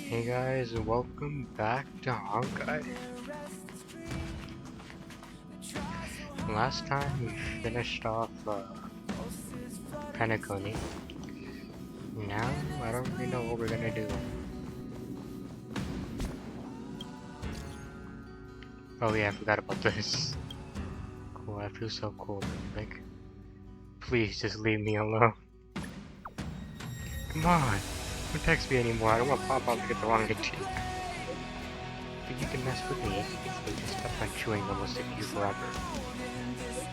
Hey guys, welcome back to Honkai. Last time we finished off Penacony. Now I don't really know what we're gonna do. Oh yeah, I forgot about this. Cool, I feel so cool. Like, please just leave me alone. Come on, don't text me anymore. I don't want Pop-Pop to get the wrong idea. But you can mess with me if you just stop on chewing gum will stick to you forever.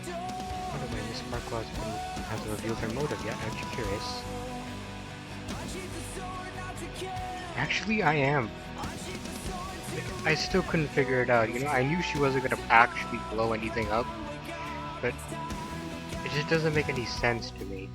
By the way, Miss Sparkle hasn't revealed her motive yet. Aren't you curious? Actually, I am. I still couldn't figure it out. You know, I knew she wasn't gonna actually blow anything up, but it just doesn't make any sense to me.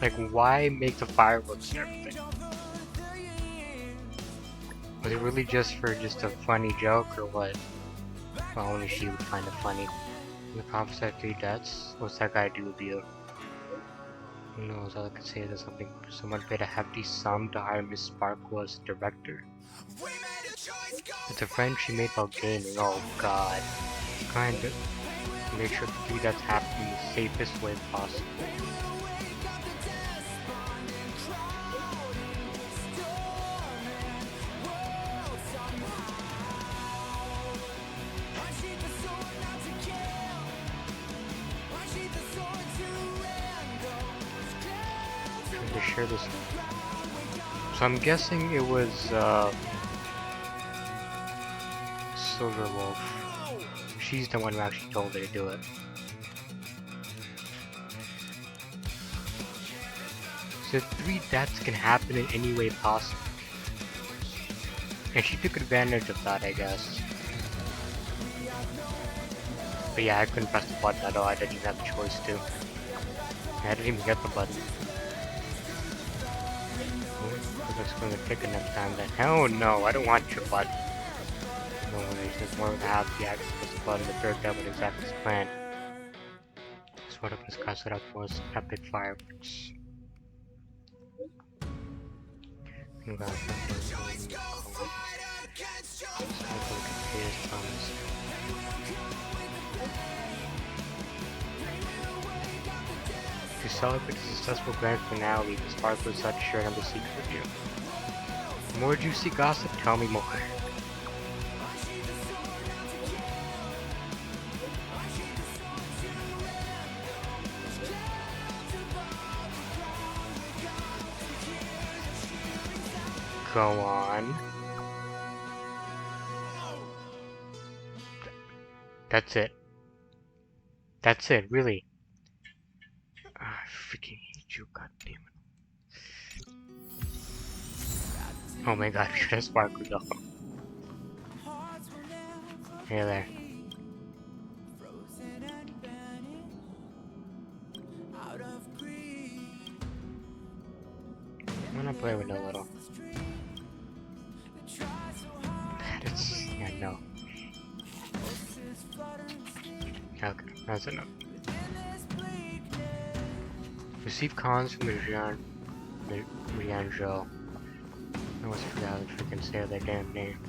Like, why make the fireworks and everything? Was it really just for just a funny joke, or what? Well, only she would find it funny. The prophet had 3 deaths. What's that guy do with you? Who knows? All I could say is something. Someone paid a hefty sum to hire Miss Sparkle as director. It's a friend she made while gaming. Oh god. Kind of make sure the 3 deaths happen in the safest way possible. To share this. So I'm guessing it was Silver Wolf. She's the one who actually told her to do it. So 3 deaths can happen in any way possible. And she took advantage of that, I guess. But yeah, I couldn't press the button at all. I didn't even have the choice to. I didn't even get the button. It's going to pick it next time then. Hell no, I don't want your button. No worries, there's more than half the access to the button. The third death would exactly as planned. This would have discussed it up most epic fireworks. To celebrate the successful grand finale, the Sparkle decided to share another secret with you. More juicy gossip? Tell me more. Go on. That's it. That's it, really. I freaking hate you, goddammit. Oh my god, we got a Sparkle though. Hey there. I'm gonna play with it a little. It's... yeah, no. Okay, that's enough. Receive cons from Rianjo. I almost forgot how to freaking say their damn name.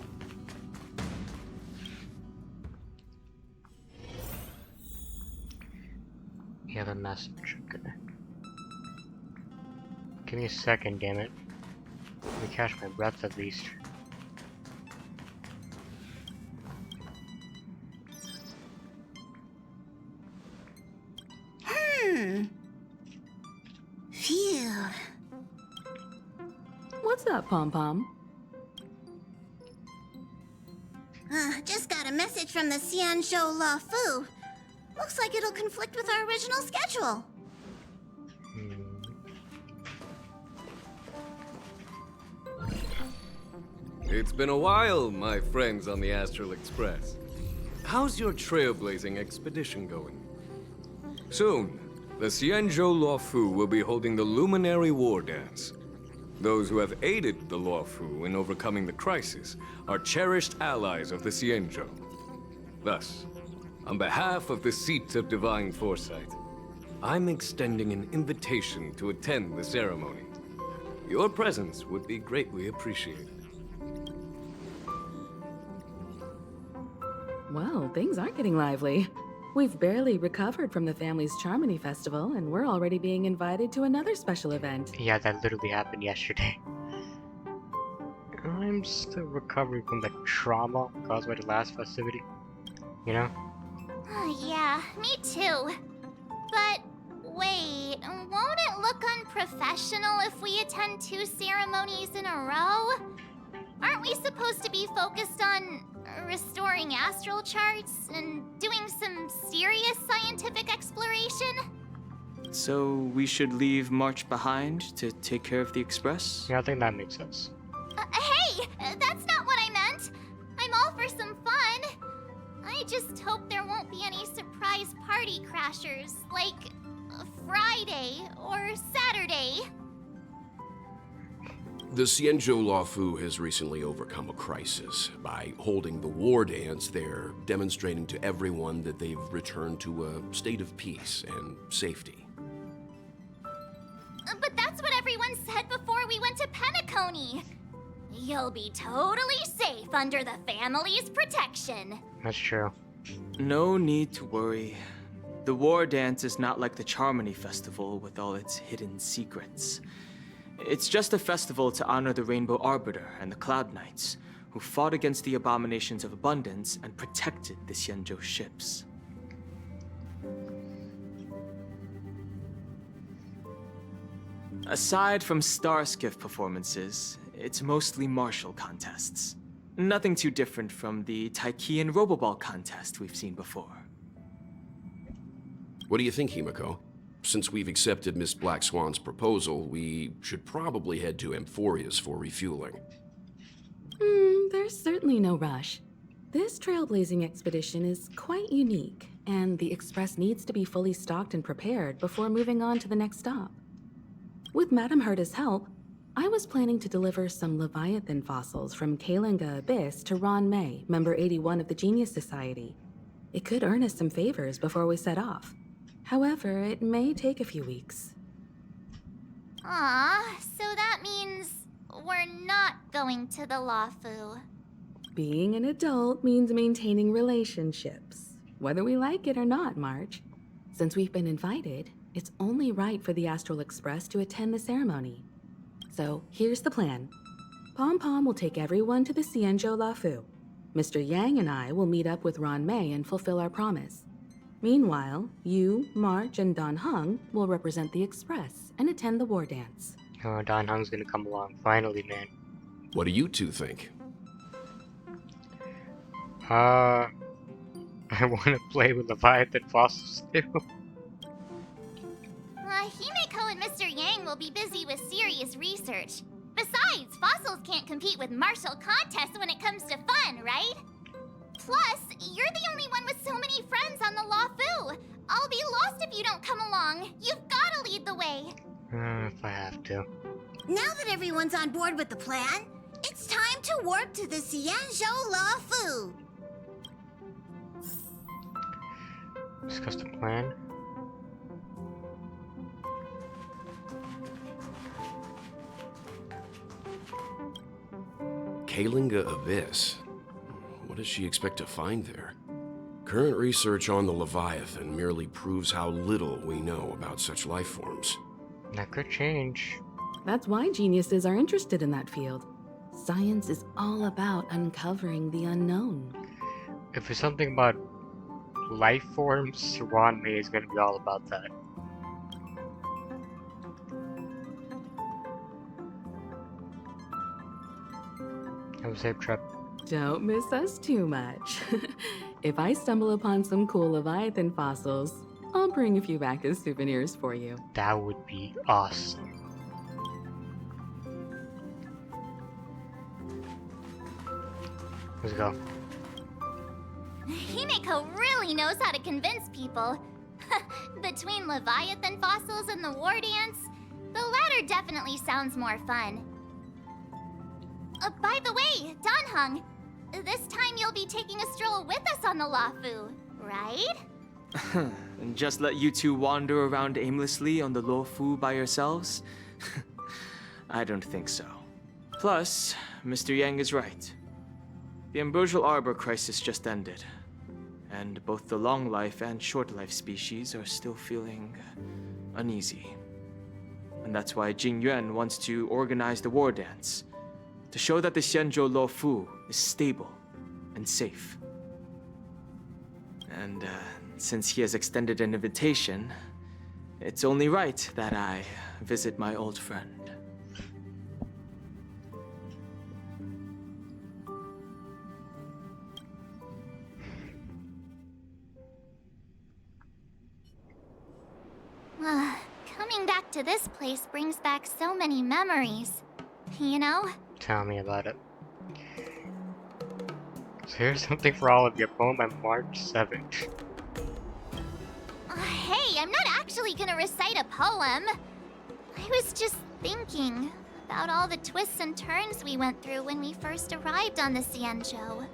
You have a message, okay. Give me a second, damn it. Let me catch my breath at least. Phew. What's up, Pom-Pom? Just got a message from the Xianzhou La Fu. Looks like it'll conflict with our original schedule. It's been a while, my friends on the Astral Express. How's your trailblazing expedition going? Soon, The Xianzhou Luofu will be holding the Luminary War Dance. Those who have aided the Luofu in overcoming the crisis are cherished allies of the Xianzhou. Thus, on behalf of the Seat of Divine Foresight, I'm extending an invitation to attend the ceremony. Your presence would be greatly appreciated. Well, things aren't getting lively. We've barely recovered from the family's Charmony Festival, and we're already being invited to another special event. Yeah, that literally happened yesterday. I'm still recovering from the trauma caused by the last festivity. You know? Yeah, me too. But wait, won't it look unprofessional if we attend 2 ceremonies in a row? Aren't we supposed to be focused on restoring astral charts and doing some serious scientific exploration? So we should leave March behind to take care of the Express? Yeah, I think that makes sense. Hey, that's not what I meant. I'm all for some fun. I just hope there won't be any surprise party crashers, like Friday or Saturday. The Xianzhou Luofu has recently overcome a crisis. By holding the war dance, they're demonstrating to everyone that they've returned to a state of peace and safety. But that's what everyone said before we went to Penacony. You'll be totally safe under the family's protection. That's true. No need to worry. The War Dance is not like the Charmony Festival with all its hidden secrets. It's just a festival to honor the Rainbow Arbiter and the Cloud Knights, who fought against the abominations of abundance and protected the Xianzhou ships. Aside from Starskiff performances, it's mostly martial contests. Nothing too different from the Taiki and Roboball contest we've seen before. What do you think, Himiko? Since we've accepted Miss Black Swan's proposal, we should probably head to Amphorius for refueling. There's certainly no rush. This trailblazing expedition is quite unique, and the Express needs to be fully stocked and prepared before moving on to the next stop. With Madame Herta's help, I was planning to deliver some Leviathan fossils from Kalinga Abyss to Ron May, member 81 of the Genius Society. It could earn us some favors before we set off. However, it may take a few weeks. So that means we're not going to the Luofu. Being an adult means maintaining relationships, whether we like it or not, March. Since we've been invited, it's only right for the Astral Express to attend the ceremony. So here's the plan. Pom Pom will take everyone to the Xianzhou Luofu. Mr. Yang and I will meet up with Ron May and fulfill our promise. Meanwhile, you, March, and Don Hung will represent the Express and attend the war dance. Oh, Don Hung's gonna come along, finally, man. What do you two think? I wanna play with Leviathan fossils too. Himeko and Mr. Yang will be busy with serious research. Besides, fossils can't compete with martial contests when it comes to fun, right? Plus, you're the only one with so many friends on the Luofu. I'll be lost if you don't come along. You've gotta lead the way. If I have to. Now that everyone's on board with the plan, it's time to warp to the Xianzhou Luofu. Discuss the plan. Kalinga Abyss. What does she expect to find there? Current research on the Leviathan merely proves how little we know about such life forms. That could change. That's why geniuses are interested in that field. Science is all about uncovering the unknown. If it's something about life forms, Ron May is gonna be all about that. Have a safe trip. Don't miss us too much. If I stumble upon some cool Leviathan fossils, I'll bring a few back as souvenirs for you. That would be awesome. Let's go. Himeko really knows how to convince people. Between Leviathan fossils and the war dance, the latter definitely sounds more fun. By the way, Danheng, this time you'll be taking a stroll with us on the Luofu, right? And just let you two wander around aimlessly on the Luofu by yourselves? I don't think so. Plus, Mr. Yang is right. The Ambrosial Arbor crisis just ended, and both the long life and short life species are still feeling uneasy. And that's why Jing Yuan wants to organize the war dance, to show that the Xianzhou Luofu is stable and safe. And since he has extended an invitation, it's only right that I visit my old friend. Coming back to this place brings back so many memories. You know? Tell me about it. So here's something for all of you. Poem on March 7th. Hey, I'm not actually gonna recite a poem. I was just thinking about all the twists and turns we went through when we first arrived on the Xianzhou.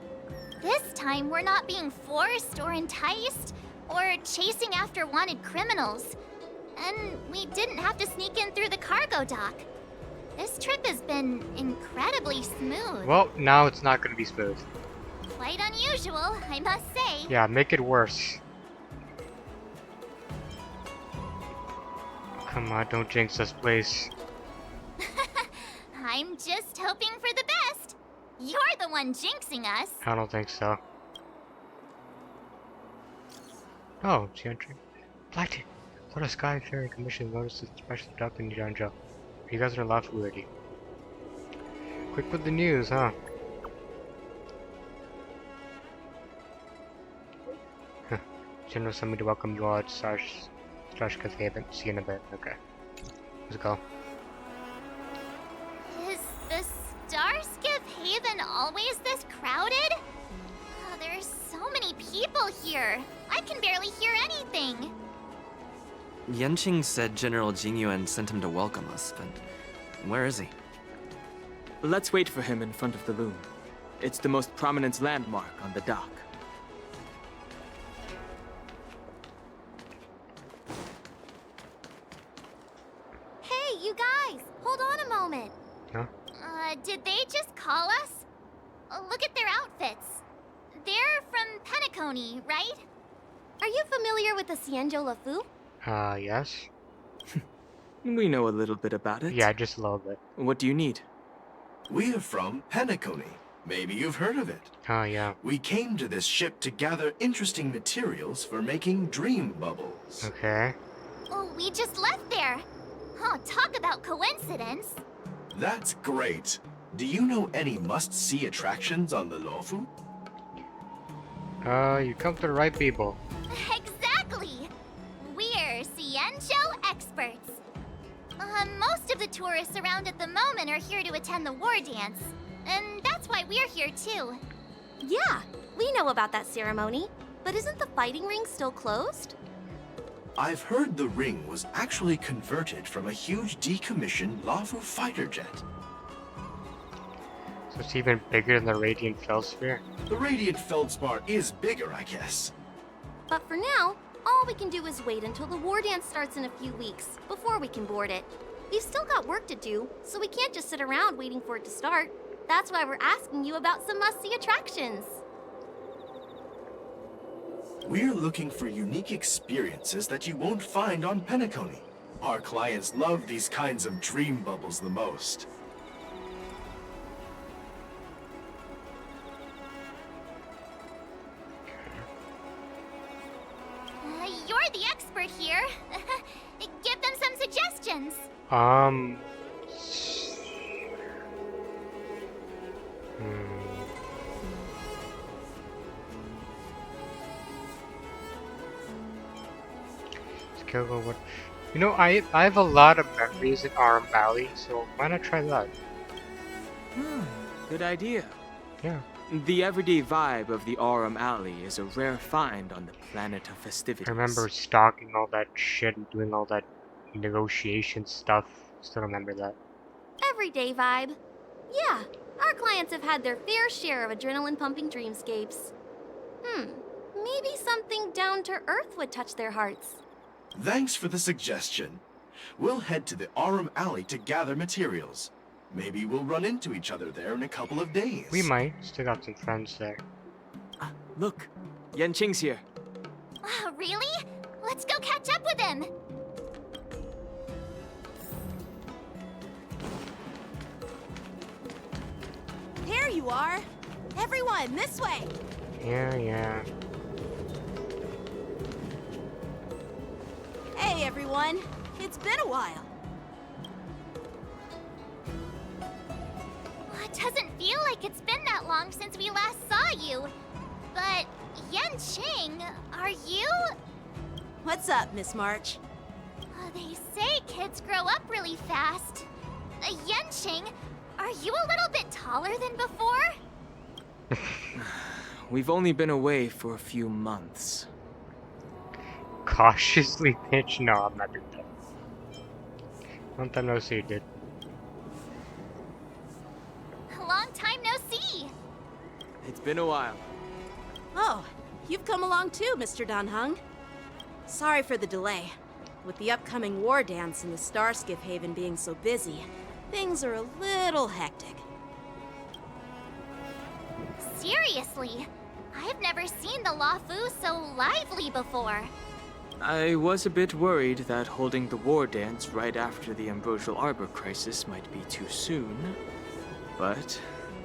This time, we're not being forced or enticed or chasing after wanted criminals. And we didn't have to sneak in through the cargo dock. This trip has been incredibly smooth. Well, now it's not gonna be smooth. Quite unusual, I must say. Yeah, make it worse. Come on, don't jinx us, please. I'm just hoping for the best. You're the one jinxing us. I don't think so. Oh, it's the entry. Blighted. What a Skyfaring Commission notices special duck in Xianzhou. You guys are left already. Quick with the news, huh? General sent me to welcome you all to Starship Haven. See you in a bit. Okay. Let's go. Is the Starskip Haven always this crowded? Oh, there's so many people here. I can barely hear anything. Yanqing said General Jingyuan sent him to welcome us, but where is he? Let's wait for him in front of the loom. It's the most prominent landmark on the dock. Hey, you guys! Hold on a moment. Huh? Did they just call us? Look at their outfits. They're from Penacony, right? Are you familiar with the Xianzhou Luofu? Yes? We know a little bit about it. Yeah, just a little bit. What do you need? We're from Penacony. Maybe you've heard of it. Yeah. We came to this ship to gather interesting materials for making dream bubbles. Okay. Oh, we just left there. Oh, talk about coincidence. That's great. Do you know any must-see attractions on the Luofu? You come to the right people. Exactly! We're Xianzhou experts. Most of the tourists around at the moment are here to attend the war dance. And that's why we're here too. Yeah, we know about that ceremony. But isn't the fighting ring still closed? I've heard the ring was actually converted from a huge decommissioned Luofu fighter jet. So it's even bigger than the Radiant Feldsphere? The Radiant Feldspar is bigger, I guess. But for now, all we can do is wait until the war dance starts in a few weeks, before we can board it. We've still got work to do, so we can't just sit around waiting for it to start. That's why we're asking you about some must-see attractions. We're looking for unique experiences that you won't find on Penacony. Our clients love these kinds of dream bubbles the most. You're the expert here. Give them some suggestions. Hmm. Skill what? You know, I have a lot of memories in Arm Valley, so why not try that? Good idea. Yeah. The everyday vibe of the Aurum Alley is a rare find on the planet of festivities. I remember stalking all that shit and doing all that negotiation stuff. Still remember that. Everyday vibe. Yeah, our clients have had their fair share of adrenaline-pumping dreamscapes. Maybe something down to earth would touch their hearts. Thanks for the suggestion. We'll head to the Aurum Alley to gather materials. Maybe we'll run into each other there in a couple of days. We might. Still got some friends there. Look, Yanqing's here. Really? Let's go catch up with him. There you are. Everyone, this way. Yeah. Hey, everyone. It's been a while. It doesn't feel like it's been that long since we last saw you. But, Yanqing, are you? What's up, Miss March? They say kids grow up really fast. Yanqing, are you a little bit taller than before? We've only been away for a few months. Cautiously pinch. No, I'm not doing that. Long time no see, dude. Long time no see. It's been a while. Oh, you've come along too, Mr. Dan Heng. Sorry for the delay. With the upcoming war dance and the Starskiff Haven being so busy, things are a little hectic. Seriously, I've never seen the Luofu so lively before. I was a bit worried that holding the war dance right after the Ambrosial Arbor crisis might be too soon. But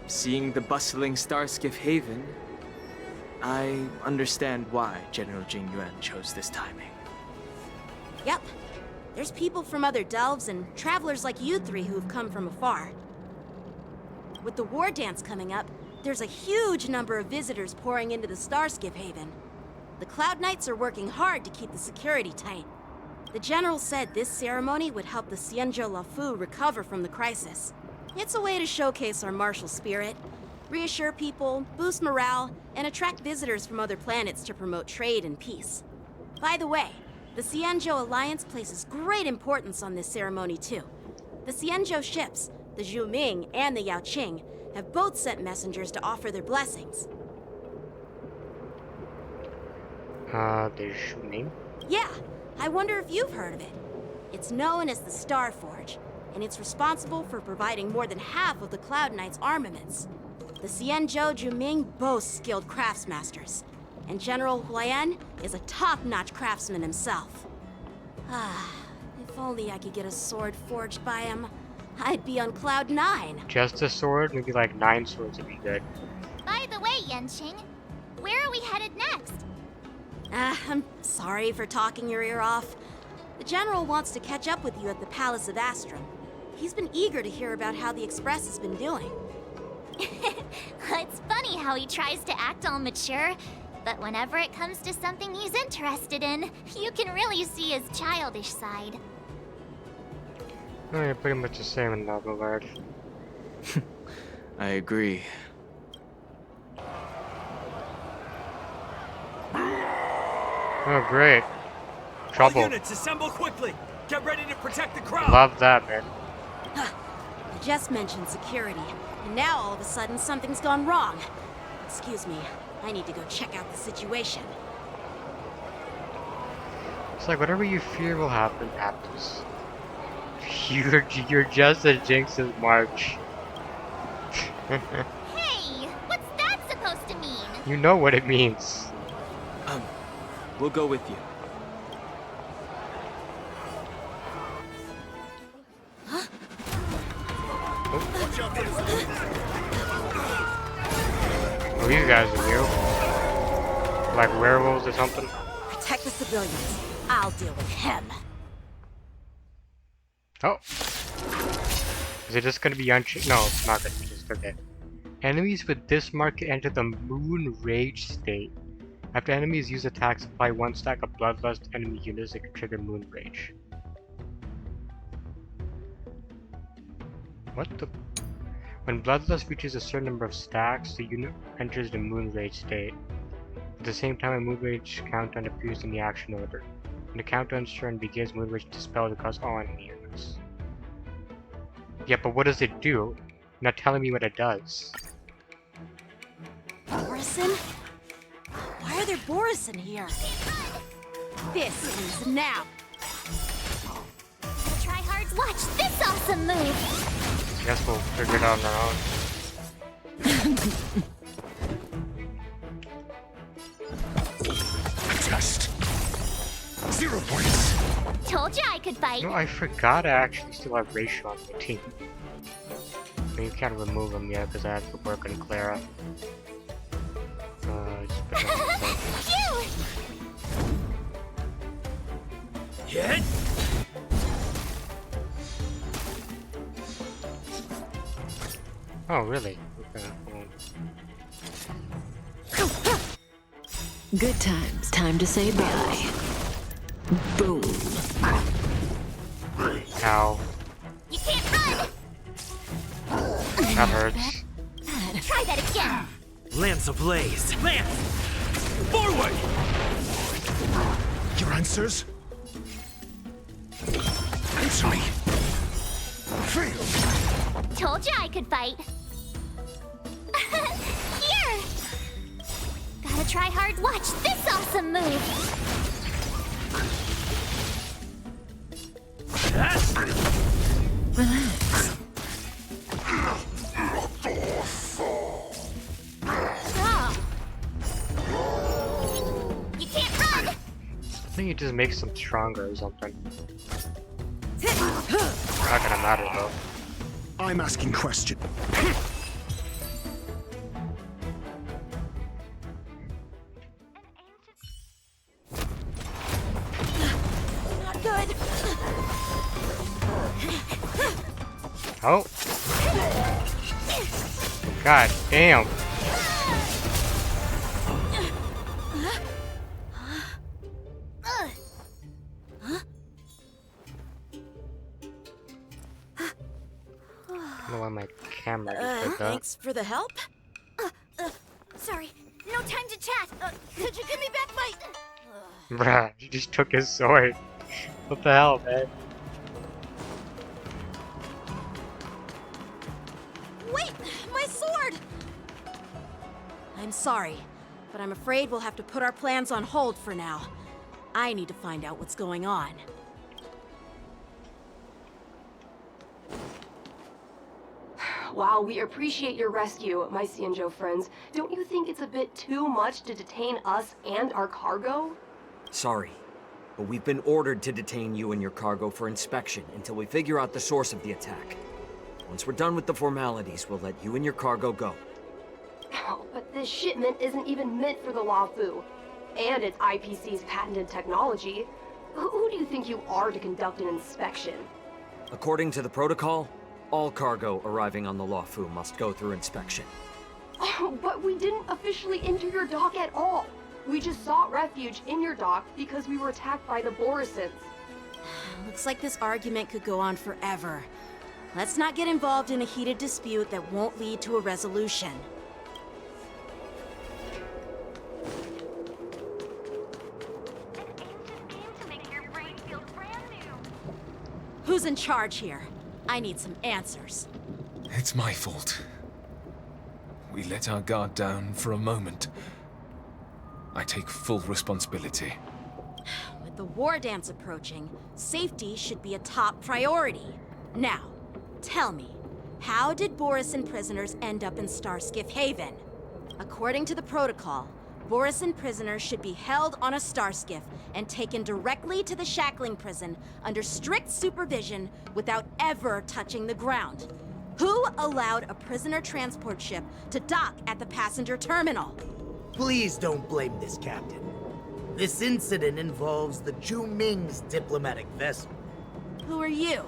seeing the bustling Starskiff Haven, I understand why General Jing Yuan chose this timing. Yep. There's people from other delves and travelers like you three who have come from afar. With the war dance coming up, there's a huge number of visitors pouring into the Starskiff Haven. The Cloud Knights are working hard to keep the security tight. The General said this ceremony would help the Xianzhou Luofu recover from the crisis. It's a way to showcase our martial spirit, reassure people, boost morale, and attract visitors from other planets to promote trade and peace. By the way, the Xianzhou Alliance places great importance on this ceremony too. The Xianzhou ships, the Zhuming and the Yaoqing, have both sent messengers to offer their blessings. The Zhuming? Yeah, I wonder if you've heard of it. It's known as the Star Forge, and it's responsible for providing more than half of the Cloud Knights' armaments. The Xianzhou Zhuming boasts skilled craftsmasters, and General Huayan is a top-notch craftsman himself. If only I could get a sword forged by him, I'd be on Cloud 9. Just a sword? Maybe like 9 swords would be good. By the way, Yanqing, where are we headed next? I'm sorry for talking your ear off. The General wants to catch up with you at the Palace of Astrum. He's been eager to hear about how the Express has been doing. It's funny how he tries to act all mature, but whenever it comes to something he's interested in, you can really see his childish side. Oh, you're pretty much the same in that regard. I agree. Oh, great. Trouble. All units, assemble quickly. Get ready to protect the crowd. Love that, man. I just mentioned security, and now all of a sudden something's gone wrong. Excuse me, I need to go check out the situation. It's like whatever you fear will happen, happens. You're just as Jinx as March. Hey, what's that supposed to mean? You know what it means. We'll go with you. Oh, these guys are new. Like werewolves or something. Protect the civilians. I'll deal with him. Oh. Is it just gonna be unchanged? No, it's not gonna be just okay. Enemies with this mark enter the Moon Rage state. After enemies use attacks, apply 1 stack of Bloodlust enemy units that can trigger Moon Rage. What the? When Bloodlust reaches a certain number of stacks, the unit enters the Moon Rage state. At the same time, a Moon Rage countdown appears in the action order. When the countdown's turn begins, Moon Rage dispels across all enemy units. Yeah, but what does it do? You're not telling me what it does. Borison? Why are there Borison here? This is now. Try hard. Watch this awesome move. Guess we'll figure it out on our own. Just 0 points. Told you I could fight. No, I forgot I actually still have Ratio on my team. But you can't remove him yet because I have to work on Clara. Just put it on the side. Hit! Oh, really? Okay. Good times. Time to say bye. Boom. Ow. You can't run. That hurts. Try that again. Lance ablaze! Lance! Forward! Your answers? Answer me. Fail. Told you I could fight. Here. Gotta try hard. Watch this awesome move. Relax. Oh. You can't run. I think it just makes them stronger or something. Not gonna matter though. I'm asking question. Not good. Oh. God damn. I don't know why my camera just did that. Thanks for the help. Sorry. No time to chat. Could you give me back my... Bruh, he just took his sword. What the hell, man? Wait! My sword! I'm sorry, but I'm afraid we'll have to put our plans on hold for now. I need to find out what's going on. While we appreciate your rescue, my Xianzhou friends, don't you think it's a bit too much to detain us and our cargo? Sorry, but we've been ordered to detain you and your cargo for inspection until we figure out the source of the attack. Once we're done with the formalities, we'll let you and your cargo go. Oh, but this shipment isn't even meant for the Luofu. And it's IPC's patented technology. Who do you think you are to conduct an inspection? According to the protocol, all cargo arriving on the Luofu must go through inspection. Oh, but we didn't officially enter your dock at all. We just sought refuge in your dock because we were attacked by the Borisons. Looks like this argument could go on forever. Let's not get involved in a heated dispute that won't lead to a resolution. Who's in charge here? I need some answers. It's my fault. We let our guard down for a moment. I take full responsibility. With the war dance approaching, safety should be a top priority. Now, tell me, how did Borison prisoners end up in Starskiff Haven? According to the protocol, Borison prisoners should be held on a Starskiff and taken directly to the Shackling prison under strict supervision without ever touching the ground. Who allowed a prisoner transport ship to dock at the passenger terminal? Please don't blame this, Captain. This incident involves the Zhu Ming's diplomatic vessel. Who are you?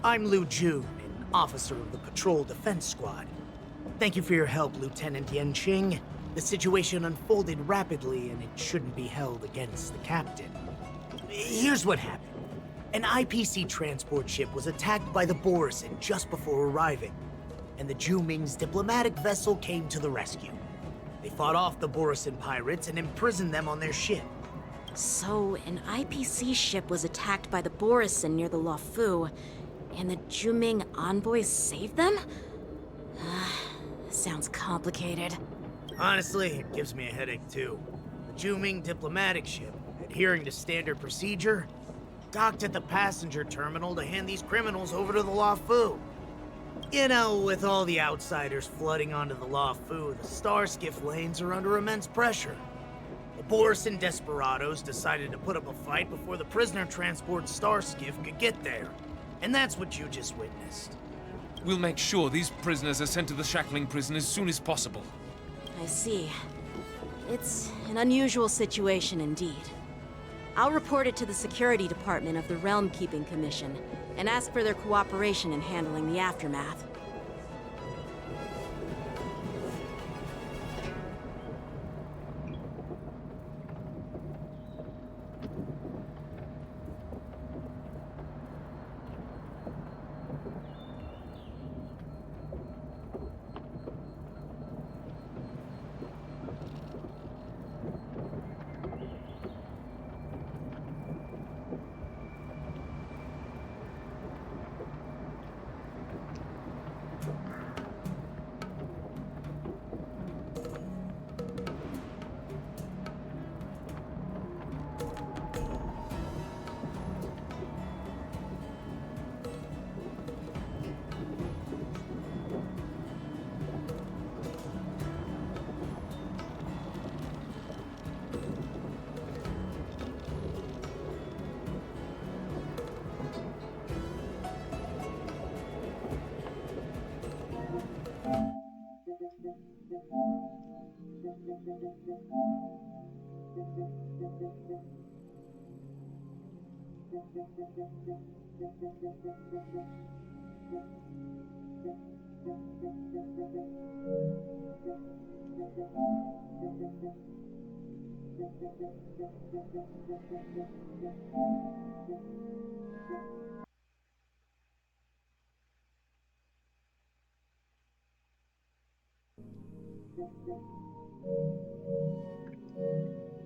I'm Lu Jun, an officer of the Patrol Defense Squad. Thank you for your help, Lieutenant Yanqing. The situation unfolded rapidly, and it shouldn't be held against the captain. Here's what happened. An IPC transport ship was attacked by the Borison just before arriving. and the Juming's diplomatic vessel came to the rescue. They fought off the Borisin pirates and imprisoned them on their ship. So, an IPC ship was attacked by the Borisin near the Luofu, and the Juming envoys saved them? Sounds complicated. Honestly, it gives me a headache too. The Juming diplomatic ship, adhering to standard procedure, docked at the passenger terminal to hand these criminals over to the Luofu. You know, with all the outsiders flooding onto the Luofu, the Starskiff lanes are under immense pressure. The Borisin desperados decided to put up a fight before the prisoner transport Starskiff could get there. And that's what you just witnessed. We'll make sure these prisoners are sent to the shackling prison as soon as possible. I see. It's an unusual situation indeed. I'll report it to the security department of the Realm Keeping Commission and ask for their cooperation in handling the aftermath.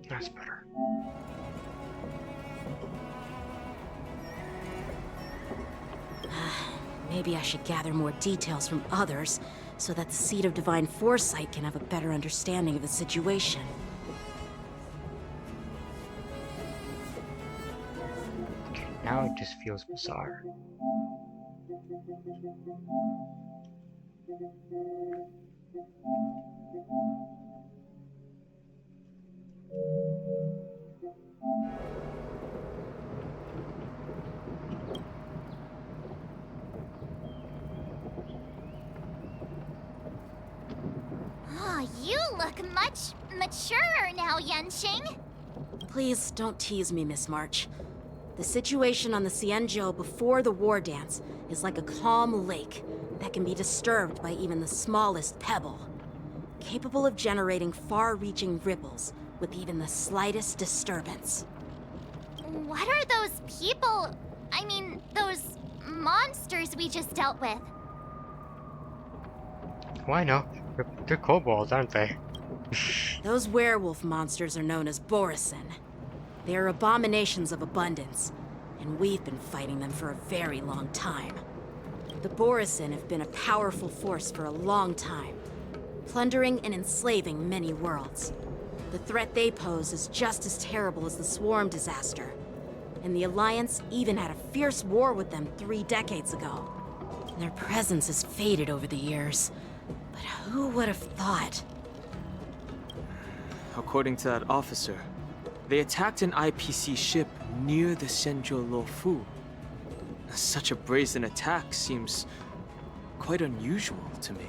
That's better. Maybe I should gather more details from others, so that the Seed of Divine Foresight can have a better understanding of the situation. Now it just feels bizarre. Oh, you look much maturer now, Yanqing. Please don't tease me, Miss March. The situation on the Xianzhou before the war dance is like a calm lake that can be disturbed by even the smallest pebble, capable of generating far-reaching ripples with even the slightest disturbance. What are those people? I mean, those monsters we just dealt with? Why no? They're kobolds, aren't they? Those werewolf monsters are known as Borisin. They are abominations of abundance, and we've been fighting them for a very long time. The Borisin have been a powerful force for a long time, plundering and enslaving many worlds. The threat they pose is just as terrible as the Swarm disaster, and the Alliance even had a fierce war with them 3 decades ago. Their presence has faded over the years, but who would have thought? According to that officer, they attacked an IPC ship near the Xianzhou Luofu. Such a brazen attack seems quite unusual to me.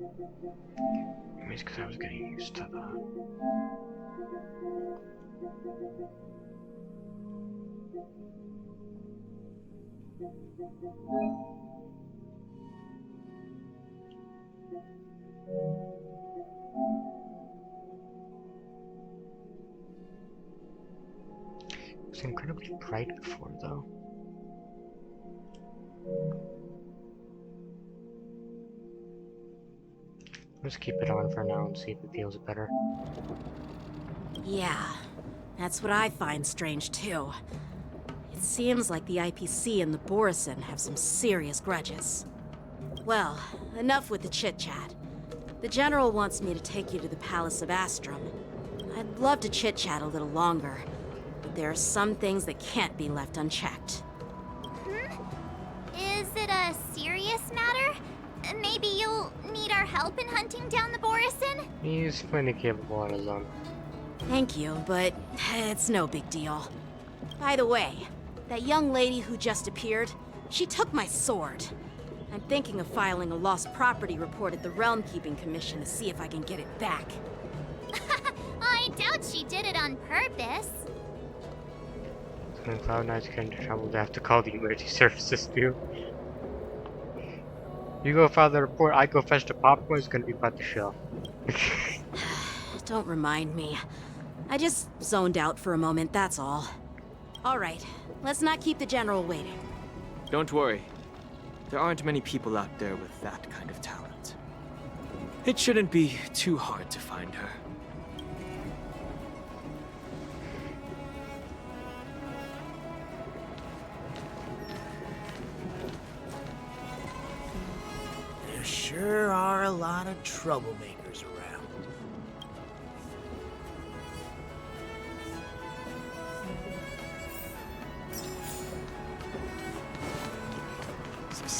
Maybe it's because I was getting used to that. It was incredibly bright before, though. Let's keep it on for now and see if it feels better. Yeah, that's what I find strange too. It seems like the IPC and the Borison have some serious grudges. Well, enough with the chit-chat. The General wants me to take you to the Palace of Astrum. I'd love to chit-chat a little longer, but there are some things that can't be left unchecked. Is it a serious matter? Maybe you'll need our help in hunting down the Borison? He's plenty capable on his own. Thank you, but it's no big deal. By the way, that young lady who just appeared, she took my sword. I'm thinking of filing a lost property report at the Realm Keeping Commission to see if I can get it back. I doubt she did it on purpose. When Cloud Knights get into trouble, they have to call the emergency services too. You go file the report, I go fetch the popcorn, it's gonna be about the show. Don't remind me. I just zoned out for a moment, that's all. Alright, let's not keep the General waiting. Don't worry. There aren't many people out there with that kind of talent. It shouldn't be too hard to find her. There sure are a lot of troublemakers around.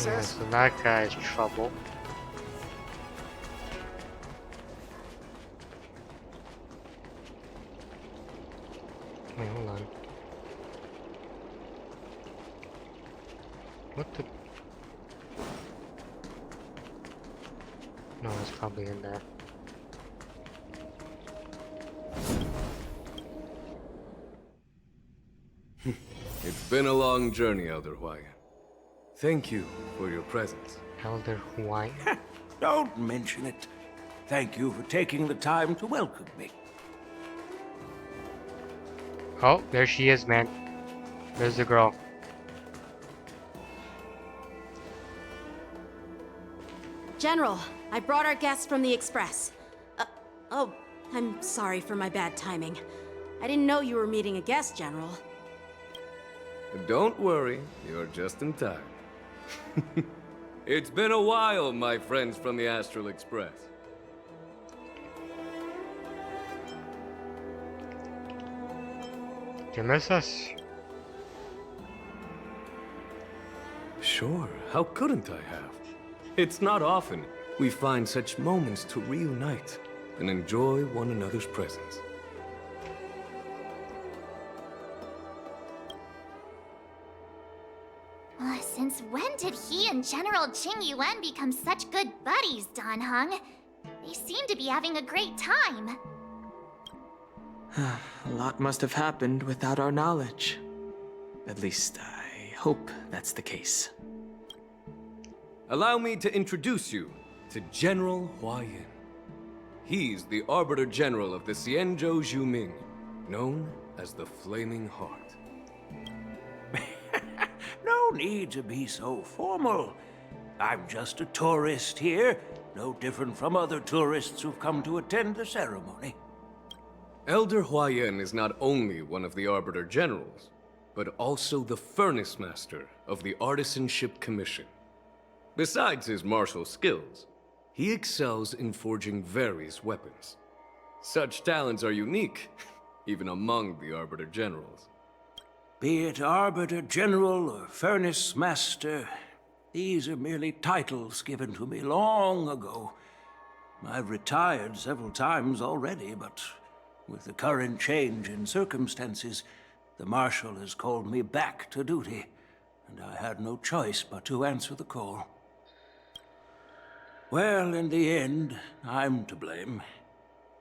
Yeah, so that guy's trouble. Wait, hold on. What the? No, it's probably in there. It's been a long journey, Elder Huayan. Thank you for your presence. Elder Huayan? Don't mention it. Thank you for taking the time to welcome me. Oh, there she is, man. There's the girl. General, I brought our guests from the Express. Oh, I'm sorry for my bad timing. I didn't know you were meeting a guest, General. Don't worry, you're just in time. It's been a while, my friends from the Astral Express. Do you miss us? Sure, how couldn't I have? It's not often we find such moments to reunite and enjoy one another's presence. Since when did he and General Qing Yuan become such good buddies, Dan Heng? They seem to be having a great time. A lot must have happened without our knowledge. At least, I hope that's the case. Allow me to introduce you to General Huayan. He's the Arbiter General of the Xianzhou Zhuming, known as the Flaming Heart. No need to be so formal. I'm just a tourist here, no different from other tourists who've come to attend the ceremony. Elder Huayan is not only one of the Arbiter Generals, but also the Furnace Master of the Artisanship Commission. Besides his martial skills, he excels in forging various weapons. Such talents are unique, even among the Arbiter Generals. Be it Arbiter General or Furnace Master, these are merely titles given to me long ago. I've retired several times already, but with the current change in circumstances, the Marshal has called me back to duty, and I had no choice but to answer the call. Well, in the end, I'm to blame.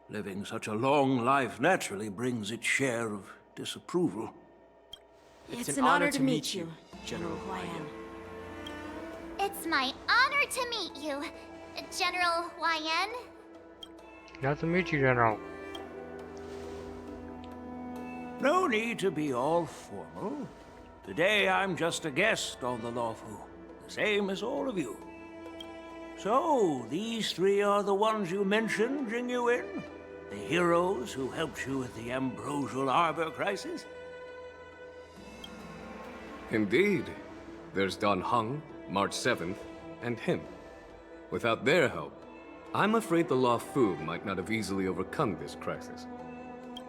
Living such a long life naturally brings its share of disapproval. It's an honor to meet you, General Huayan. It's my honor to meet you, General Huayan. Nice to meet you, General. No need to be all formal. Today I'm just a guest on the Luofu, the same as all of you. So, these three are the ones you mentioned, Jingyuin? The heroes who helped you with the Ambrosial Arbor crisis? Indeed. There's Dan Heng, March 7th, and him. Without their help, I'm afraid the Luofu might not have easily overcome this crisis.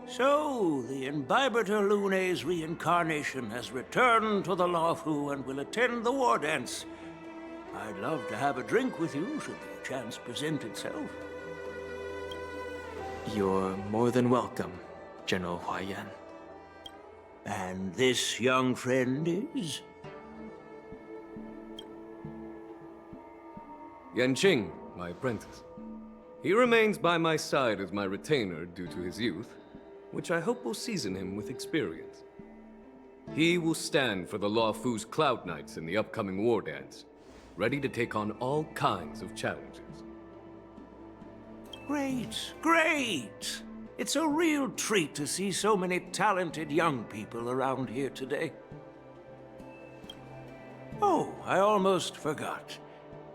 So, the Imbibitor Lune's reincarnation has returned to the Luofu and will attend the war dance. I'd love to have a drink with you should the chance present itself. You're more than welcome, General Huayan. And this young friend is? Yanqing, my apprentice. He remains by my side as my retainer due to his youth, which I hope will season him with experience. He will stand for the Luofu's Cloud Knights in the upcoming war dance, ready to take on all kinds of challenges. Great, great! It's a real treat to see so many talented young people around here today. Oh, I almost forgot.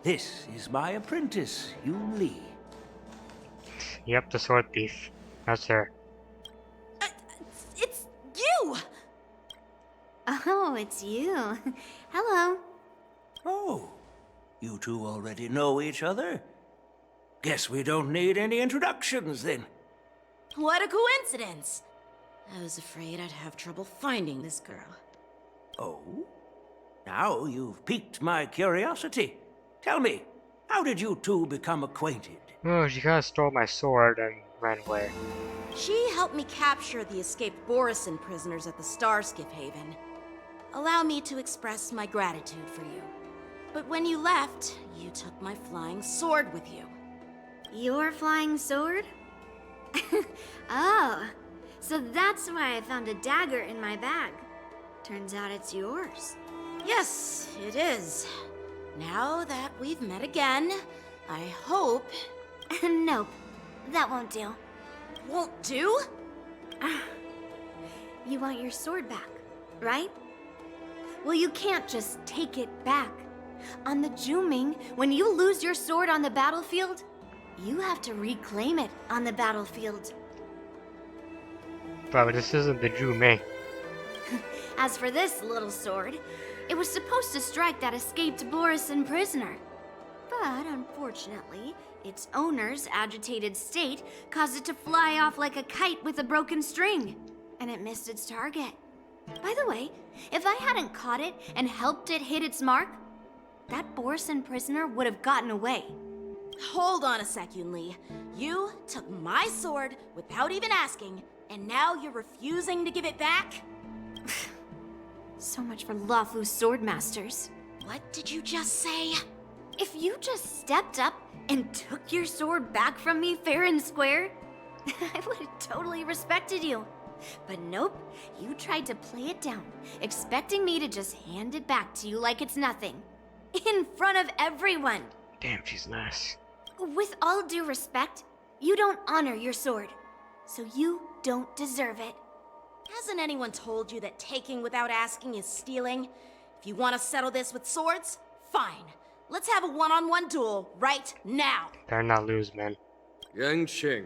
This is my apprentice, Yun Li. Yep, the sword thief. That's her. It's you! Oh, it's you. Hello. Oh, you two already know each other? Guess we don't need any introductions then. What a coincidence! I was afraid I'd have trouble finding this girl. Oh? Now you've piqued my curiosity. Tell me, how did you two become acquainted? Oh, she kind of stole my sword and ran away. She helped me capture the escaped Borisin prisoners at the Starskiff Haven. Allow me to express my gratitude for you. But when you left, you took my flying sword with you. Your flying sword? Oh, so that's why I found a dagger in my bag. Turns out it's yours. Yes, it is. Now that we've met again, I hope... Nope, that won't do. Won't do? You want your sword back, right? Well, you can't just take it back. On the Zhuming, when you lose your sword on the battlefield, you have to reclaim it on the battlefield. But this isn't the Zhuming. As for this little sword, it was supposed to strike that escaped Borisin prisoner. But unfortunately, its owner's agitated state caused it to fly off like a kite with a broken string, and it missed its target. By the way, if I hadn't caught it and helped it hit its mark, that Borisin prisoner would have gotten away. Hold on a sec, Yun Li. You took my sword without even asking, and now you're refusing to give it back? So much for Luofu swordmasters. What did you just say? If you just stepped up and took your sword back from me fair and square, I would have totally respected you. But nope, you tried to play it down, expecting me to just hand it back to you like it's nothing. In front of everyone. Damn, she's nice. With all due respect, you don't honor your sword, so you don't deserve it. Hasn't anyone told you that taking without asking is stealing? If you want to settle this with swords, fine. Let's have a one-on-one duel right now. Better not lose, man. Yanqing.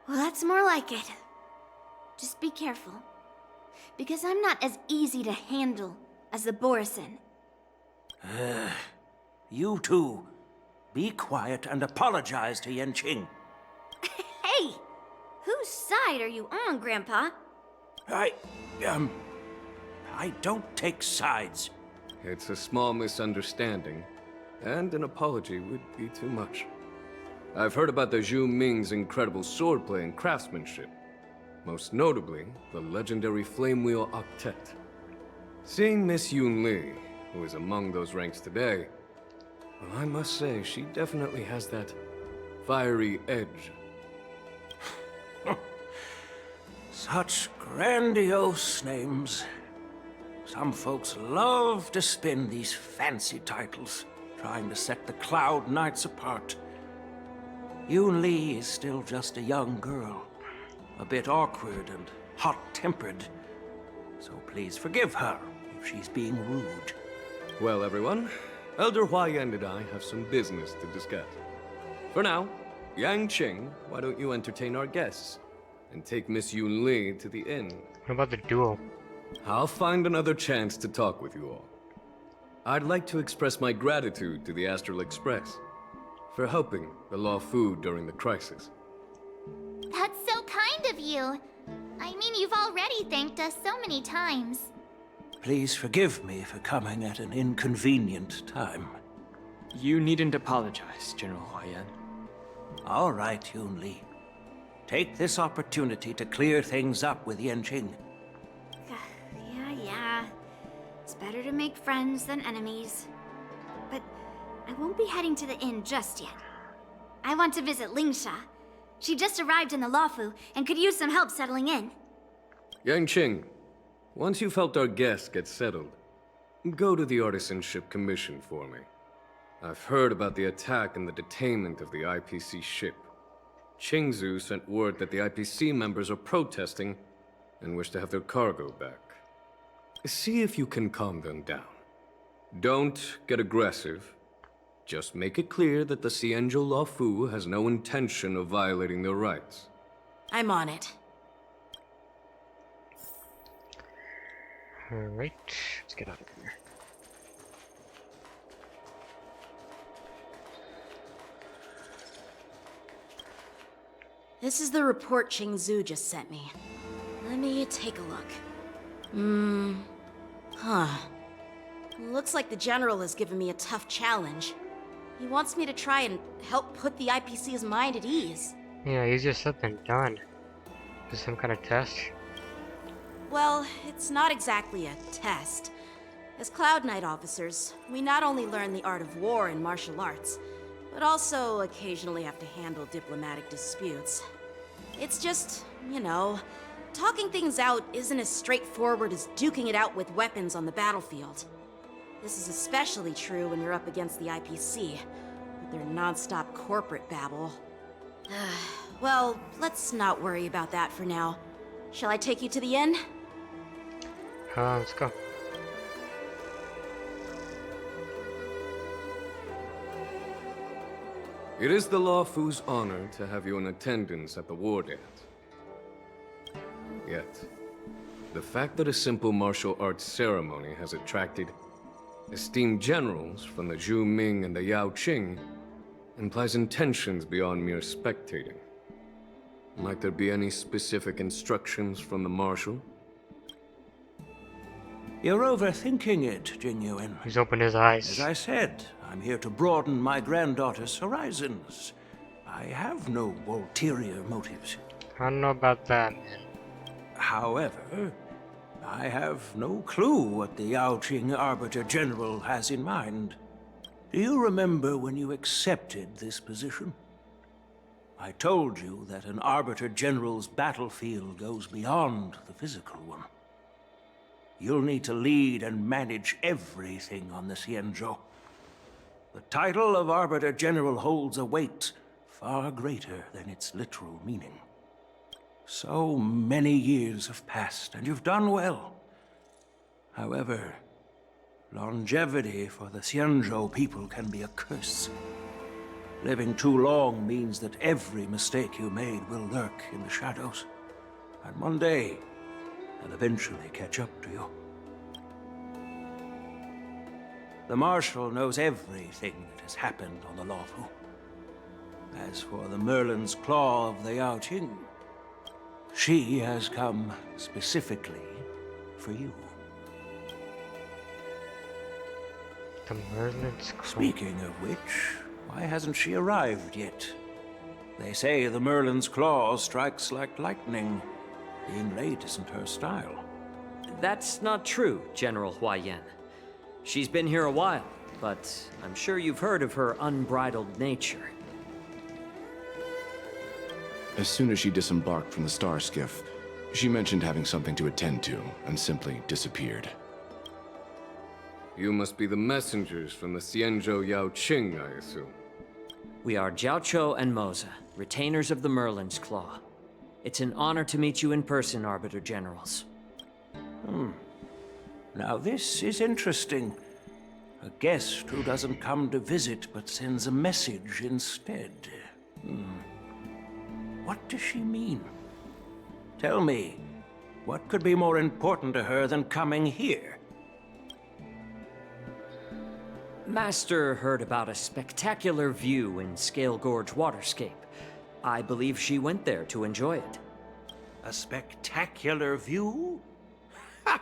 Well, that's more like it. Just be careful, because I'm not as easy to handle as the Borisin. You two, be quiet and apologize to Yanqing. Hey! Whose side are you on, Grandpa? I don't take sides. It's a small misunderstanding, and an apology would be too much. I've heard about the Zhu Ming's incredible swordplay and craftsmanship, most notably the legendary Flamewheel Octet. Seeing Miss Yun Li, who is among those ranks today, Well, I must say, she definitely has that fiery edge. Such grandiose names. Some folks love to spin these fancy titles, trying to set the Cloud Knights apart. Yoon Lee is still just a young girl, a bit awkward and hot-tempered. So please forgive her if she's being rude. Well, everyone, Elder Huayan and I have some business to discuss. For now, Yang Qing, why don't you entertain our guests and take Miss Yoon Lee to the inn? What about the duel? I'll find another chance to talk with you all. I'd like to express my gratitude to the Astral Express for helping the Luofu during the crisis. That's so kind of you. I mean, you've already thanked us so many times. Please forgive me for coming at an inconvenient time. You needn't apologize, General Huayan. All right, Yoon Lee. Take this opportunity to clear things up with Yanqing. Yeah. It's better to make friends than enemies. But I won't be heading to the inn just yet. I want to visit Lingsha. She just arrived in the Luofu and could use some help settling in. Yang Qing, once you've helped our guests get settled, go to the Artisanship Commission for me. I've heard about the attack and the detainment of the IPC ship. Qingzu sent word that the IPC members are protesting and wish to have their cargo back. See if you can calm them down. Don't get aggressive. Just make it clear that the Xianzhou Luofu has no intention of violating their rights. I'm on it. Alright, let's get out of here. This is the report Qingzu just sent me. Let me take a look. Looks like the General has given me a tough challenge. He wants me to try and help put the IPC's mind at ease. Yeah, easier said than done. Is some kind of test? Well, it's not exactly a test. As Cloud Knight officers, we not only learn the art of war and martial arts, but also occasionally have to handle diplomatic disputes. It's just, you know, talking things out isn't as straightforward as duking it out with weapons on the battlefield. This is especially true when you're up against the IPC, with their non-stop corporate babble. Well, let's not worry about that for now. Shall I take you to the inn? Let's go. It is the Luofu's honor to have you in attendance at the war dance. Yet, the fact that a simple martial arts ceremony has attracted esteemed generals from the Zhu Ming and the Yao Qing implies intentions beyond mere spectating. Might there be any specific instructions from the Marshal? You're overthinking it, Jingyuan. He's opened his eyes. As I said, I'm here to broaden my granddaughter's horizons. I have no ulterior motives. I don't know about that, man. However, I have no clue what the Yao Qing Arbiter General has in mind. Do you remember when you accepted this position? I told you that an Arbiter General's battlefield goes beyond the physical one. You'll need to lead and manage everything on the Xianzhou. The title of Arbiter General holds a weight far greater than its literal meaning. So many years have passed, and you've done well. However, longevity for the Xianzhou people can be a curse. Living too long means that every mistake you made will lurk in the shadows. And one day, they'll eventually catch up to you. The Marshal knows everything that has happened on the Luofu. As for the Merlin's Claw of the Yao Qing, she has come specifically for you. The Merlin's Claw. Speaking of which, why hasn't she arrived yet? They say the Merlin's Claw strikes like lightning. Being late isn't her style. That's not true, General Huayan. She's been here a while. but I'm sure you've heard of her unbridled nature. As soon as she disembarked from the star skiff, she mentioned having something to attend to and simply disappeared. You must be the messengers from the Xianzhou Yao Qing, I assume. We are Jiaoqiu and Moza, retainers of the Merlin's Claw. It's an honor to meet you in person, Arbiter Generals. Now this is interesting. A guest who doesn't come to visit but sends a message instead. What does she mean? Tell me, what could be more important to her than coming here? Master heard about a spectacular view in Scale Gorge Waterscape. I believe she went there to enjoy it. A spectacular view? Ha!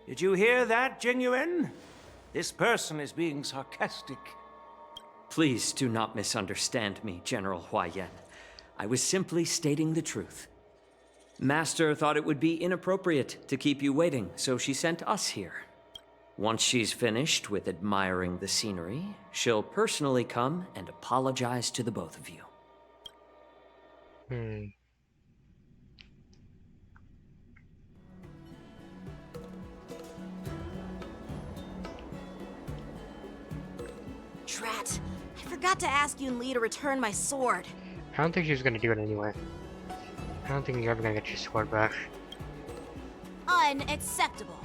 Did you hear that, Jingyuan? This person is being sarcastic. Please do not misunderstand me, General Huaiyan. I was simply stating the truth. Master thought it would be inappropriate to keep you waiting, so she sent us here. Once she's finished with admiring the scenery, she'll personally come and apologize to the both of you. Drat, I forgot to ask Yun Li to return my sword. I don't think she was gonna do it anyway. I don't think you're ever gonna get your sword back. Unacceptable.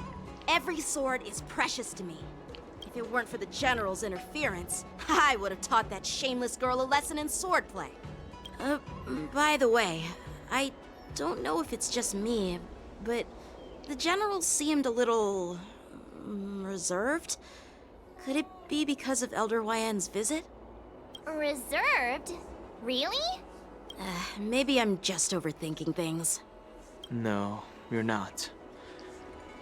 Every sword is precious to me. If it weren't for the General's interference, I would have taught that shameless girl a lesson in swordplay. By the way, I don't know if it's just me, but the General seemed a little reserved. Could it be because of Elder Huaiyan's visit? Reserved? Really? Maybe I'm just overthinking things. No, you're not.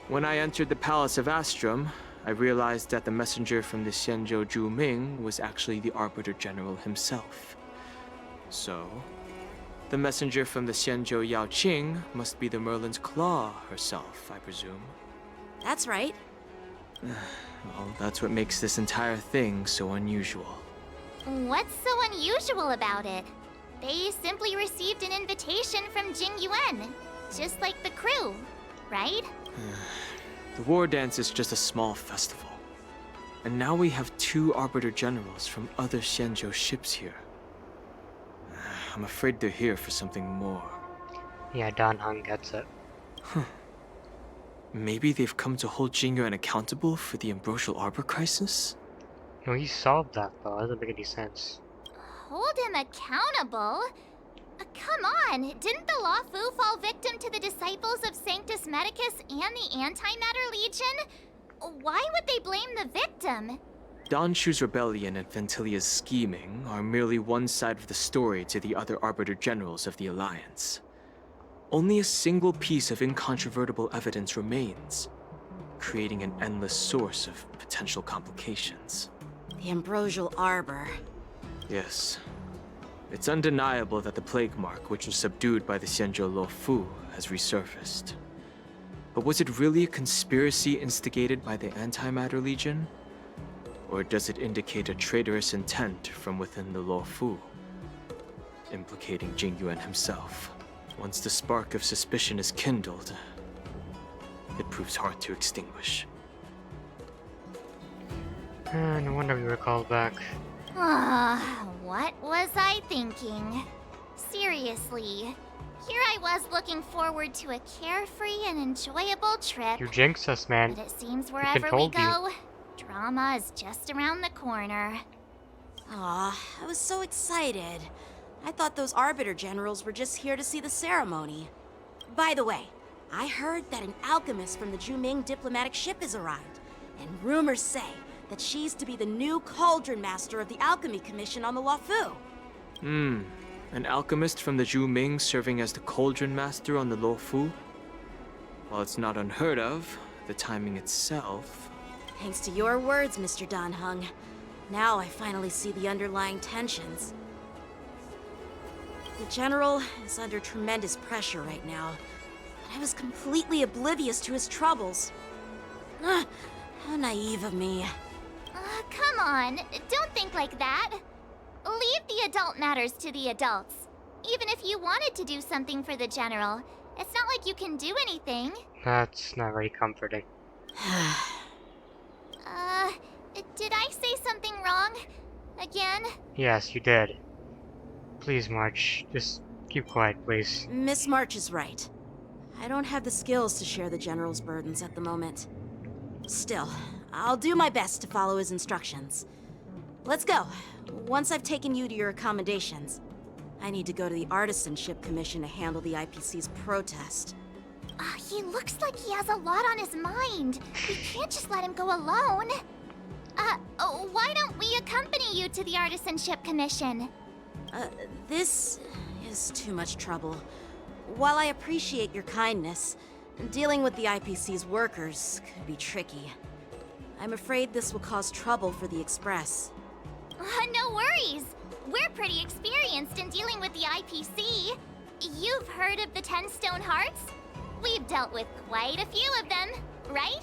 When I entered the Palace of Astrum, I realized that the messenger from the Xianzhou Zhu Ming was actually the Arbiter General himself. So, the messenger from the Xianzhou Yao Qing must be the Merlin's Claw herself, I presume. That's right. Well, that's what makes this entire thing so unusual. What's so unusual about it? They simply received an invitation from Jingyuan, just like the crew, right? The war dance is just a small festival. And now we have 2 Arbiter Generals from other Xianzhou ships here. I'm afraid they're here for something more. Yeah, Dan Heng gets it. Maybe they've come to hold Jingyuan accountable for the Ambrosial Arbor crisis? No, he solved that though. That doesn't make any sense. Hold him accountable? Come on, didn't the Luofu fall victim to the disciples of Sanctus Medicus and the Antimatter Legion? Why would they blame the victim? Dan Shu's rebellion and Ventilia's scheming are merely one side of the story to the other Arbiter Generals of the Alliance. Only a single piece of incontrovertible evidence remains, creating an endless source of potential complications. The Ambrosial Arbor. Yes. It's undeniable that the Plague Mark, which was subdued by the Xianzhou Luofu, has resurfaced. But was it really a conspiracy instigated by the Antimatter Legion? Or does it indicate a traitorous intent from within the Luofu, implicating Jingyuan himself? Once the spark of suspicion is kindled, it proves hard to extinguish. No wonder we were called back. What was I thinking? Seriously, here I was looking forward to a carefree and enjoyable trip. You jinxed us, man. But it seems We wherever we told go, drama is just around the corner. Aw, I was so excited. I thought those Arbiter Generals were just here to see the ceremony. By the way, I heard that an alchemist from the Zhu Ming diplomatic ship has arrived, and rumors say that she's to be the new Cauldron Master of the Alchemy Commission on the Luofu. An alchemist from the Zhu Ming serving as the Cauldron Master on the Luofu? While it's not unheard of, the timing itself... Thanks to your words, Mr. Dan Heng. Now I finally see the underlying tensions. The General is under tremendous pressure right now, and I was completely oblivious to his troubles. How naive of me. Come on, don't think like that. Leave the adult matters to the adults. Even if you wanted to do something for the General, it's not like you can do anything. That's not very comforting. Did I say something wrong? Again? Yes, you did. Please, March, just keep quiet, please. Miss March is right. I don't have the skills to share the General's burdens at the moment. Still, I'll do my best to follow his instructions. Let's go. Once I've taken you to your accommodations, I need to go to the Artisanship Commission to handle the IPC's protest. He looks like he has a lot on his mind. We can't just let him go alone. Why don't we accompany you to the Artisanship Commission? This is too much trouble. While I appreciate your kindness, dealing with the IPC's workers could be tricky. I'm afraid this will cause trouble for the Express. No worries. We're pretty experienced in dealing with the IPC. You've heard of the 10 Stone Hearts? We've dealt with quite a few of them, right?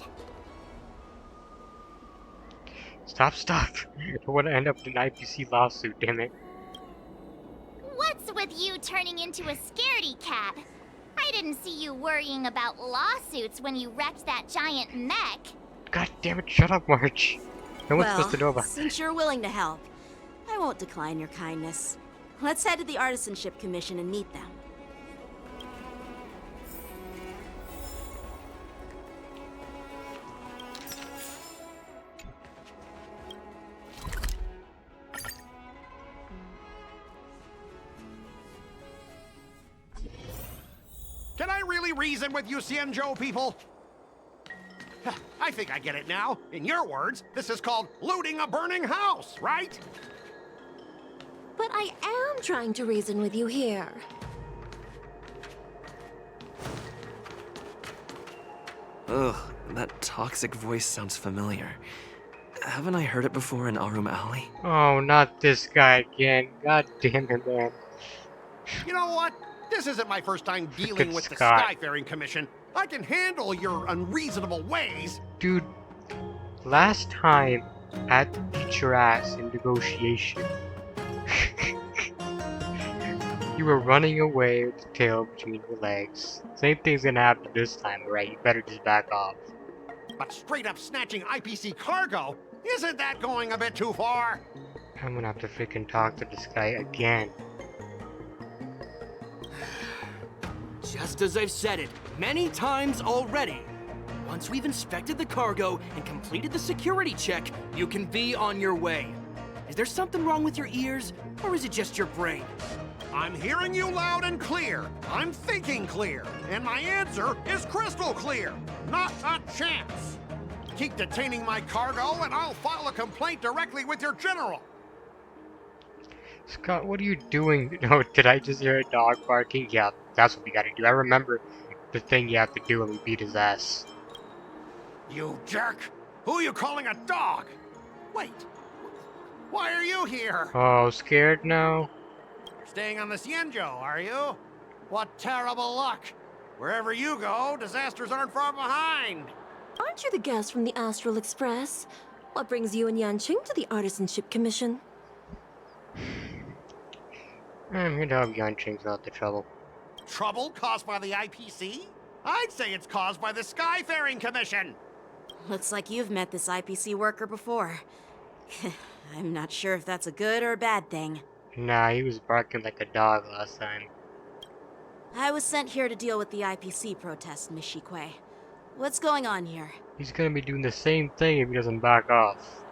Stop. I don't want to end up in an IPC lawsuit, damn it. What's with you turning into a scaredy cat? I didn't see you worrying about lawsuits when you wrecked that giant mech. God damn it, shut up, March. No one's supposed to know about since you're willing to help, I won't decline your kindness. Let's head to the Artisanship Commission and meet them. Can I really reason with you, Xianzhou people? I think I get it now. In your words, this is called looting a burning house, right? But I am trying to reason with you here. Ugh, that toxic voice sounds familiar. Haven't I heard it before in Arum Alley? Oh, not this guy again. God damn it, man. You know what? This isn't my first time dealing with the Scott. Skyfaring Commission. I can handle your unreasonable ways. Dude, last time I had to beat your ass in negotiation. You were running away with the tail between your legs. Same thing's gonna happen this time, right? You better just back off. But straight up snatching IPC cargo? Isn't that going a bit too far? I'm gonna have to freaking talk to this guy again. Just as I've said it many times already. Once we've inspected the cargo and completed the security check, you can be on your way. Is there something wrong with your ears, or is it just your brain? I'm hearing you loud and clear. I'm thinking clear. And my answer is crystal clear. Not a chance. Keep detaining my cargo and I'll file a complaint directly with your general. Scott, what are you doing? Oh, did I just hear a dog barking? Yeah, that's what we gotta do. I remember the thing you have to do when we beat his ass. You jerk! Who are you calling a dog? Wait, why are you here? Oh, scared now? You're staying on the Xianzhou, are you? What terrible luck! Wherever you go, disasters aren't far behind. Aren't you the guest from the Astral Express? What brings you and Yanqing to the Artisanship Commission? I'm here to help Yanqing out the trouble. Trouble caused by the IPC? I'd say it's caused by the Skyfaring Commission. Looks like you've met this IPC worker before. I'm not sure if that's a good or a bad thing. Nah, he was barking like a dog last time. I was sent here to deal with the IPC protest, Miss Shikue. What's going on here? He's gonna be doing the same thing if he doesn't back off.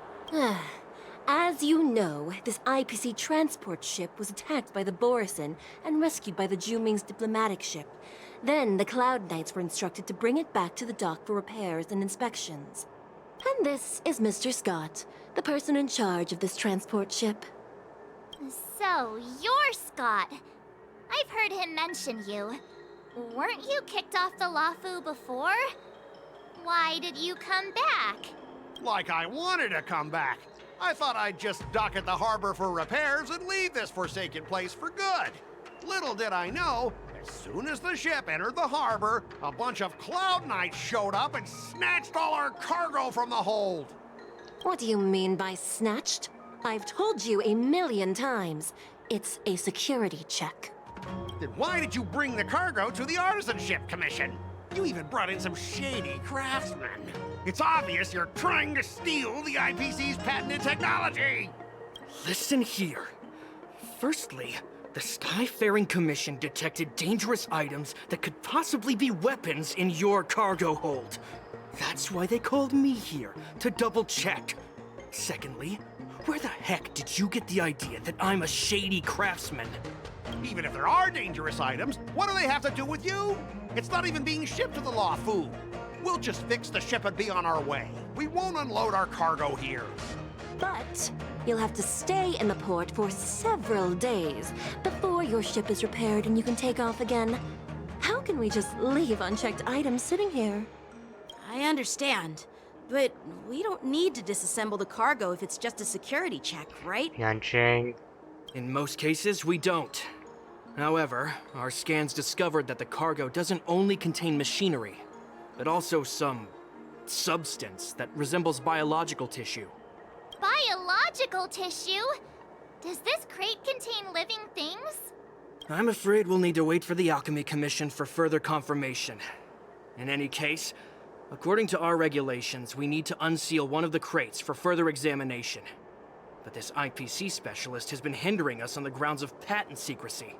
As you know, this IPC transport ship was attacked by the Borisin and rescued by the Juming's diplomatic ship. Then the Cloud Knights were instructed to bring it back to the dock for repairs and inspections. And this is Mr. Scott, the person in charge of this transport ship. So, you're Scott. I've heard him mention you. Weren't you kicked off the Luofu before? Why did you come back? Like I wanted to come back. I thought I'd just dock at the harbor for repairs and leave this forsaken place for good. Little did I know, as soon as the ship entered the harbor, a bunch of Cloud Knights showed up and snatched all our cargo from the hold. What do you mean by snatched? I've told you 1,000,000 times. It's a security check. Then why did you bring the cargo to the Artisanship Commission? You even brought in some shady craftsmen. It's obvious you're trying to steal the IPC's patented technology! Listen here. Firstly, the Skyfaring Commission detected dangerous items that could possibly be weapons in your cargo hold. That's why they called me here, to double check. Secondly, where the heck did you get the idea that I'm a shady craftsman? Even if there are dangerous items, what do they have to do with you? It's not even being shipped to the Luofu. We'll just fix the ship and be on our way. We won't unload our cargo here. But you'll have to stay in the port for several days before your ship is repaired and you can take off again. How can we just leave unchecked items sitting here? I understand, but we don't need to disassemble the cargo if it's just a security check, right? Yanqing. In most cases, we don't. However, our scans discovered that the cargo doesn't only contain machinery, but also some substance that resembles biological tissue. Biological tissue? Does this crate contain living things? I'm afraid we'll need to wait for the Alchemy Commission for further confirmation. In any case, according to our regulations, we need to unseal one of the crates for further examination. But this IPC specialist has been hindering us on the grounds of patent secrecy.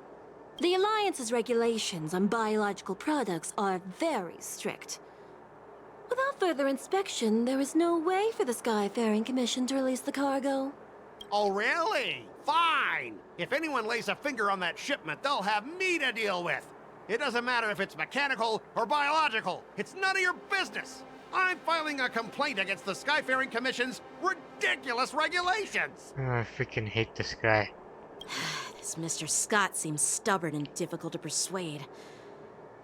The Alliance's regulations on biological products are very strict. Without further inspection, there is no way for the Skyfaring Commission to release the cargo. Oh, really? Fine! If anyone lays a finger on that shipment, they'll have me to deal with. It doesn't matter if it's mechanical or biological. It's none of your business. I'm filing a complaint against the Skyfaring Commission's ridiculous regulations. I freaking hate this guy. This Mr. Scott seems stubborn and difficult to persuade.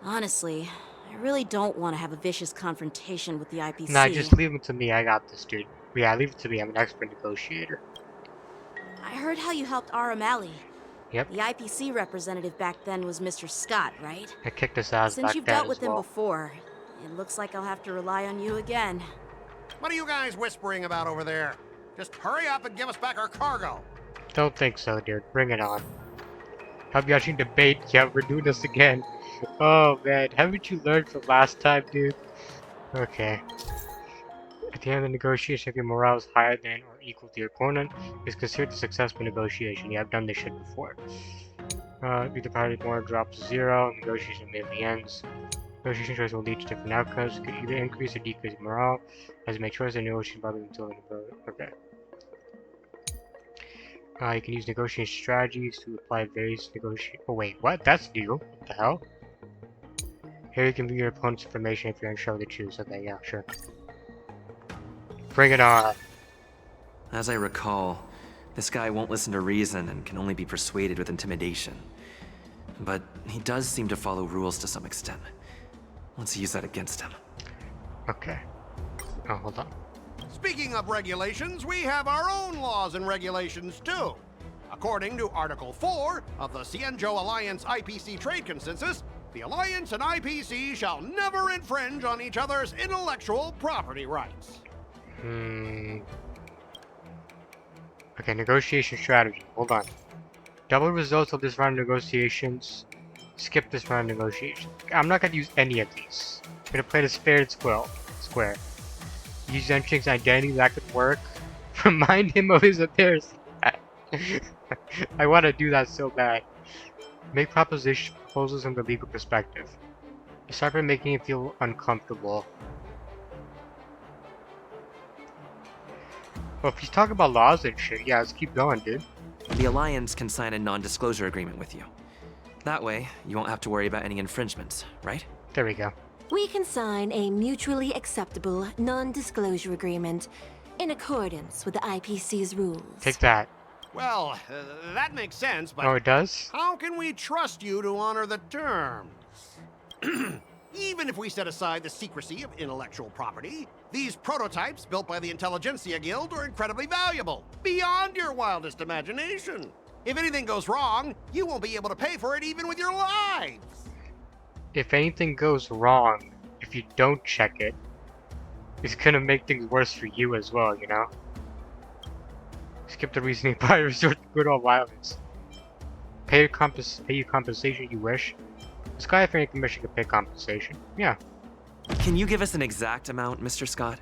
Honestly, I really don't want to have a vicious confrontation with the IPC. Nah, just leave it to me. I got this, dude. Yeah, leave it to me. I'm an expert negotiator. I heard how you helped Aramali. Yep. The IPC representative back then was Mr. Scott, right? I kicked his ass Since back you've then dealt with as well. him before, it looks like I'll have to rely on you again. What are you guys whispering about over there? Just hurry up and give us back our cargo. Don't think so, dude. Bring it on. Have you actually debate? Yeah, we're doing this again. Oh man, haven't you learned from last time, dude? Okay. At the end of the negotiation, if your morale is higher than or equal to your opponent, it's considered a successful negotiation. Yeah, I've done this shit before. If the party more drops to 0, negotiation immediately ends. Negotiation choice will lead to different outcomes. Could either increase or decrease morale. As you make choice, the negotiation probably until okay. You can use negotiation strategies to apply various negotiation. Oh wait, what? That's new. What the hell? Here you can view your opponent's information if you're unsure what to choose. Okay, yeah, sure. Bring it on. As I recall, this guy won't listen to reason and can only be persuaded with intimidation. But he does seem to follow rules to some extent. Let's use that against him. Okay. Oh, hold on. Speaking of regulations, we have our own laws and regulations too. According to Article 4 of the Xianzhou Alliance IPC Trade Consensus, the Alliance and IPC shall never infringe on each other's intellectual property rights. Okay, negotiation strategy. Hold on. Double results of this round of negotiations. Skip this round of negotiations. I'm not gonna use any of these. I'm gonna play this fair and square. Use Yanqing's identity, that could work. Remind him of his appearance. I want to do that so bad. Make proposals from the legal perspective. Start by making him feel uncomfortable. Well, if he's talking about laws and shit, yeah, let's keep going, dude. The Alliance can sign a non-disclosure agreement with you. That way, you won't have to worry about any infringements, right? There we go. We can sign a mutually acceptable non-disclosure agreement in accordance with the IPC's rules. Take that. Well, that makes sense, but... Oh, it does? How can we trust you to honor the terms? Even if we set aside the secrecy of intellectual property, these prototypes built by the Intelligentsia Guild are incredibly valuable, beyond your wildest imagination. If anything goes wrong, you won't be able to pay for it even with your lives. If anything goes wrong, if you don't check it, it's gonna make things worse for you as well, you know? Skip the reasoning part, resort to brutal violence. Pay you compensation you wish. The Skyfaring Commission can pay compensation. Yeah. Can you give us an exact amount, Mr. Scott?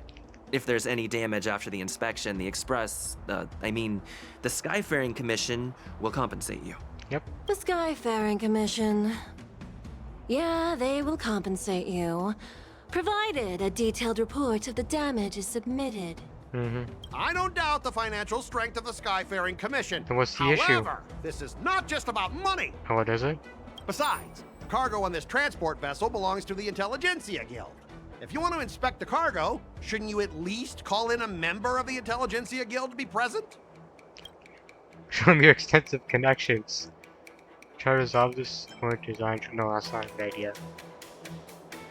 If there's any damage after the inspection, the the Skyfaring Commission will compensate you. Yep. The Skyfaring Commission. Yeah, they will compensate you, provided a detailed report of the damage is submitted. I don't doubt the financial strength of the Skyfaring Commission. Then what's the issue? However, this is not just about money. Oh, what is it? Besides, the cargo on this transport vessel belongs to the Intelligentsia Guild. If you want to inspect the cargo, shouldn't you at least call in a member of the Intelligentsia Guild to be present? Show me your extensive connections. Try to resolve this according to design. No, that's not a good idea.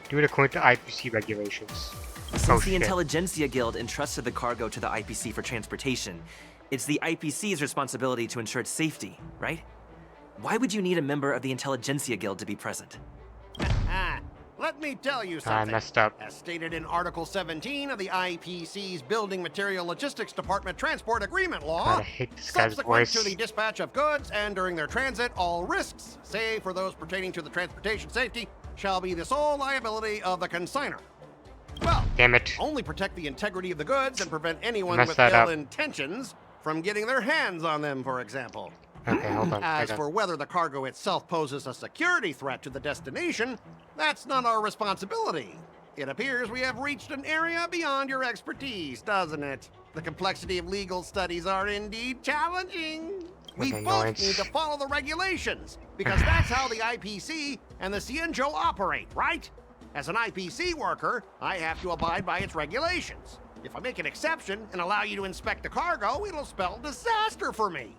Do it according to IPC regulations. Since the shit. Intelligentsia Guild entrusted the cargo to the IPC for transportation, it's the IPC's responsibility to ensure its safety, right? Why would you need a member of the Intelligentsia Guild to be present? Let me tell you I something. messed up. As stated in Article 17 of the IPC's Building Material Logistics Department Transport Agreement Law, God, I hate this guy's subsequent voice. to the dispatch of goods and during their transit, all risks, save for those pertaining to the transportation safety, shall be the sole liability of the consignor. Well, damn it. Only protect the integrity of the goods and prevent anyone Messed with that ill up. intentions from getting their hands on them, for example. Okay, hold on. As I got- for whether the cargo itself poses a security threat to the destination, that's not our responsibility. It appears we have reached an area beyond your expertise, doesn't it? The complexity of legal studies are indeed challenging. We What an both annoyance. need to follow the regulations, because that's how the IPC and the Cienjo operate, right? As an IPC worker, I have to abide by its regulations. If I make an exception and allow you to inspect the cargo, it'll spell disaster for me.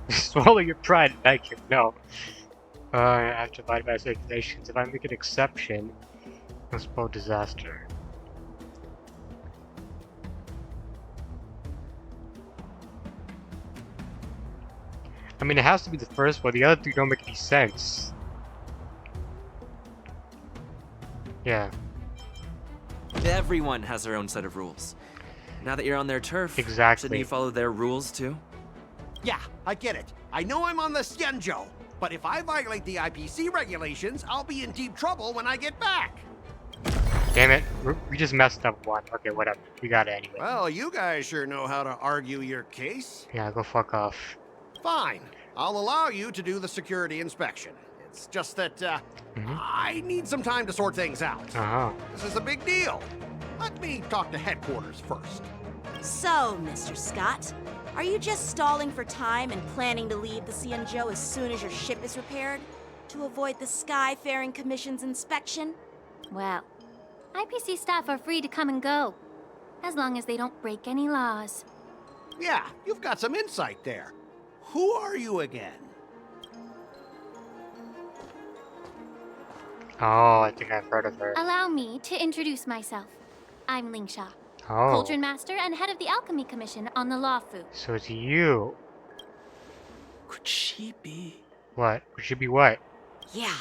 Swallow your pride and beg him. No. I have to abide by regulations. If I make an exception, it'll spell disaster. I mean, it has to be the first one. The other three don't make any sense. Yeah. Everyone has their own set of rules. Now that you're on their turf, Exactly. shouldn't you follow their rules too? Yeah, I get it. I know I'm on the Cienjo, but if I violate the IPC regulations, I'll be in deep trouble when I get back. Damn it. We just messed up one. Okay, whatever. We got it anyway. Well, you guys sure know how to argue your case. Yeah, go fuck off. Fine. I'll allow you to do the security inspection. It's just that, I need some time to sort things out. Uh-huh. This is a big deal. Let me talk to headquarters first. So, Mr. Scott, are you just stalling for time and planning to leave the Cienjo as soon as your ship is repaired? To avoid the Skyfaring Commission's inspection? Well, IPC staff are free to come and go, as long as they don't break any laws. Yeah, you've got some insight there. Who are you again? Oh, I think I've heard of her. Allow me to introduce myself. I'm Lingsha, Oh. Cauldron Master and head of the Alchemy Commission on the Lawfu. So it's you. Could she be? What? Could she be what? Yeah,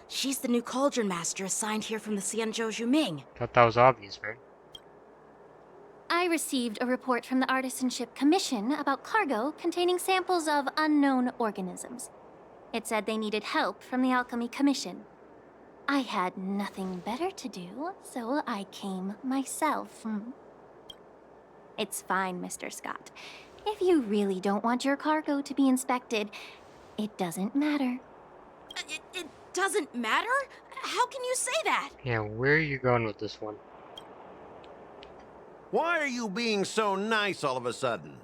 she's the new Cauldron Master assigned here from the Cienjo Juming. Thought that was obvious, man. I received a report from the Artisanship Commission about cargo containing samples of unknown organisms. It said they needed help from the Alchemy Commission. I had nothing better to do, so I came myself. It's fine, Mr. Scott. If you really don't want your cargo to be inspected, it doesn't matter. It doesn't matter? How can you say that? Yeah, where are you going with this one? Why are you being so nice all of a sudden?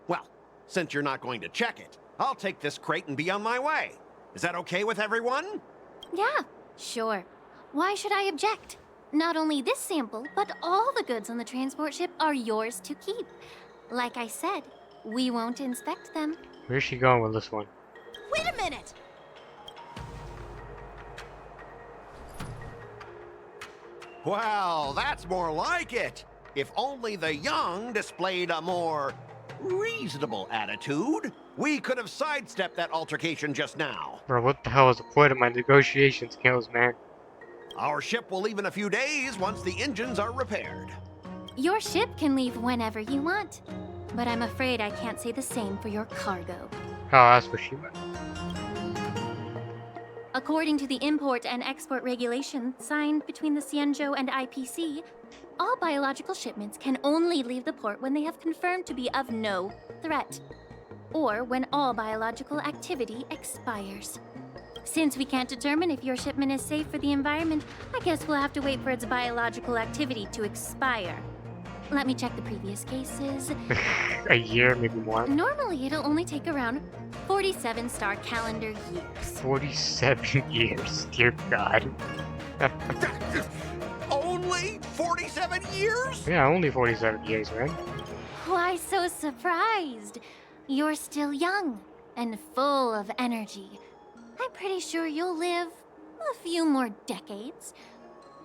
Well, since you're not going to check it, I'll take this crate and be on my way. Is that okay with everyone? Yeah, sure. Why should I object? Not only this sample, but all the goods on the transport ship are yours to keep. Like I said, we won't inspect them. Where's she going with this one? Wait a minute! Well, that's more like it. If only the young displayed a more reasonable attitude, we could have sidestepped that altercation just now. Bro, what the hell is the point of my negotiation skills, man? Our ship will leave in a few days once the engines are repaired. Your ship can leave whenever you want, but I'm afraid I can't say the same for your cargo. Oh, that's what she meant. According to the import and export regulation signed between the Xianzhou and IPC, all biological shipments can only leave the port when they have confirmed to be of no threat, or when all biological activity expires. Since we can't determine if your shipment is safe for the environment, I guess we'll have to wait for its biological activity to expire. Let me check the previous cases. A year, maybe more. Normally, it'll only take around 47 star calendar years. 47 years, dear God. Only 47 years? Yeah, only 47 years, man. Why so surprised? You're still young and full of energy. I'm pretty sure you'll live a few more decades.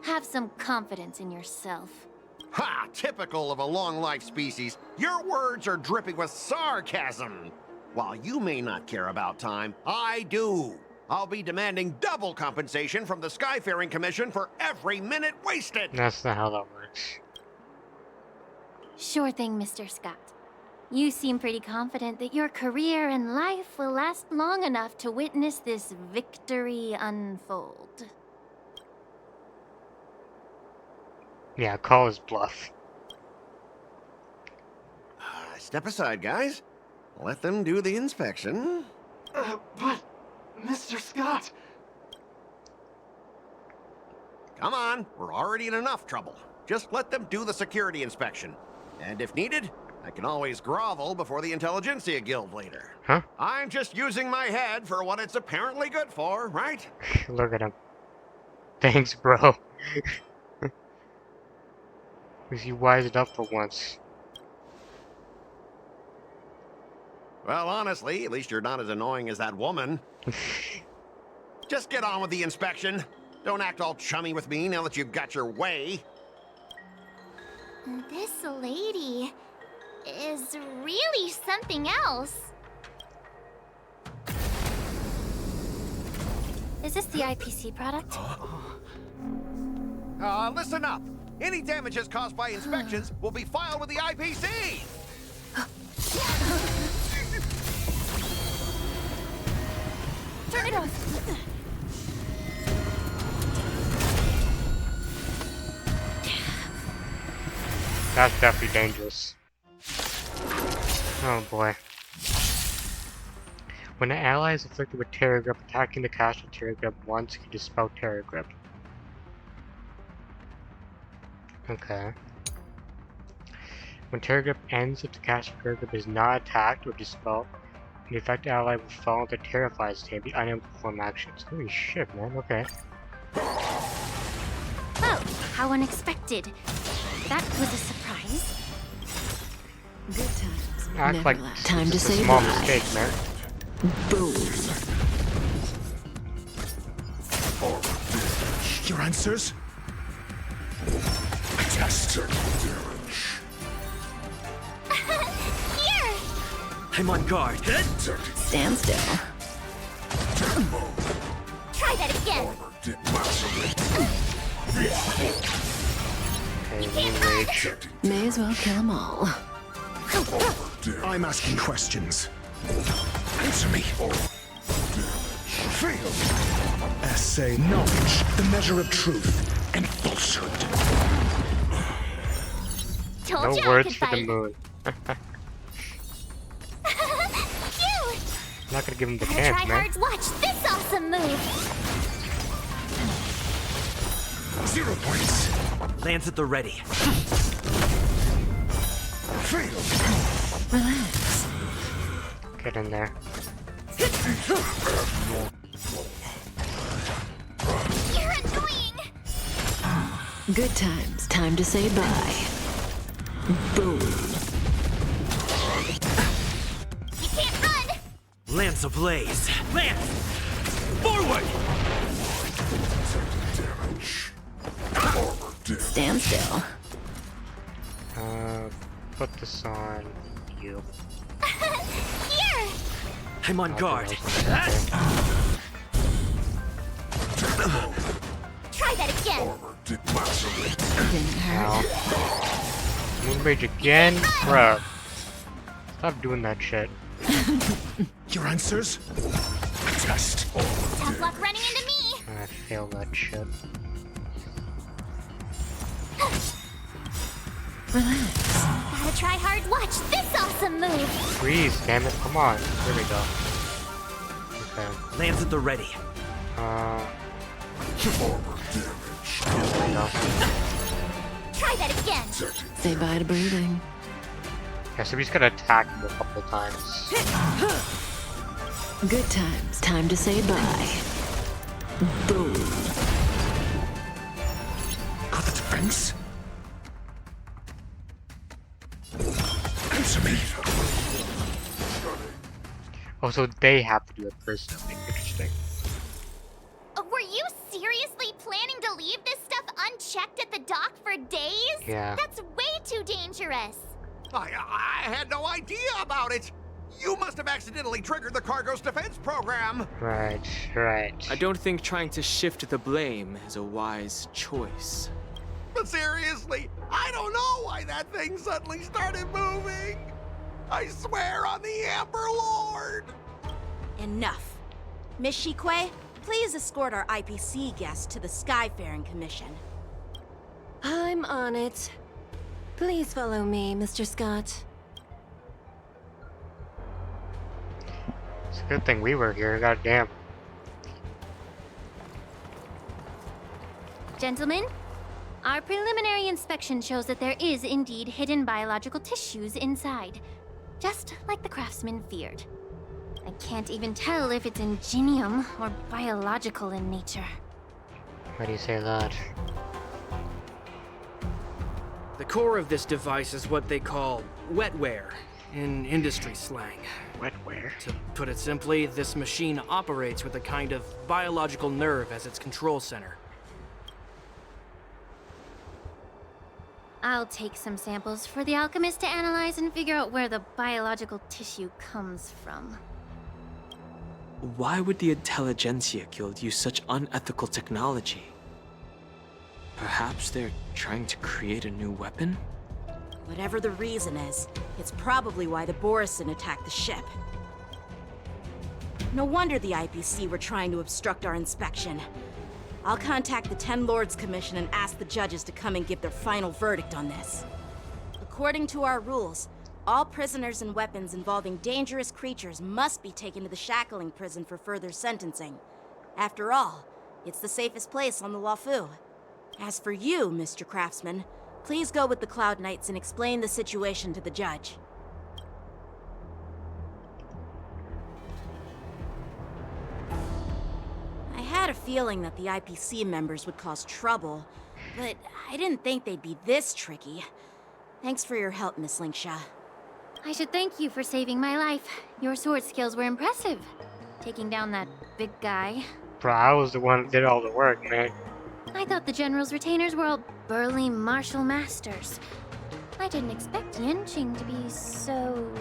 Have some confidence in yourself. Ha! Typical of a long-life species. Your words are dripping with sarcasm. While you may not care about time, I do. I'll be demanding double compensation from the Skyfaring Commission for every minute wasted. That's not how that works. Sure thing, Mr. Scott. You seem pretty confident that your career and life will last long enough to witness this victory unfold. Yeah, call his bluff. Step aside, guys. Let them do the inspection. But, Mr. Scott... Come on, we're already in enough trouble. Just let them do the security inspection. And if needed, I can always grovel before the Intelligentsia Guild later. Huh? I'm just using my head for what it's apparently good for, right? Look at him. Thanks, bro. Because you wised up for once. Well, honestly, at least you're not as annoying as that woman. Just get on with the inspection. Don't act all chummy with me now that you've got your way. This lady is really something else. Is this the IPC product? Listen up. Any damages caused by inspections will be filed with the IPC. Turn it off. That's definitely dangerous. Oh boy. When an ally is afflicted with Terror Grip, attacking the cache with Terror Grip once can dispel Terror Grip. Okay. When Terror Grip ends, if the cache of Terror Grip is not attacked or dispelled, the affected ally will fall into terrified state and be unable to perform actions. Holy shit, man. Okay. Oh, how unexpected. That was a surprise. Good times. Act Never like last. Time to it's a say small bye. mistake, man. Boom. Your answers? Test. Here! I'm on guard. Stand still. Try that again. Okay, rage. May as well kill them all. I'm asking questions. Answer me. Feel. Essay knowledge, the measure of truth and falsehood. Told No you I words could for the fight. moon. Phew! I'm not gonna give him the Gotta chance, try man. hard. Watch this awesome move. 0 points. Lance at the ready. Fail. Relax. Get in there. You're annoying. Good times. Time to say bye. Boom. You can't run. Lance ablaze. Lance! Forward! Stand still. Put this on you. Here. I'm on guard. Try Try that again. Didn't hurt. Ow. Moon Rage again? Bruh. Stop doing that shit. Your answers? Test. Tough luck running into me. I failed that shit. Relax. Gotta try hard. Watch this awesome move. Freeze, damn it. Come on. There we go. Okay. Lands at the ready. There we go. Try that again. Say bye to breathing. Yeah, so we just gotta attack him a couple times. Good times. Time to say bye. Boom. Got the defense? Answer me. Oh, so they have to do it personally. Interesting. Were you seriously planning to leave this stuff unchecked at the dock for days? Yeah. That's way too dangerous. I had no idea about it. You must have accidentally triggered the cargo's defense program. Right, right. I don't think trying to shift the blame is a wise choice. But seriously, I don't know why that thing suddenly started moving. I swear on the Amber Lord. Enough. Miss Shikwe, please escort our IPC guest to the Skyfaring Commission. I'm on it. Please follow me, Mr. Scott. It's a good thing we were here, goddamn. Gentlemen, our preliminary inspection shows that there is indeed hidden biological tissues inside, just like the craftsman feared. I can't even tell if it's ingenium or biological in nature. Why do you say that? The core of this device is what they call wetware in industry slang. Wetware? To put it simply, this machine operates with a kind of biological nerve as its control center. I'll take some samples for the alchemist to analyze and figure out where the biological tissue comes from. Why would the Intelligentsia Guild use such unethical technology? Perhaps they're trying to create a new weapon? Whatever the reason is, it's probably why the Borisin attacked the ship. No wonder the IPC were trying to obstruct our inspection. I'll contact the Ten Lords Commission and ask the judges to come and give their final verdict on this. According to our rules, all prisoners and weapons involving dangerous creatures must be taken to the shackling prison for further sentencing. After all, it's the safest place on the Luofu. As for you, Mr. Craftsman, please go with the Cloud Knights and explain the situation to the judge. I had a feeling that the IPC members would cause trouble, but I didn't think they'd be this tricky. Thanks for your help, Miss Lingsha. I should thank you for saving my life. Your sword skills were impressive. Taking down that big guy. Bro, I was the one that did all the work, man. I thought the General's retainers were all burly martial masters. I didn't expect Yanqing to be so...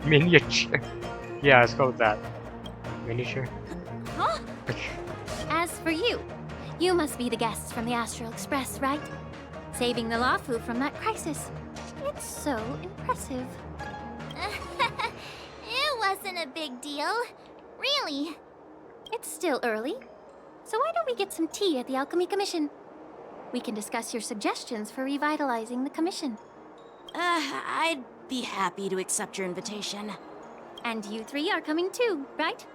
Miniature. Yeah, let's go with that. Miniature. Huh? As for you, you must be the guests from the Astral Express, right? Saving the Luofu from that crisis. It's so impressive. It wasn't a big deal. Really. It's still early. So why don't we get some tea at the Alchemy Commission? We can discuss your suggestions for revitalizing the commission. I'd be happy to accept your invitation. And you three are coming too, right?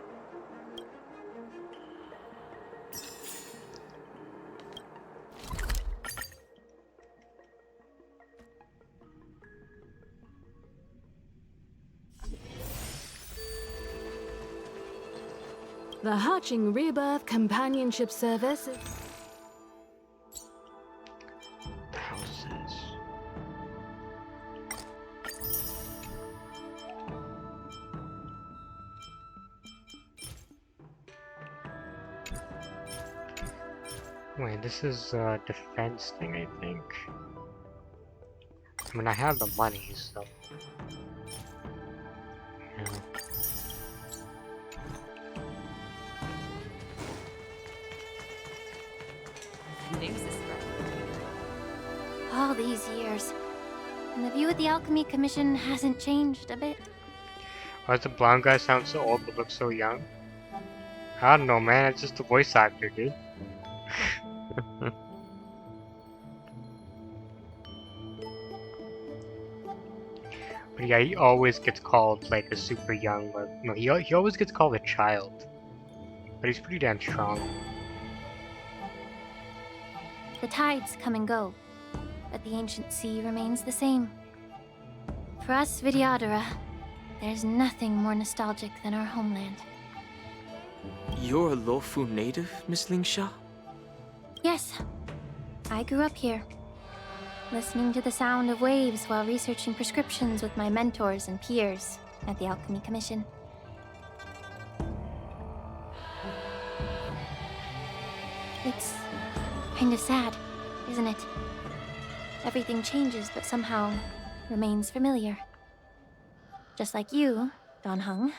The Hatching Rebirth Companionship Service. Houses. Wait, this is a defense thing, I think. I mean, I have the money, so... Yeah. All these years. And the view of the Alchemy Commission hasn't changed a bit. Why does the blonde guy sound so old but look so young? I don't know, man. It's just a voice actor, dude. But yeah, he always gets called like a super young, or no, he always gets called a child. But he's pretty damn strong. The tides come and go, but the ancient sea remains the same. For us Vidyadhara, there's nothing more nostalgic than our homeland. You're a Luofu native, Miss Lingsha? Yes, I grew up here, listening to the sound of waves while researching prescriptions with my mentors and peers at the Alchemy Commission. It's kind of sad, isn't it? Everything changes, but somehow remains familiar. Just like you, Dan Heng,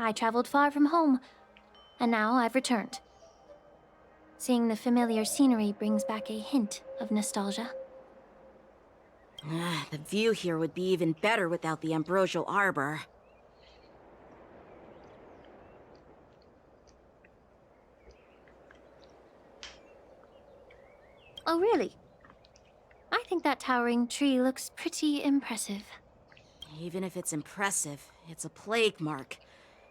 I traveled far from home, and now I've returned. Seeing the familiar scenery brings back a hint of nostalgia. The view here would be even better without the Ambrosial Arbor. Oh, really? I think that towering tree looks pretty impressive. Even if it's impressive, it's a plague mark.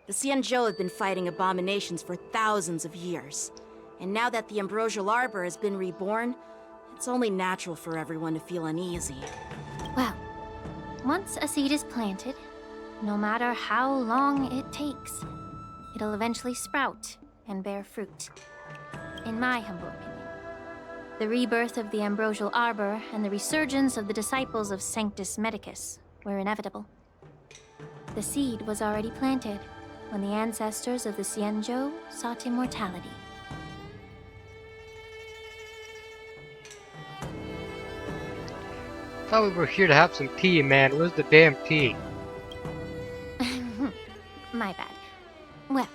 The Xianzhou have been fighting abominations for thousands of years. And now that the Ambrosial Arbor has been reborn, it's only natural for everyone to feel uneasy. Well, once a seed is planted, no matter how long it takes, it'll eventually sprout and bear fruit. In my humble opinion, the rebirth of the Ambrosial Arbor and the resurgence of the disciples of Sanctus Medicus were inevitable. The seed was already planted when the ancestors of the Xianzhou sought immortality. Thought we were here to have some tea, man. Where's the damn tea? My bad. Well,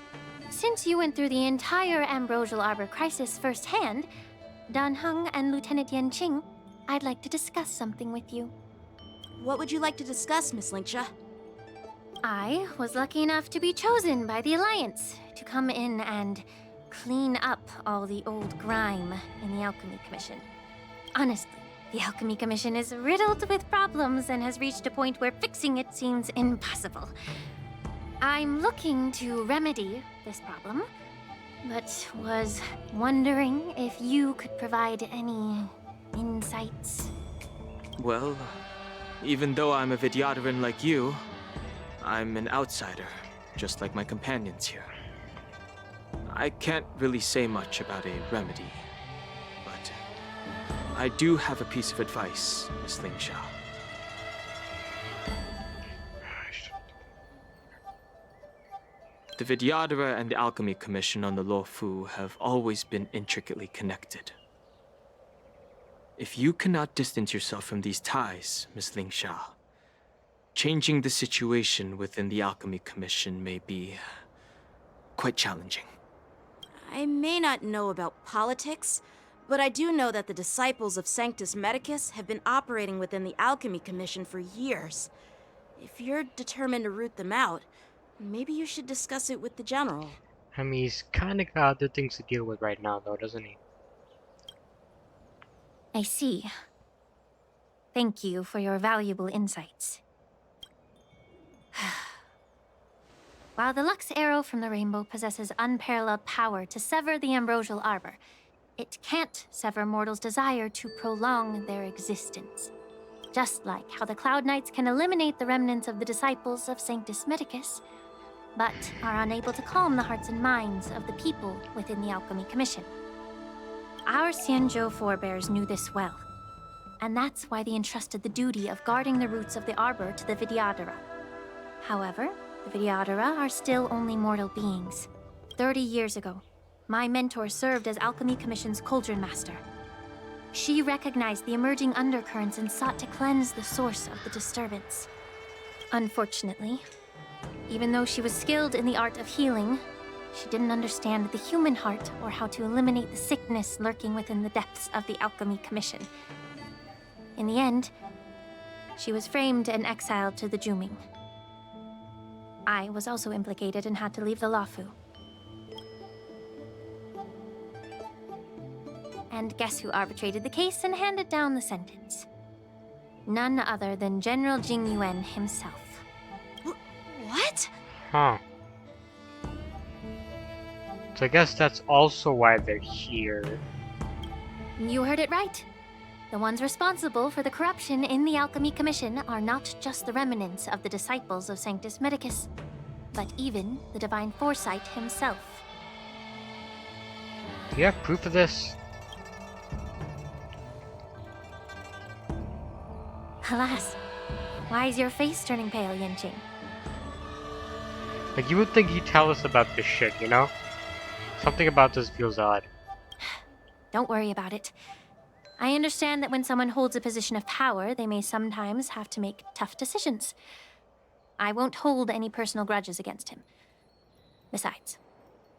since you went through the entire Ambrosial Arbor crisis firsthand, Dan Heng and Lieutenant Yanqing, I'd like to discuss something with you. What would you like to discuss, Miss Lingsha? I was lucky enough to be chosen by the Alliance to come in and clean up all the old grime in the Alchemy Commission. Honestly, the Alchemy Commission is riddled with problems and has reached a point where fixing it seems impossible. I'm looking to remedy this problem, but was wondering if you could provide any insights. Well, even though I'm a Vidyadharan like you, I'm an outsider, just like my companions here. I can't really say much about a remedy, but I do have a piece of advice, Miss Lingsha. The Vidyadhara and the Alchemy Commission on the Luofu have always been intricately connected. If you cannot distance yourself from these ties, Miss Lingsha, changing the situation within the Alchemy Commission may be quite challenging. I may not know about politics, but I do know that the disciples of Sanctus Medicus have been operating within the Alchemy Commission for years. If you're determined to root them out, maybe you should discuss it with the General. I mean, he's kinda got other things to deal with right now, though, doesn't he? I see. Thank you for your valuable insights. While the Lux Arrow from the Rainbow possesses unparalleled power to sever the Ambrosial Arbor, it can't sever mortals' desire to prolong their existence. Just like how the Cloud Knights can eliminate the remnants of the disciples of Sanctus Medicus, but are unable to calm the hearts and minds of the people within the Alchemy Commission. Our Xianzhou forebears knew this well, and that's why they entrusted the duty of guarding the roots of the Arbor to the Vidyadhara. However, the Vidyadhara are still only mortal beings. 30 years ago, my mentor served as Alchemy Commission's Cauldron Master. She recognized the emerging undercurrents and sought to cleanse the source of the disturbance. Unfortunately, even though she was skilled in the art of healing, she didn't understand the human heart or how to eliminate the sickness lurking within the depths of the Alchemy Commission. In the end, she was framed and exiled to the Juming. I was also implicated and had to leave the Luofu. And guess who arbitrated the case and handed down the sentence? None other than General Jing Yuan himself. What? Huh. So I guess that's also why they're here. You heard it right. The ones responsible for the corruption in the Alchemy Commission are not just the remnants of the disciples of Sanctus Medicus, but even the Divine Foresight himself. Do you have proof of this? Alas, why is your face turning pale, Yanqing? Like, you would think he'd tell us about this shit, you know? Something about this feels odd. Don't worry about it. I understand that when someone holds a position of power, they may sometimes have to make tough decisions. I won't hold any personal grudges against him. Besides,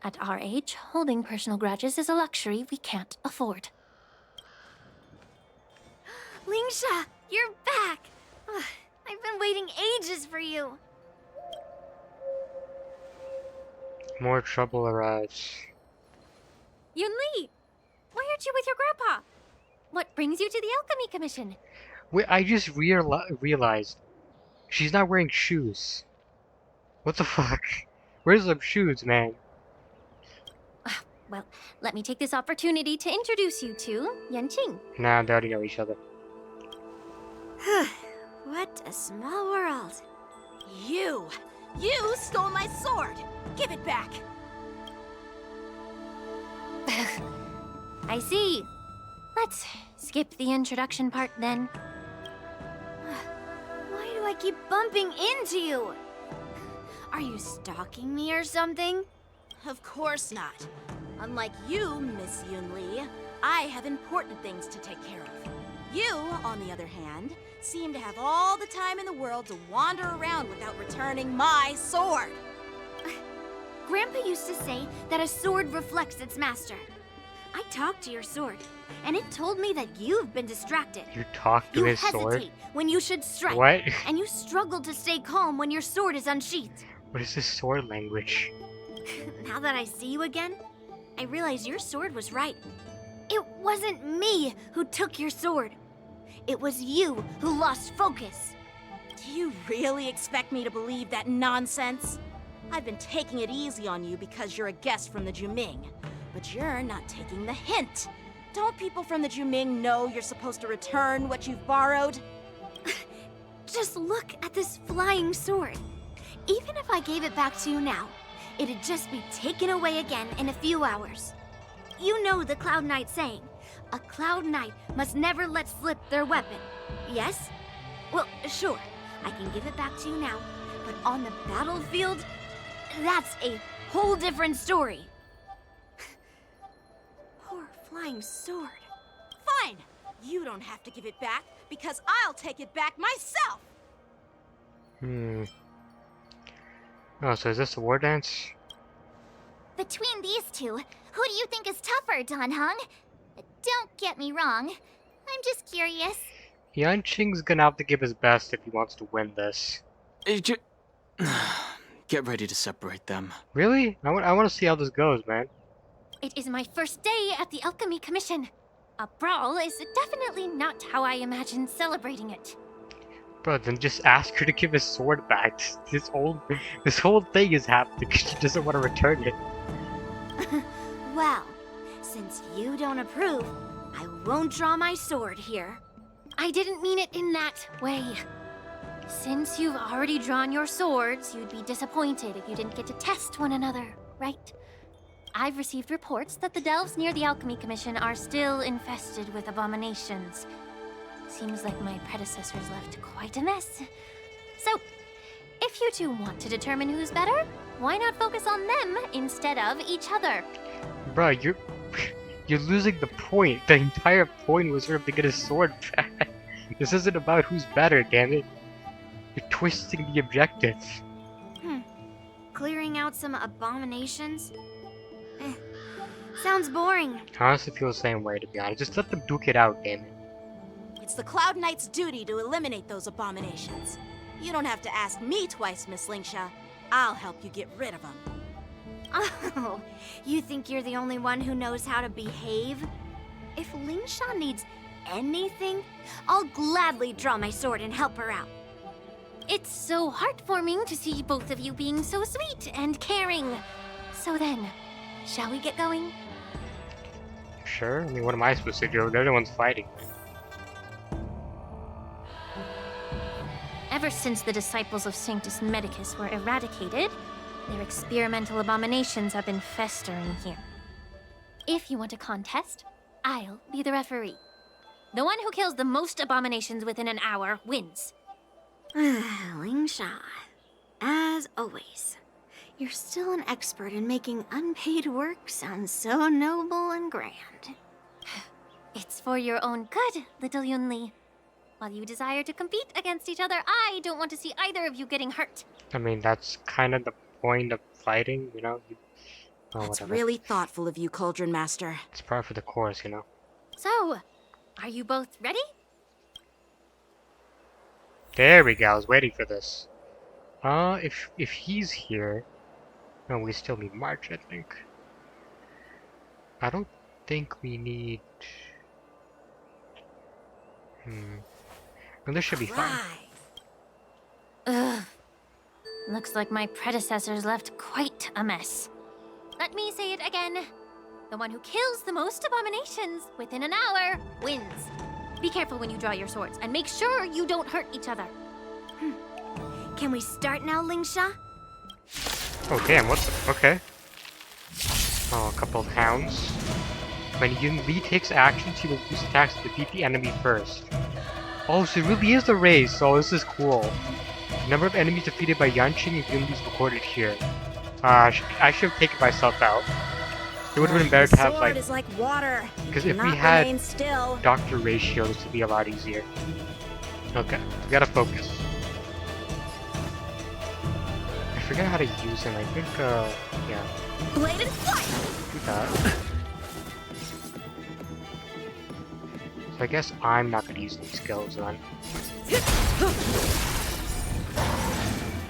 at our age, holding personal grudges is a luxury we can't afford. Lingsha, you're back! Ugh, I've been waiting ages for you. More trouble arrives. Yunli! Why aren't you with your grandpa? What brings you to the Alchemy Commission? Wait, I just realized she's not wearing shoes. What the fuck? Where's some shoes, man? Well, let me take this opportunity to introduce you to Yanqing. Nah, they already know each other. What a small world. You stole my sword! Give it back! I see. Let's skip the introduction part then. Why do I keep bumping into you? Are you stalking me or something? Of course not. Unlike you, Miss Yunli, I have important things to take care of. You, on the other hand, seem to have all the time in the world to wander around without returning my sword. Grandpa used to say that a sword reflects its master. I talked to your sword, and it told me that you've been distracted. You talked to his sword? You hesitate when you should strike. What? And you struggle to stay calm when your sword is unsheathed. What is this sword language? Now that I see you again, I realize your sword was right. It wasn't me who took your sword. It was you who lost focus. Do you really expect me to believe that nonsense? I've been taking it easy on you because you're a guest from the Juming. But you're not taking the hint. Don't people from the Juming know you're supposed to return what you've borrowed? Just look at this flying sword. Even if I gave it back to you now, it'd just be taken away again in a few hours. You know the Cloud Knight saying, a Cloud Knight must never let slip their weapon. Yes? Well, sure, I can give it back to you now, but on the battlefield, that's a whole different story. Poor flying sword. Fine! You don't have to give it back, because I'll take it back myself! Oh, so is this a war dance? Between these two, who do you think is tougher, Dan Heng? Don't get me wrong. I'm just curious. Yanqing's gonna have to give his best if he wants to win this. Get ready to separate them. Really? I want to see how this goes, man. It is my first day at the Alchemy Commission. A brawl is definitely not how I imagined celebrating it. Bro, then just ask her to give his sword back. This whole thing is happening because she doesn't want to return it. Well, since you don't approve, I won't draw my sword here. I didn't mean it in that way. Since you've already drawn your swords, you'd be disappointed if you didn't get to test one another, right? I've received reports that the delves near the Alchemy Commission are still infested with abominations. Seems like my predecessors left quite a mess. So, if you two want to determine who's better, why not focus on them instead of each other? Bro, you're losing the point. The entire point was for him to get his sword back. This isn't about who's better, damn it. You're twisting the objective. Clearing out some abominations? Sounds boring. I honestly feel the same way, to be honest. Just let them duke it out, damn it. It's the Cloud Knight's duty to eliminate those abominations. You don't have to ask me twice, Miss Lingsha. I'll help you get rid of them. Oh, you think you're the only one who knows how to behave? If Lingsha needs anything, I'll gladly draw my sword and help her out. It's so heartwarming to see both of you being so sweet and caring. So then, shall we get going? Sure. I mean, what am I supposed to do? They're the ones fighting. Ever since the disciples of Sanctus Medicus were eradicated, their experimental abominations have been festering here. If you want a contest, I'll be the referee. The one who kills the most abominations within an hour wins. Lingsha, as always, you're still an expert in making unpaid work sound so noble and grand. It's for your own good, little Yunli. While you desire to compete against each other, I don't want to see either of you getting hurt. I mean, that's kind of the point of fighting, you know? That's whatever. really thoughtful of you, Cauldron Master. It's part of the course, you know? So, are you both ready? There we go, I was waiting for this. If he's here... No, we still need March, I think. I don't think we need... Well, this should be fine. Ugh. Looks like my predecessors left quite a mess. Let me say it again. The one who kills the most abominations within an hour wins. Be careful when you draw your swords, and make sure you don't hurt each other. Can we start now, Lingsha? Oh damn, what the... Okay. Oh, a couple of hounds. When Yunli takes actions, he will use attacks to defeat the enemy first. Oh, so it really is the race, so this is cool. The number of enemies defeated by Yanqing and Yunli is recorded here. I should have taken myself out. It would have been better to have, like... is like water. Because if we Cannot had remain still. doctor ratio, this would be a lot easier. Okay, we gotta focus. I forget how to use him. I think, yeah. Bladed flight! Do that. So I guess I'm not gonna use these skills then.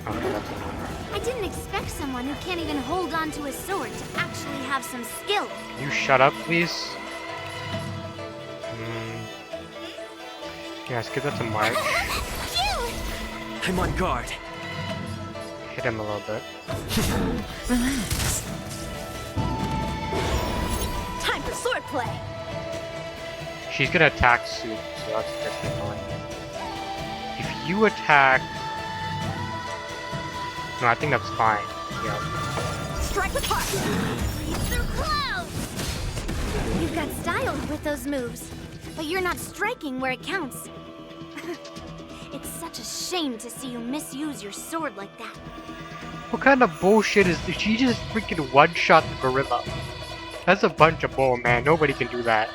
Okay, that's enough. I didn't expect someone who can't even hold on to a sword to actually have some skill. You shut up, please. Yeah, let's give that to March. I'm on guard. Hit him a little bit. Relax. Time for swordplay. She's gonna attack soon, so that's annoying. If you attack... No, I think that's fine. Yeah. Strike with heart. Through clouds! You've got style with those moves, but you're not striking where it counts. It's such a shame to see you misuse your sword like that. What kind of bullshit is this? She just freaking one-shot the gorilla. That's a bunch of bull, man. Nobody can do that.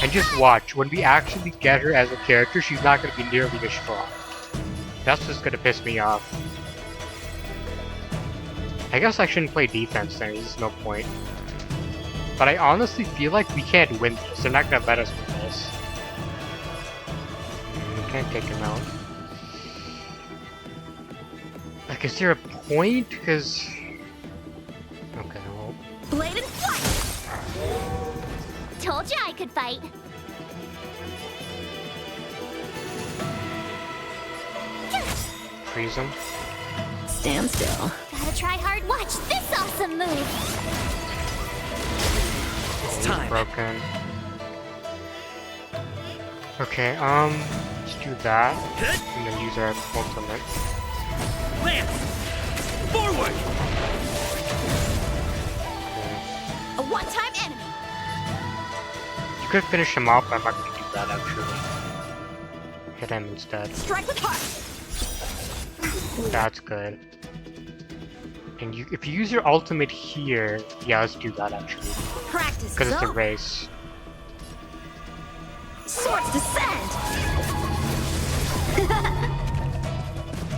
And just watch, when we actually get her as a character, she's not going to be nearly as strong. That's just going to piss me off. I guess I shouldn't play defense then, there's no point. But I honestly feel like we can't win this. They're not going to let us win this. We can't take him out. Like, is there a point? Because... Okay, well... Blade and flight! Told you I could fight. Freeze him. Stand still. Gotta try hard. Watch this awesome move. It's time. Broken. Okay, let's do that. And then use our ultimate. Lance! Forward! A one-time enemy. You could finish him off, but I'm not gonna do that actually. Hit him instead. Strike with heart. That's good. And if you use your ultimate here, yeah, let's do that actually. Practice. Because it's a race. Swords descend.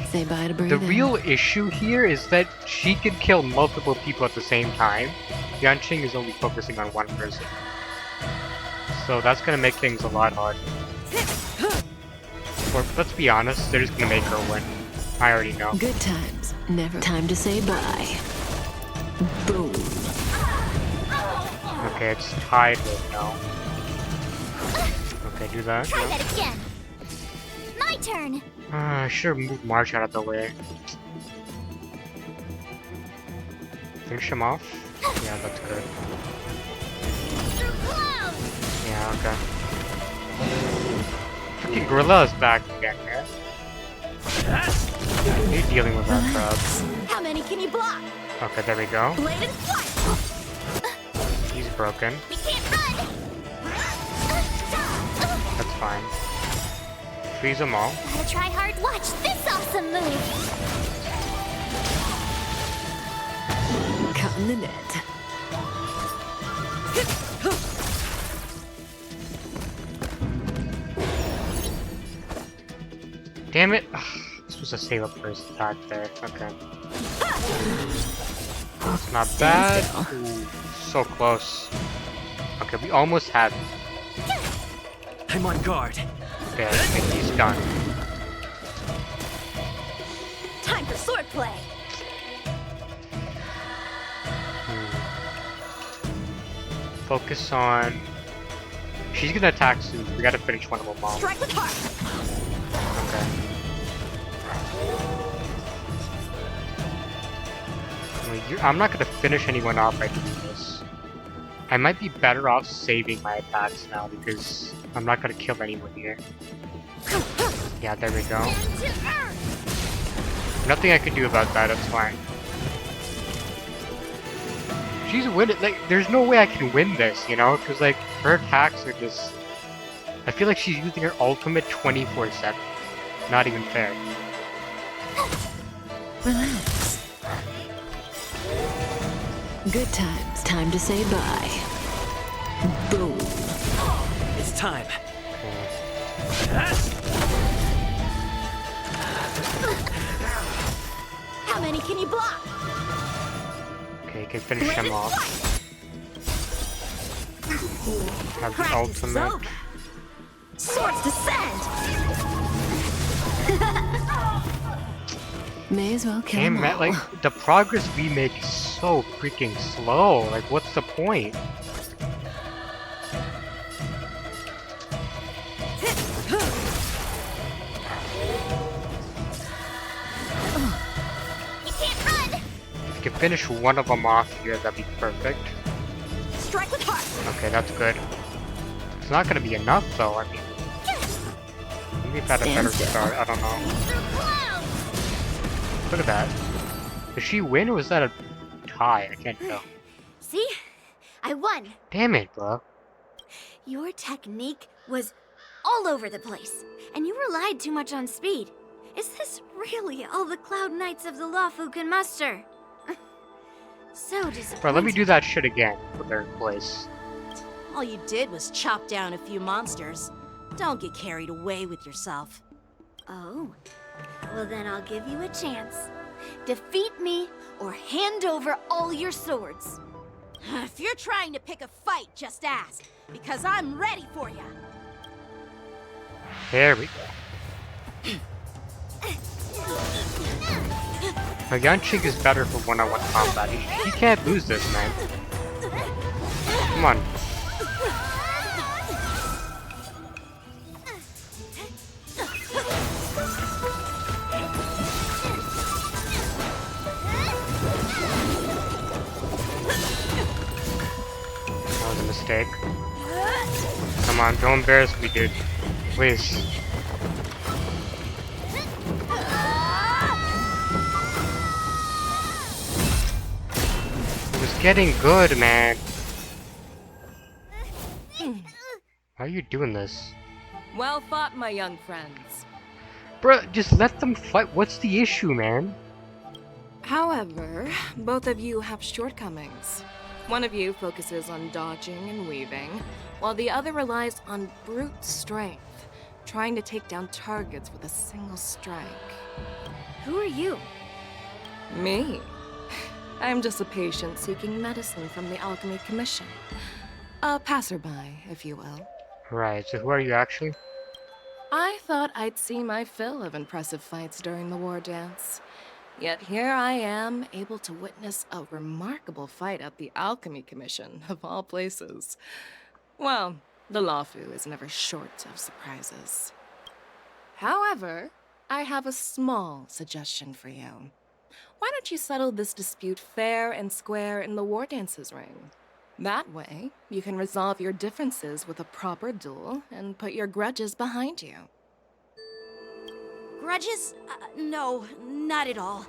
Say bye to breathing. The real issue here is that she can kill multiple people at the same time. Yanqing is only focusing on one person. So that's gonna make things a lot harder. Or, let's be honest, they're just gonna make her win. I already know. Good times. Never time to say bye. Boom. Okay, it's tied with no. Okay, do that. Try that again. My turn. I should have moved March out of the way. Finish him off? Yeah, that's good. Yeah, okay. Freaking Gorilla is back again, man. He's dealing with that crowd. How many can you block? Okay, there we go. Blade and flight. He's broken. We can't run. That's fine. Freeze them all. Gotta try hard. Watch this awesome move. Cut in the net. Damn it! Ugh, this was a save up for his attack there. Okay. It's not bad. Ooh, so close. Okay, we almost have him. I'm on guard. Okay, I think he's done. Time for swordplay. Focus on... She's gonna attack soon. We gotta finish one of them off. Strike with heart. Okay. I'm not gonna finish anyone off by doing this. I might be better off saving my attacks now because I'm not gonna kill anyone here. Yeah, there we go. Nothing I can do about that, that's fine. She's winning, like, there's no way I can win this, you know? Because, like, her attacks are just... I feel like she's using her ultimate 24/7. Not even fair. Relax. Good times. Time to say bye. Boom. It's time. How many can you block? Okay, you can finish him off. Have the ultimate. Swords descend. May as well kill Damn, them man, all. like, the progress we make is so freaking slow. Like, what's the point? You can't run. If you can finish one of them off here, that'd be perfect. Strike with heart. Okay, that's good. It's not gonna be enough, though. I mean, maybe if I had a better start. I don't know. Look at that. Did she win or was that a tie? I can't tell. See? I won. Damn it, bro. Your technique was all over the place, and you relied too much on speed. Is this really all the Cloud Knights of the Lawfu can muster? So disappointing. Bro, let me do that shit again for third place. All you did was chop down a few monsters. Don't get carried away with yourself. Oh. Well, then I'll give you a chance. Defeat me, or hand over all your swords. If you're trying to pick a fight, just ask, because I'm ready for you. There we go. Now, Yanqing is better for one-on-one combat. He can't lose this, man. Come on. That was a mistake. Come on, don't embarrass me, dude. Please. It was getting good, man. Why are you doing this? Well fought, my young friends. Bruh, just let them fight. What's the issue, man? However, both of you have shortcomings. One of you focuses on dodging and weaving, while the other relies on brute strength, trying to take down targets with a single strike. Who are you? Me? I'm just a patient seeking medicine from the Alchemy Commission. A passerby, if you will. Right, so who are you actually? I thought I'd see my fill of impressive fights during the war dance. Yet here I am, able to witness a remarkable fight at the Alchemy Commission, of all places. Well, the Lawfu is never short of surprises. However, I have a small suggestion for you. Why don't you settle this dispute fair and square in the war dance's ring? That way, you can resolve your differences with a proper duel and put your grudges behind you. Grudges? No, not at all.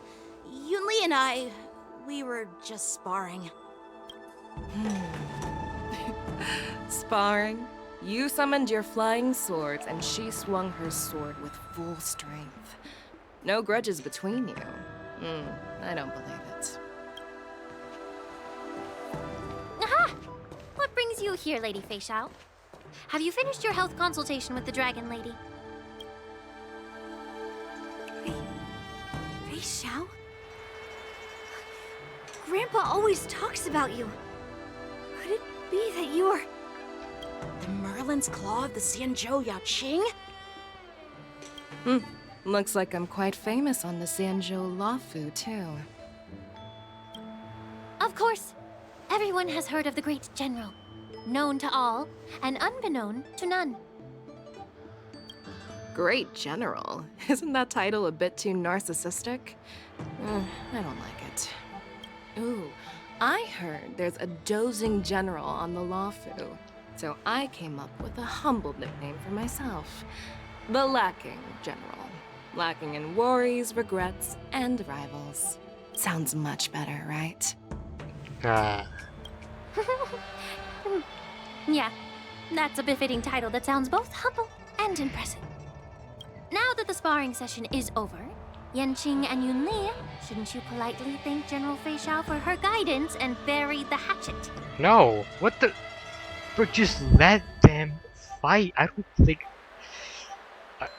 Yunli and I, we were just sparring. Sparring? You summoned your flying swords and she swung her sword with full strength. No grudges between you. I don't believe it. Aha! What brings you here, Lady Fei Xiao? Have you finished your health consultation with the Dragon Lady? Fei Xiao? Grandpa always talks about you. Could it be that you are... The Merlin's Claw of the Xianzhou Yaoqing? Looks like I'm quite famous on the Xianzhou Lawfu, too. Of course. Everyone has heard of the great general. Known to all, and unbeknown to none. Great General? Isn't that title a bit too narcissistic? I don't like it. Ooh, I heard there's a dozing general on the Lawfu, so I came up with a humble nickname for myself. The Lacking General. Lacking in worries, regrets, and rivals. Sounds much better, right? Yeah, that's a befitting title that sounds both humble and impressive. Now that the sparring session is over, Yanqing and Yunli, shouldn't you politely thank General Fei Xiao for her guidance and bury the hatchet? No, what the? But just let them fight. I don't think...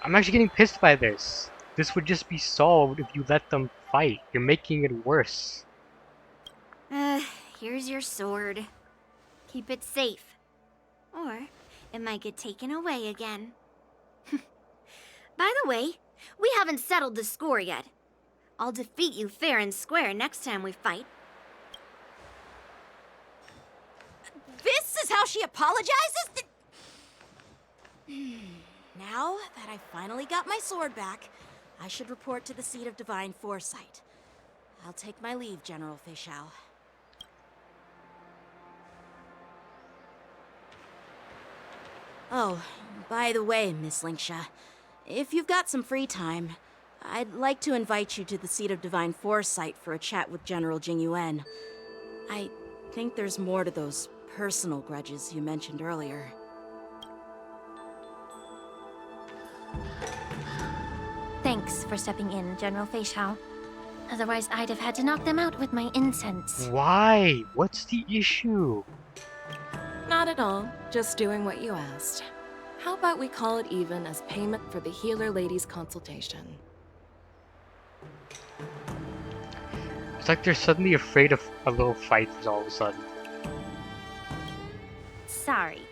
I'm actually getting pissed by this. This would just be solved if you let them fight. You're making it worse. Here's your sword. Keep it safe. Or it might get taken away again. By the way, we haven't settled the score yet. I'll defeat you fair and square next time we fight. This is how she apologizes? Now that I finally got my sword back, I should report to the Seat of Divine Foresight. I'll take my leave, General Fei Xiao. Oh, by the way, Miss Lingsha, if you've got some free time, I'd like to invite you to the Seat of Divine Foresight for a chat with General Jingyuan. I think there's more to those personal grudges you mentioned earlier. Thanks for stepping in, General Fei Xiao. Otherwise, I'd have had to knock them out with my incense. Why? What's the issue? Not at all. Just doing what you asked. How about we call it even as payment for the healer lady's consultation? It's like they're suddenly afraid of a little fight all of a sudden. Sorry,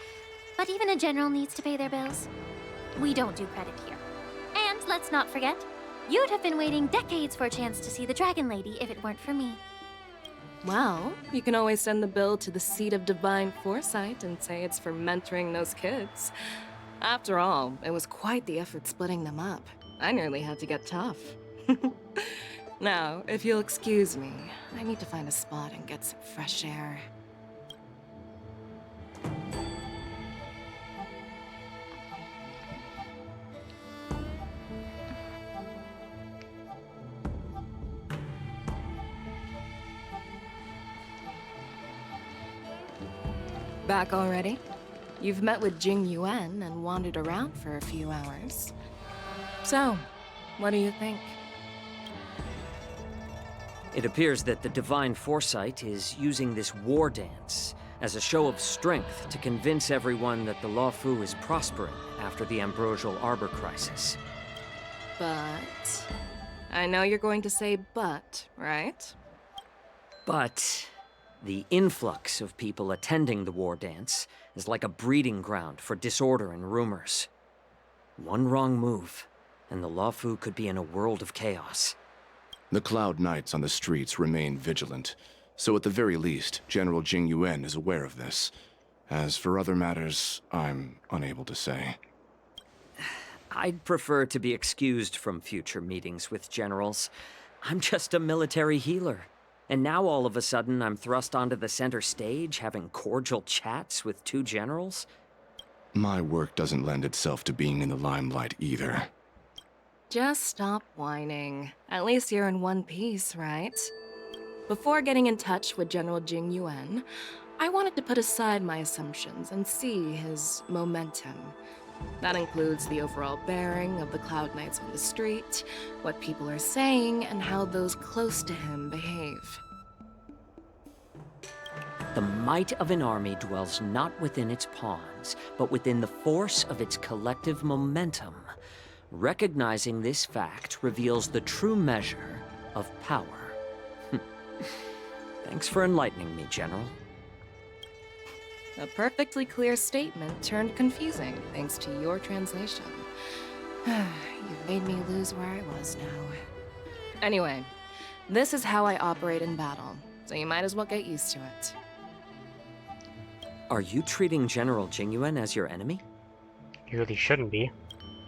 but even a general needs to pay their bills. We don't do credit here. And let's not forget, you'd have been waiting decades for a chance to see the Dragon Lady if it weren't for me. Well, you can always send the bill to the Seat of Divine Foresight and say it's for mentoring those kids. After all, it was quite the effort splitting them up. I nearly had to get tough. Now, if you'll excuse me, I need to find a spot and get some fresh air. Back already? You've met with Jingyuan and wandered around for a few hours. So, what do you think? It appears that the Divine Foresight is using this war dance as a show of strength to convince everyone that the Lawfu is prospering after the Ambrosial Arbor crisis. But... I know you're going to say but, right? But The influx of people attending the war dance is like a breeding ground for disorder and rumors. One wrong move, and the Luofu could be in a world of chaos. The Cloud Knights on the streets remain vigilant, so at the very least, General Jing Yuan is aware of this. As for other matters, I'm unable to say. I'd prefer to be excused from future meetings with generals. I'm just a military healer. And now all of a sudden I'm thrust onto the center stage having cordial chats with two generals? My work doesn't lend itself to being in the limelight either. Just stop whining. At least you're in one piece, right? Before getting in touch with General Jing Yuan, I wanted to put aside my assumptions and see his momentum. That includes the overall bearing of the Cloud Knights on the street, what people are saying, and how those close to him behave. The might of an army dwells not within its pawns, but within the force of its collective momentum. Recognizing this fact reveals the true measure of power. Thanks for enlightening me, General. A perfectly clear statement turned confusing thanks to your translation. You've made me lose where I was now. Anyway, this is how I operate in battle, so you might as well get used to it. Are you treating General Jing Yuan as your enemy? You really shouldn't be.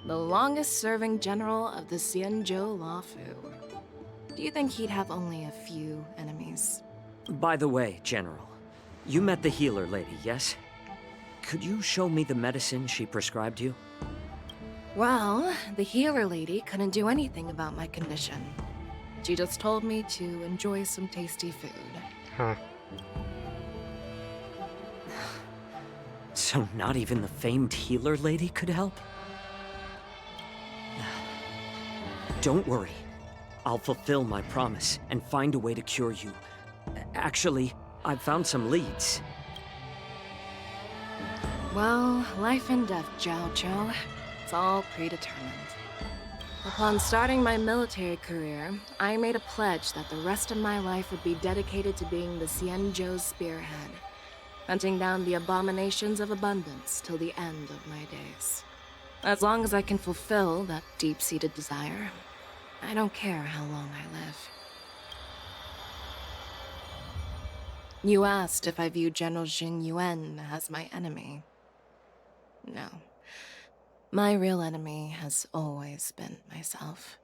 The longest-serving general of the Xianzhou Luofu. Do you think he'd have only a few enemies? By the way, General, you met the healer lady, yes? Could you show me the medicine she prescribed you? Well, the healer lady couldn't do anything about my condition. She just told me to enjoy some tasty food. Huh. So not even the famed healer lady could help? Don't worry. I'll fulfill my promise and find a way to cure you. Actually, I've found some leads. Well, life and death, Zhao Zhou. It's all predetermined. Upon starting my military career, I made a pledge that the rest of my life would be dedicated to being the Xianzhou spearhead, hunting down the abominations of abundance till the end of my days. As long as I can fulfill that deep-seated desire, I don't care how long I live. You asked if I view General Jing Yuan as my enemy. No. My real enemy has always been myself.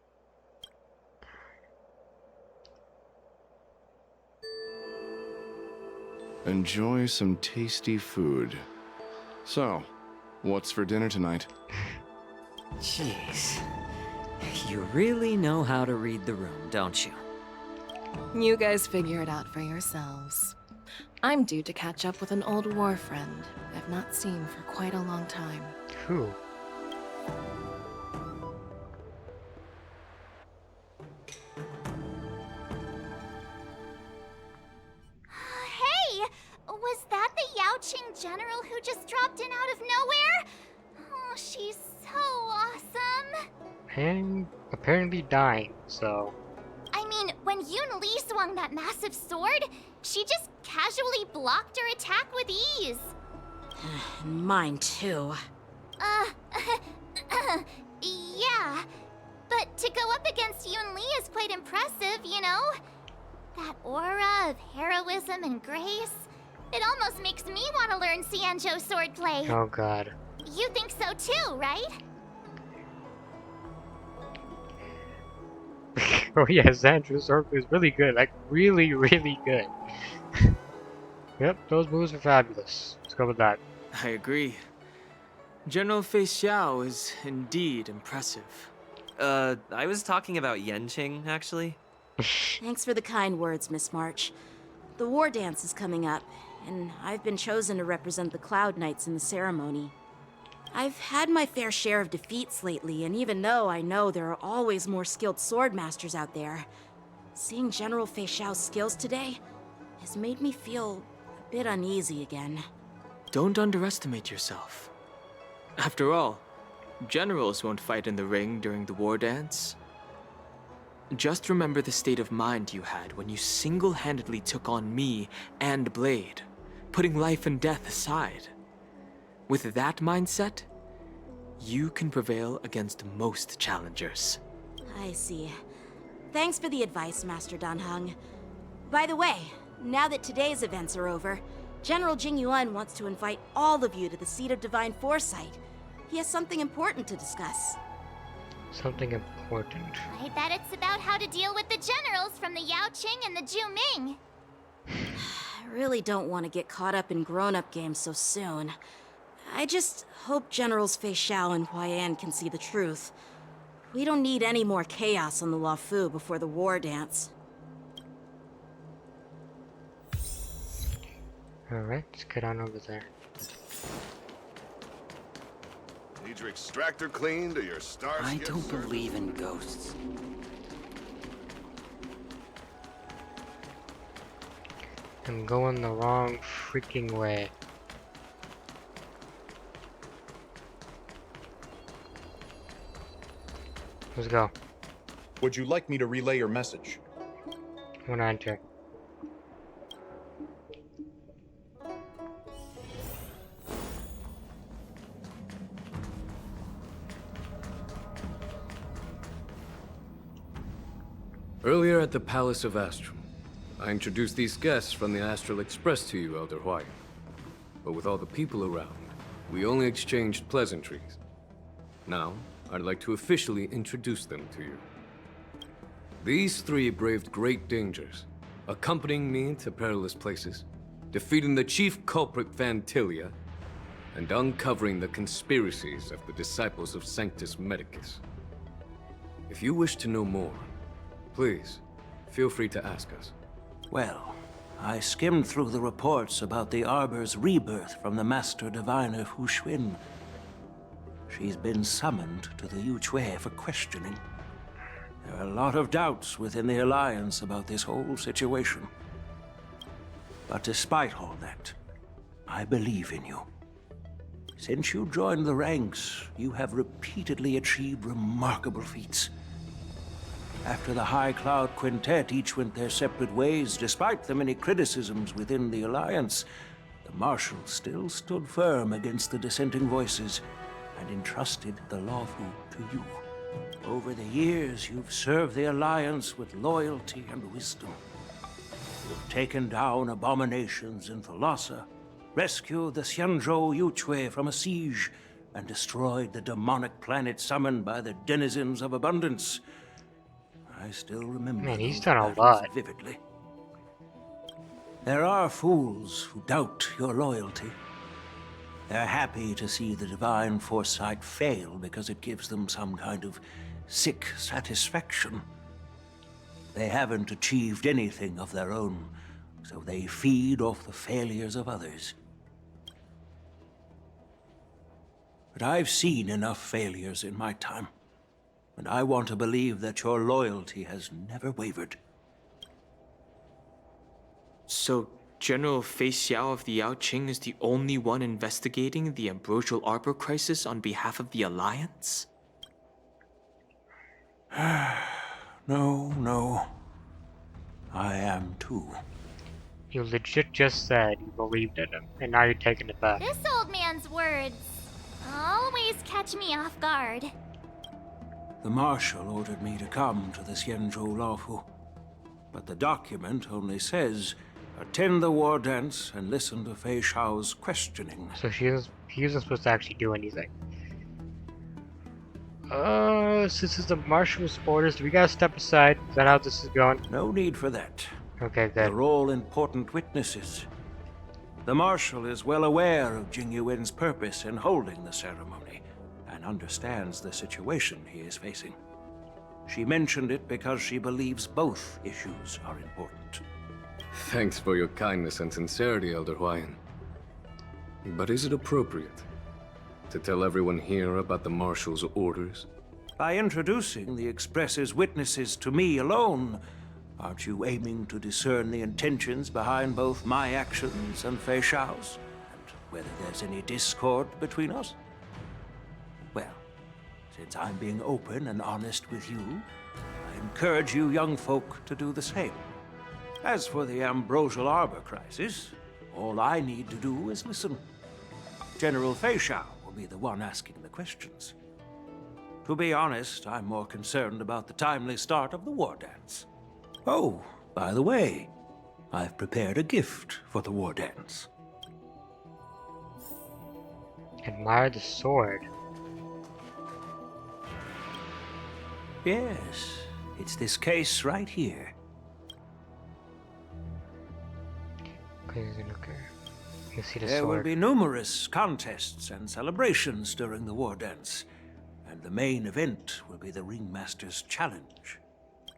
Enjoy some tasty food. So, what's for dinner tonight? Jeez. You really know how to read the room, don't you? You guys figure it out for yourselves. I'm due to catch up with an old war friend I've not seen for quite a long time. Who? Hey! Was that the Yaoqing general who just dropped in out of nowhere? Oh, she's so awesome! And apparently dying, so... I mean, when Yun Li swung that massive sword, she just casually blocked her attack with ease. Mine too. Yeah. But to go up against Yun Li is quite impressive, you know? That aura of heroism and grace. It almost makes me want to learn Xianzhou swordplay. Oh god. You think so too, right? Oh yeah, Xandra's swordplay is really good. Like, really, really good. Yep, those moves are fabulous. Let's go with that. I agree. General Fei Xiao is indeed impressive. I was talking about Yanqing, actually. Thanks for the kind words, Miss March. The war dance is coming up, and I've been chosen to represent the Cloud Knights in the ceremony. I've had my fair share of defeats lately, and even though I know there are always more skilled sword masters out there, seeing General Fei Xiao's skills today has made me feel a bit uneasy again. Don't underestimate yourself. After all, generals won't fight in the ring during the war dance. Just remember the state of mind you had when you single-handedly took on me and Blade, putting life and death aside. With that mindset, you can prevail against most challengers. I see. Thanks for the advice, Master Dan Heng. By the way, now that today's events are over, General Jing Yuan wants to invite all of you to the Seat of Divine Foresight. He has something important to discuss. Something important. I bet it's about how to deal with the generals from the Yao Qing and the Zhu Ming. I really don't want to get caught up in grown-up games so soon. I just hope Generals Fei Xiao and Huaiyan can see the truth. We don't need any more chaos on the Luofu before the war dance. Alright, let's get on over there. Need your extractor cleaned or your stars? I don't believe in ghosts. I'm going the wrong freaking way. Let's go. Would you like me to relay your message? When I enter. Earlier at the Palace of Astral, I introduced these guests from the Astral Express to you, Elder Huaiyan. But with all the people around, we only exchanged pleasantries. Now, I'd like to officially introduce them to you. These three braved great dangers, accompanying me to perilous places, defeating the chief culprit Vantilia, and uncovering the conspiracies of the disciples of Sanctus Medicus. If you wish to know more, please, feel free to ask us. Well, I skimmed through the reports about the Arbor's rebirth from the Master Diviner Fu Xuan. She's been summoned to the Yuque for questioning. There are a lot of doubts within the Alliance about this whole situation. But despite all that, I believe in you. Since you joined the ranks, you have repeatedly achieved remarkable feats. After the High Cloud Quintet each went their separate ways, despite the many criticisms within the Alliance, the Marshal still stood firm against the dissenting voices and entrusted the Luofu to you. Over the years, you've served the Alliance with loyalty and wisdom. You've taken down abominations in Thalassa, rescued the Xianzhou Yuque from a siege, and destroyed the demonic planet summoned by the denizens of abundance. I still remember Man, he's those done a battles lot. vividly. There are fools who doubt your loyalty. They're happy to see the divine foresight fail because it gives them some kind of sick satisfaction. They haven't achieved anything of their own, so they feed off the failures of others. But I've seen enough failures in my time, and I want to believe that your loyalty has never wavered. So, General Fei Xiao of the Yao Qing is the only one investigating the Ambrosial Arbor crisis on behalf of the Alliance? No. I am too. You legit just said you believed in him, and now you're taking it back. This old man's words always catch me off guard. The Marshal ordered me to come to the Xianzhou Luofu, but the document only says, attend the war dance and listen to Fei Xiao's questioning. So he wasn't supposed to actually do anything. Since it's the Marshal's orders, do we gotta step aside? Is that how this is going? No need for that. Okay, good. They're all important witnesses. The Marshal is well aware of Jing Yuan's purpose in holding the ceremony, and understands the situation he is facing. She mentioned it because she believes both issues are important. Thanks for your kindness and sincerity, Elder Huaiyan. But is it appropriate to tell everyone here about the Marshal's orders? By introducing the Express's witnesses to me alone, aren't you aiming to discern the intentions behind both my actions and Fei Xiao's? And whether there's any discord between us? Well, since I'm being open and honest with you, I encourage you young folk to do the same. As for the Ambrosial Arbor crisis, all I need to do is listen. General Feishao will be the one asking the questions. To be honest, I'm more concerned about the timely start of the war dance. Oh, by the way, I've prepared a gift for the war dance. Admire the sword. Yes, it's this case right here. Okay. You see the There sword. will be numerous contests and celebrations during the war dance, and the main event will be the Ringmaster's Challenge.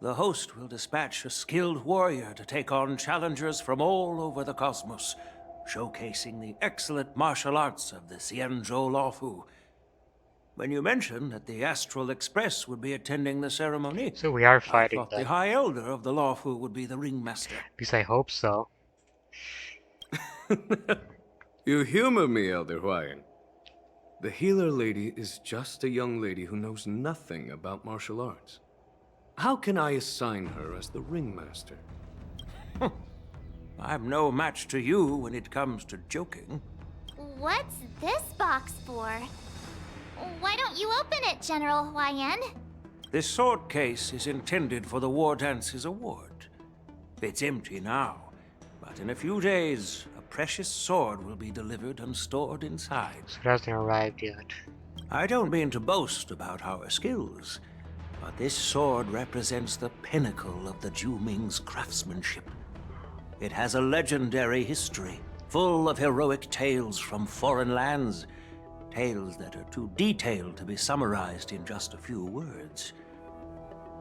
The host will dispatch a skilled warrior to take on challengers from all over the cosmos, showcasing the excellent martial arts of the Xianzhou Luofu. When you mentioned that the Astral Express would be attending the ceremony, so we are fighting I thought them. the High Elder of the Luofu would be the Ringmaster. At least I hope so. You humor me, Elder Huayan. The healer lady is just a young lady who knows nothing about martial arts. How can I assign her as the Ringmaster? I'm no match to you when it comes to joking. What's this box for? Why don't you open it, General Huayan? This sword case is intended for the War Dance's award. It's empty now, but in a few days, a precious sword will be delivered and stored inside. So it hasn't arrived yet. I don't mean to boast about our skills, but this sword represents the pinnacle of the Zhuming's craftsmanship. It has a legendary history, full of heroic tales from foreign lands, tales that are too detailed to be summarized in just a few words.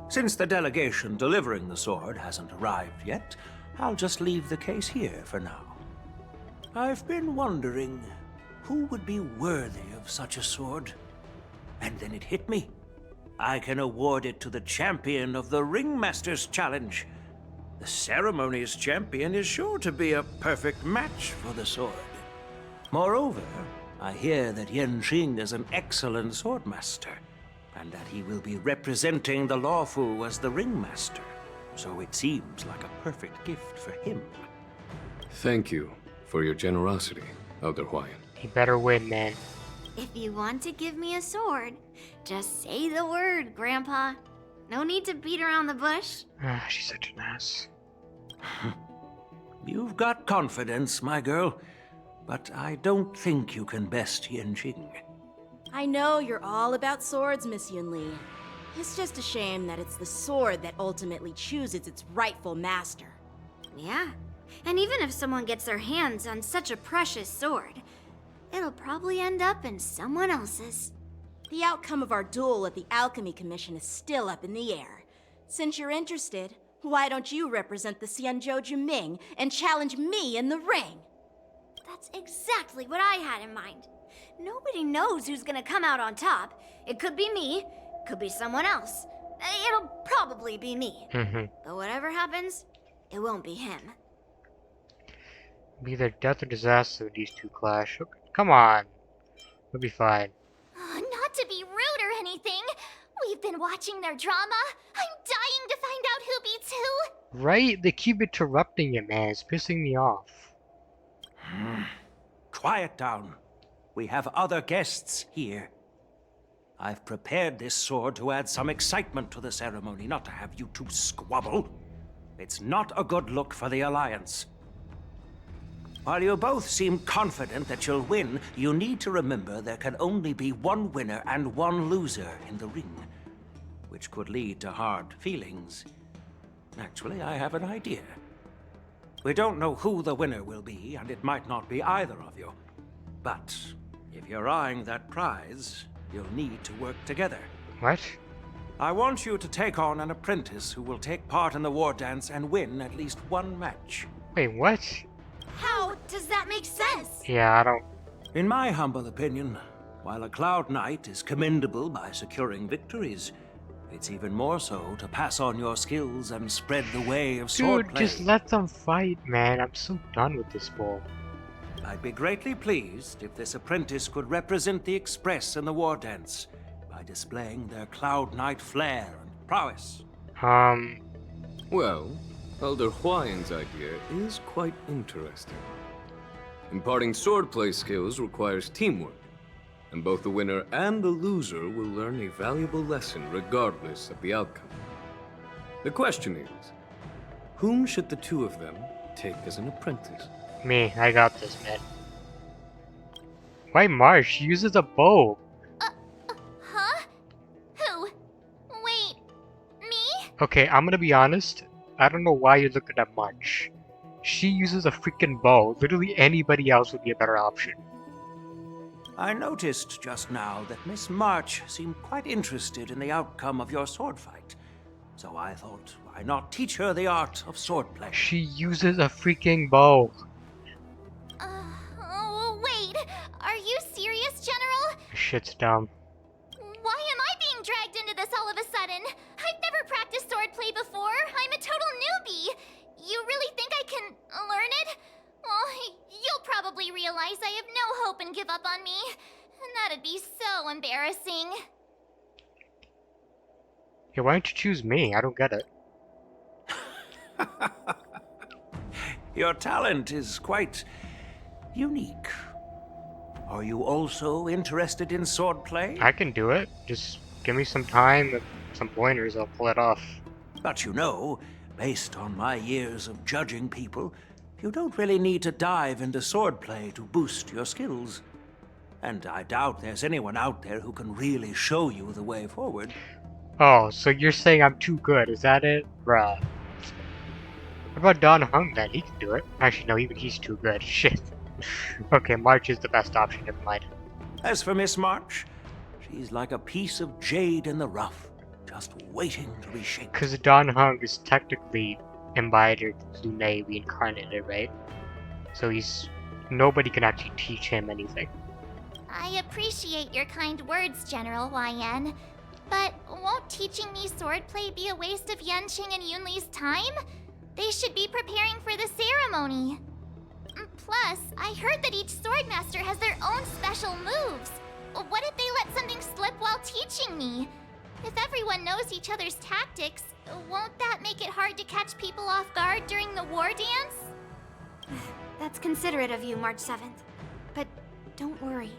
Since the delegation delivering the sword hasn't arrived yet, I'll just leave the case here for now. I've been wondering who would be worthy of such a sword. And then it hit me. I can award it to the champion of the Ringmaster's Challenge. The ceremony's champion is sure to be a perfect match for the sword. Moreover, I hear that Yanqing is an excellent swordmaster, and that he will be representing the Luofu as the Ringmaster. So it seems like a perfect gift for him. Thank you for your generosity, Elder Huayan. He better win, man. If you want to give me a sword, just say the word, Grandpa. No need to beat around the bush. Ah, she's such an ass. You've got confidence, my girl, but I don't think you can best Yanqing. I know you're all about swords, Miss Yunli. It's just a shame that it's the sword that ultimately chooses its rightful master. Yeah, and even if someone gets their hands on such a precious sword, it'll probably end up in someone else's. The outcome of our duel at the Alchemy Commission is still up in the air. Since you're interested, why don't you represent the Xianzhou Juming and challenge me in the ring? That's exactly what I had in mind. Nobody knows who's gonna come out on top. It could be me, could be someone else. It'll probably be me. But whatever happens, it won't be him. Be either death or disaster if these two clash. Okay, come on. We'll be fine. Not to be rude or anything. We've been watching their drama. I'm dying to find out who beats who. Right? They keep interrupting it, man. It's pissing me off. Quiet down. We have other guests here. I've prepared this sword to add some excitement to the ceremony, not to have you two squabble. It's not a good look for the Alliance. While you both seem confident that you'll win, you need to remember there can only be one winner and one loser in the ring, which could lead to hard feelings. Actually, I have an idea. We don't know who the winner will be, and it might not be either of you. But if you're eyeing that prize, you'll need to work together. What? I want you to take on an apprentice who will take part in the war dance and win at least one match. Wait, what? How does that make sense? Yeah, I don't... In my humble opinion, while a Cloud Knight is commendable by securing victories, it's even more so to pass on your skills and spread the way of swordplay. Dude, just let them fight, man. I'm so done with this bull. I'd be greatly pleased if this apprentice could represent the Express in the war dance by displaying their Cloud Knight flair and prowess. Well, Elder Huayan's idea is quite interesting. Imparting swordplay skills requires teamwork, and both the winner and the loser will learn a valuable lesson regardless of the outcome. The question is, whom should the two of them take as an apprentice? Me, I got this, man. Why March? She uses a bow. Huh? Who? Wait, me? Okay, I'm gonna be honest. I don't know why you're looking at March. She uses a freaking bow. Literally anybody else would be a better option. I noticed just now that Miss March seemed quite interested in the outcome of your sword fight. So I thought, why not teach her the art of swordplay? She uses a freaking bow. Oh, wait. Are you serious, General? Shit's dumb. Why am I being dragged into this all of a sudden? I've never practiced swordplay before. I'm a total newbie. You really think I can learn it? Well, you'll probably realize I have no hope and give up on me. And that'd be so embarrassing. Yeah, why don't you choose me? I don't get it. Your talent is quite unique. Are you also interested in swordplay? I can do it. Just give me some time and some pointers, I'll pull it off. But you know, based on my years of judging people, you don't really need to dive into swordplay to boost your skills. And I doubt there's anyone out there who can really show you the way forward. Oh, so you're saying I'm too good, is that it? Bruh. What about Don Hung then? He can do it. Actually, no, even he's too good. Shit. Okay, March is the best option, never mind. As for Miss March, she's like a piece of jade in the rough, just waiting to be shaped. Because Don Hung is technically embodied Lunay reincarnated, right? So nobody can actually teach him anything. I appreciate your kind words, General Huayan. But won't teaching me swordplay be a waste of Yanqing and Yunli's time? They should be preparing for the ceremony. Plus, I heard that each swordmaster has their own special moves. What if they let something slip while teaching me? If everyone knows each other's tactics, won't that make it hard to catch people off guard during the war dance? That's considerate of you, March 7th. But don't worry.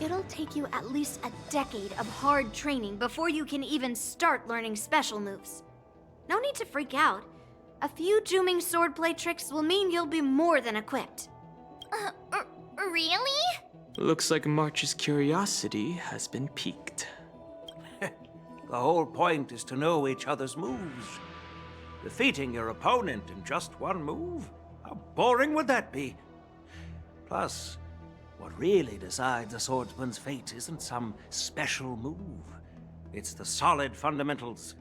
It'll take you at least a decade of hard training before you can even start learning special moves. No need to freak out. A few Juming swordplay tricks will mean you'll be more than equipped. Really? Looks like March's curiosity has been piqued. The whole point is to know each other's moves. Defeating your opponent in just one move? How boring would that be? Plus, what really decides a swordsman's fate isn't some special move. It's the solid fundamentals.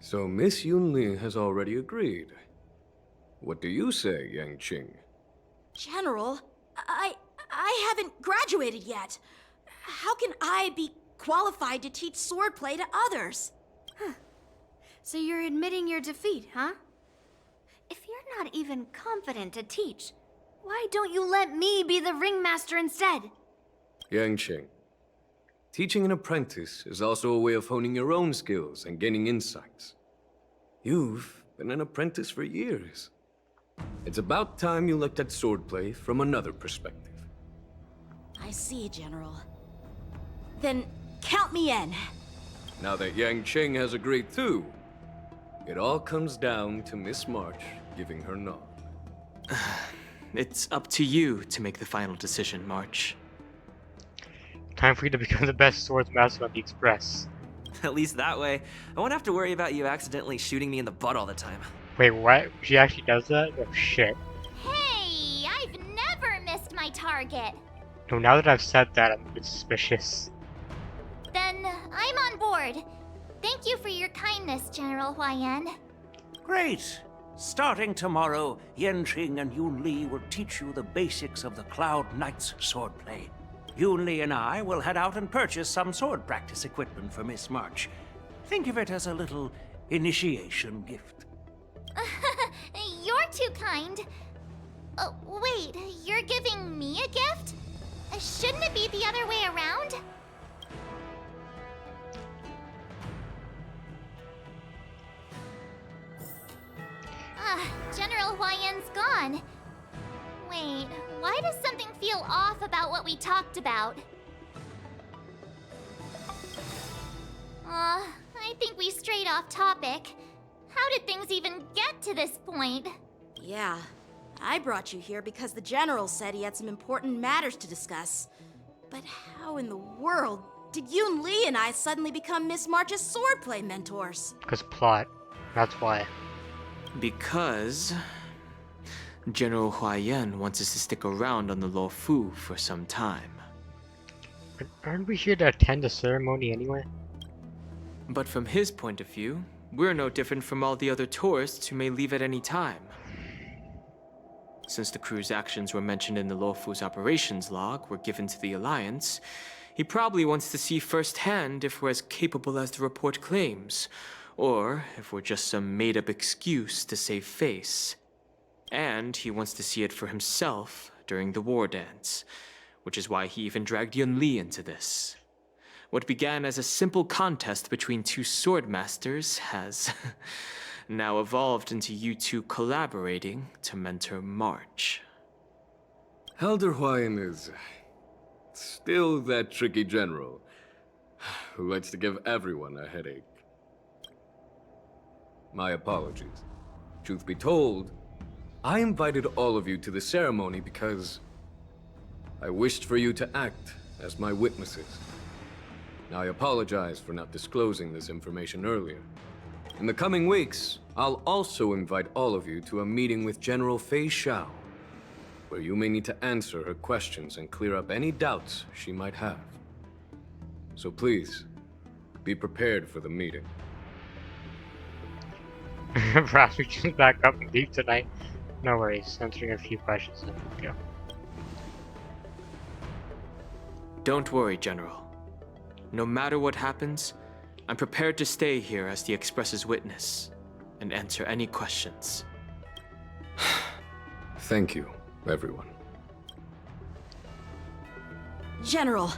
So Miss Yunli has already agreed. What do you say, Yanqing? General, I haven't graduated yet. How can I be qualified to teach swordplay to others? So you're admitting your defeat, huh? If you're not even confident to teach, why don't you let me be the ringmaster instead? Yanqing, teaching an apprentice is also a way of honing your own skills and gaining insights. You've been an apprentice for years. It's about time you looked at swordplay from another perspective. I see, General. Then count me in. Now that Yanqing has agreed too, it all comes down to Miss March giving her nod. It's up to you to make the final decision, March. Time for you to become the best swordsmaster on the Express. At least that way, I won't have to worry about you accidentally shooting me in the butt all the time. Wait, what? She actually does that? Oh shit. Hey, I've never missed my target. No, now that I've said that, I'm a bit suspicious. Then I'm on board. Thank you for your kindness, General Huayan. Great! Starting tomorrow, Yanqing and Yunli will teach you the basics of the Cloud Knight's swordplay. Yunli and I will head out and purchase some sword practice equipment for Miss March. Think of it as a little initiation gift. You're too kind. Wait, you're giving me a gift? Shouldn't it be the other way around? Huayan's gone. Wait, why does something feel off about what we talked about? I think we strayed off topic. How did things even get to this point? Yeah, I brought you here because the General said he had some important matters to discuss. But how in the world did Yoon Lee and I suddenly become Miss March's swordplay mentors? Because plot. That's why. Because General Huayan wants us to stick around on the Luofu for some time. But aren't we here to attend the ceremony anyway? But from his point of view, we're no different from all the other tourists who may leave at any time. Since the crew's actions were mentioned in the Luofu's operations log were given to the Alliance, he probably wants to see firsthand if we're as capable as the report claims, or if we're just some made-up excuse to save face. And he wants to see it for himself during the war dance, which is why he even dragged Yun Li into this. What began as a simple contest between two sword masters has now evolved into you two collaborating to mentor March. Elder Huayan is still that tricky general who likes to give everyone a headache. My apologies. Truth be told, I invited all of you to the ceremony because I wished for you to act as my witnesses. Now, I apologize for not disclosing this information earlier. In the coming weeks, I'll also invite all of you to a meeting with General Fei Xiao, where you may need to answer her questions and clear up any doubts she might have. So please, be prepared for the meeting. Perhaps we just back up and leave tonight. No worries, answering a few questions and go. Don't worry, General. No matter what happens, I'm prepared to stay here as the Express's witness and answer any questions. Thank you, everyone. General,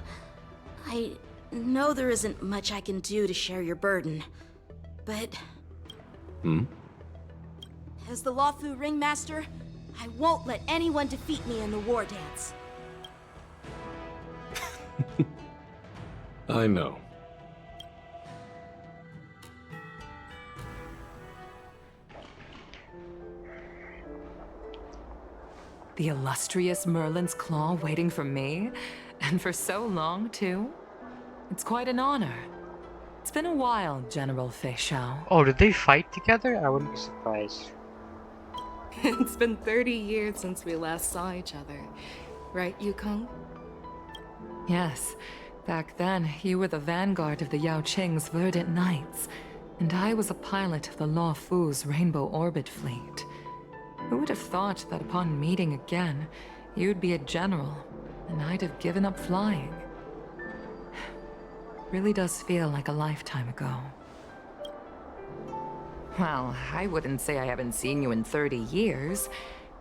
I know there isn't much I can do to share your burden, but as the Luofu Ringmaster, I won't let anyone defeat me in the war dance. I know. The illustrious Merlin's Claw waiting for me? And for so long, too? It's quite an honor. It's been a while, General Fei Xiao. Oh, did they fight together? I wouldn't be surprised. It's been 30 years since we last saw each other. Right, Yukong? Yes. Back then, you were the vanguard of the Yao Qing's Verdant Knights, and I was a pilot of the Luofu's Rainbow Orbit fleet. Who would have thought that upon meeting again, you'd be a general, and I'd have given up flying? Really does feel like a lifetime ago. Well, I wouldn't say I haven't seen you in 30 years.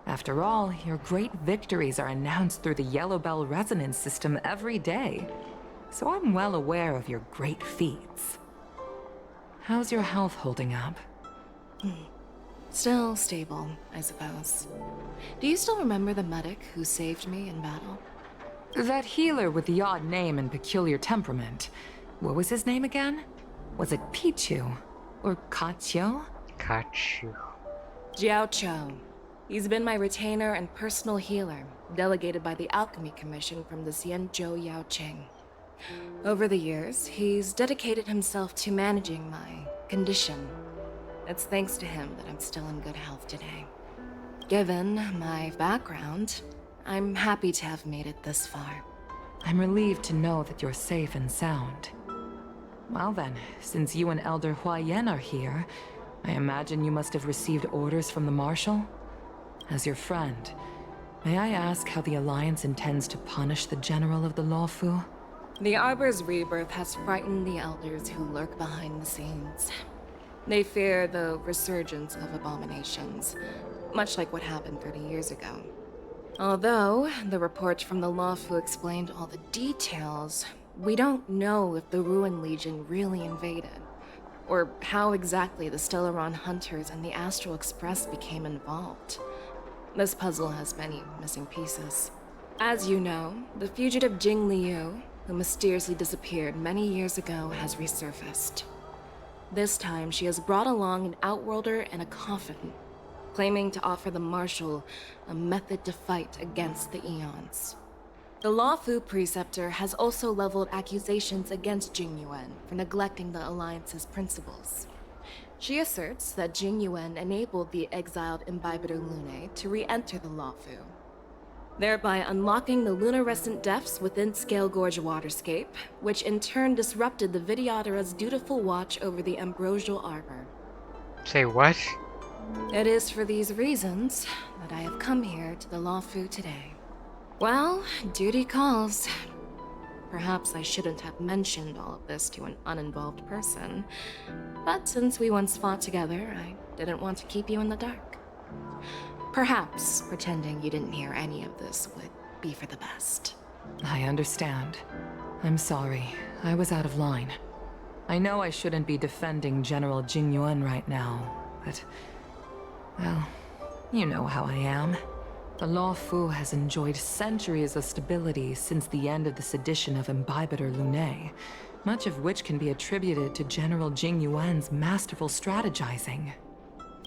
After all, your great victories are announced through the Yellow Bell resonance system every day. So I'm well aware of your great feats. How's your health holding up? Still stable, I suppose. Do you still remember the medic who saved me in battle? That healer with the odd name and peculiar temperament. What was his name again? Was it Pichu? Or Kaqiu? Kaqiu. Jiao Chou. He's been my retainer and personal healer, delegated by the Alchemy Commission from the Xianzhou Yao Qing. Over the years, he's dedicated himself to managing my condition. It's thanks to him that I'm still in good health today. Given my background, I'm happy to have made it this far. I'm relieved to know that you're safe and sound. Well then, since you and Elder Huayan are here, I imagine you must have received orders from the Marshal? As your friend, may I ask how the Alliance intends to punish the General of the Luofu? The Arbor's rebirth has frightened the elders who lurk behind the scenes. They fear the resurgence of abominations, much like what happened 30 years ago. Although the report from the Luofu explained all the details, we don't know if the Ruin Legion really invaded, or how exactly the Stellaron Hunters and the Astral Express became involved. This puzzle has many missing pieces. As you know, the fugitive Jing Liu, who mysteriously disappeared many years ago, has resurfaced. This time, she has brought along an outworlder and a coffin, claiming to offer the Marshal a method to fight against the Eons. The Luofu Preceptor has also leveled accusations against Jing Yuan for neglecting the Alliance's principles. She asserts that Jing Yuan enabled the exiled Imbibitor Lunae to re-enter the Luofu, thereby unlocking the lunarescent depths within Scale Gorge Waterscape, which in turn disrupted the Vidyadhara's dutiful watch over the Ambrosial Arbor. Say what? It is for these reasons that I have come here to the Luofu today. Well, duty calls. Perhaps I shouldn't have mentioned all of this to an uninvolved person, but since we once fought together, I didn't want to keep you in the dark. Perhaps pretending you didn't hear any of this would be for the best. I understand. I'm sorry. I was out of line. I know I shouldn't be defending General Jing Yuan right now, but... well, you know how I am. The Luofu has enjoyed centuries of stability since the end of the sedition of Imbibitor Lunae, much of which can be attributed to General Jing Yuan's masterful strategizing.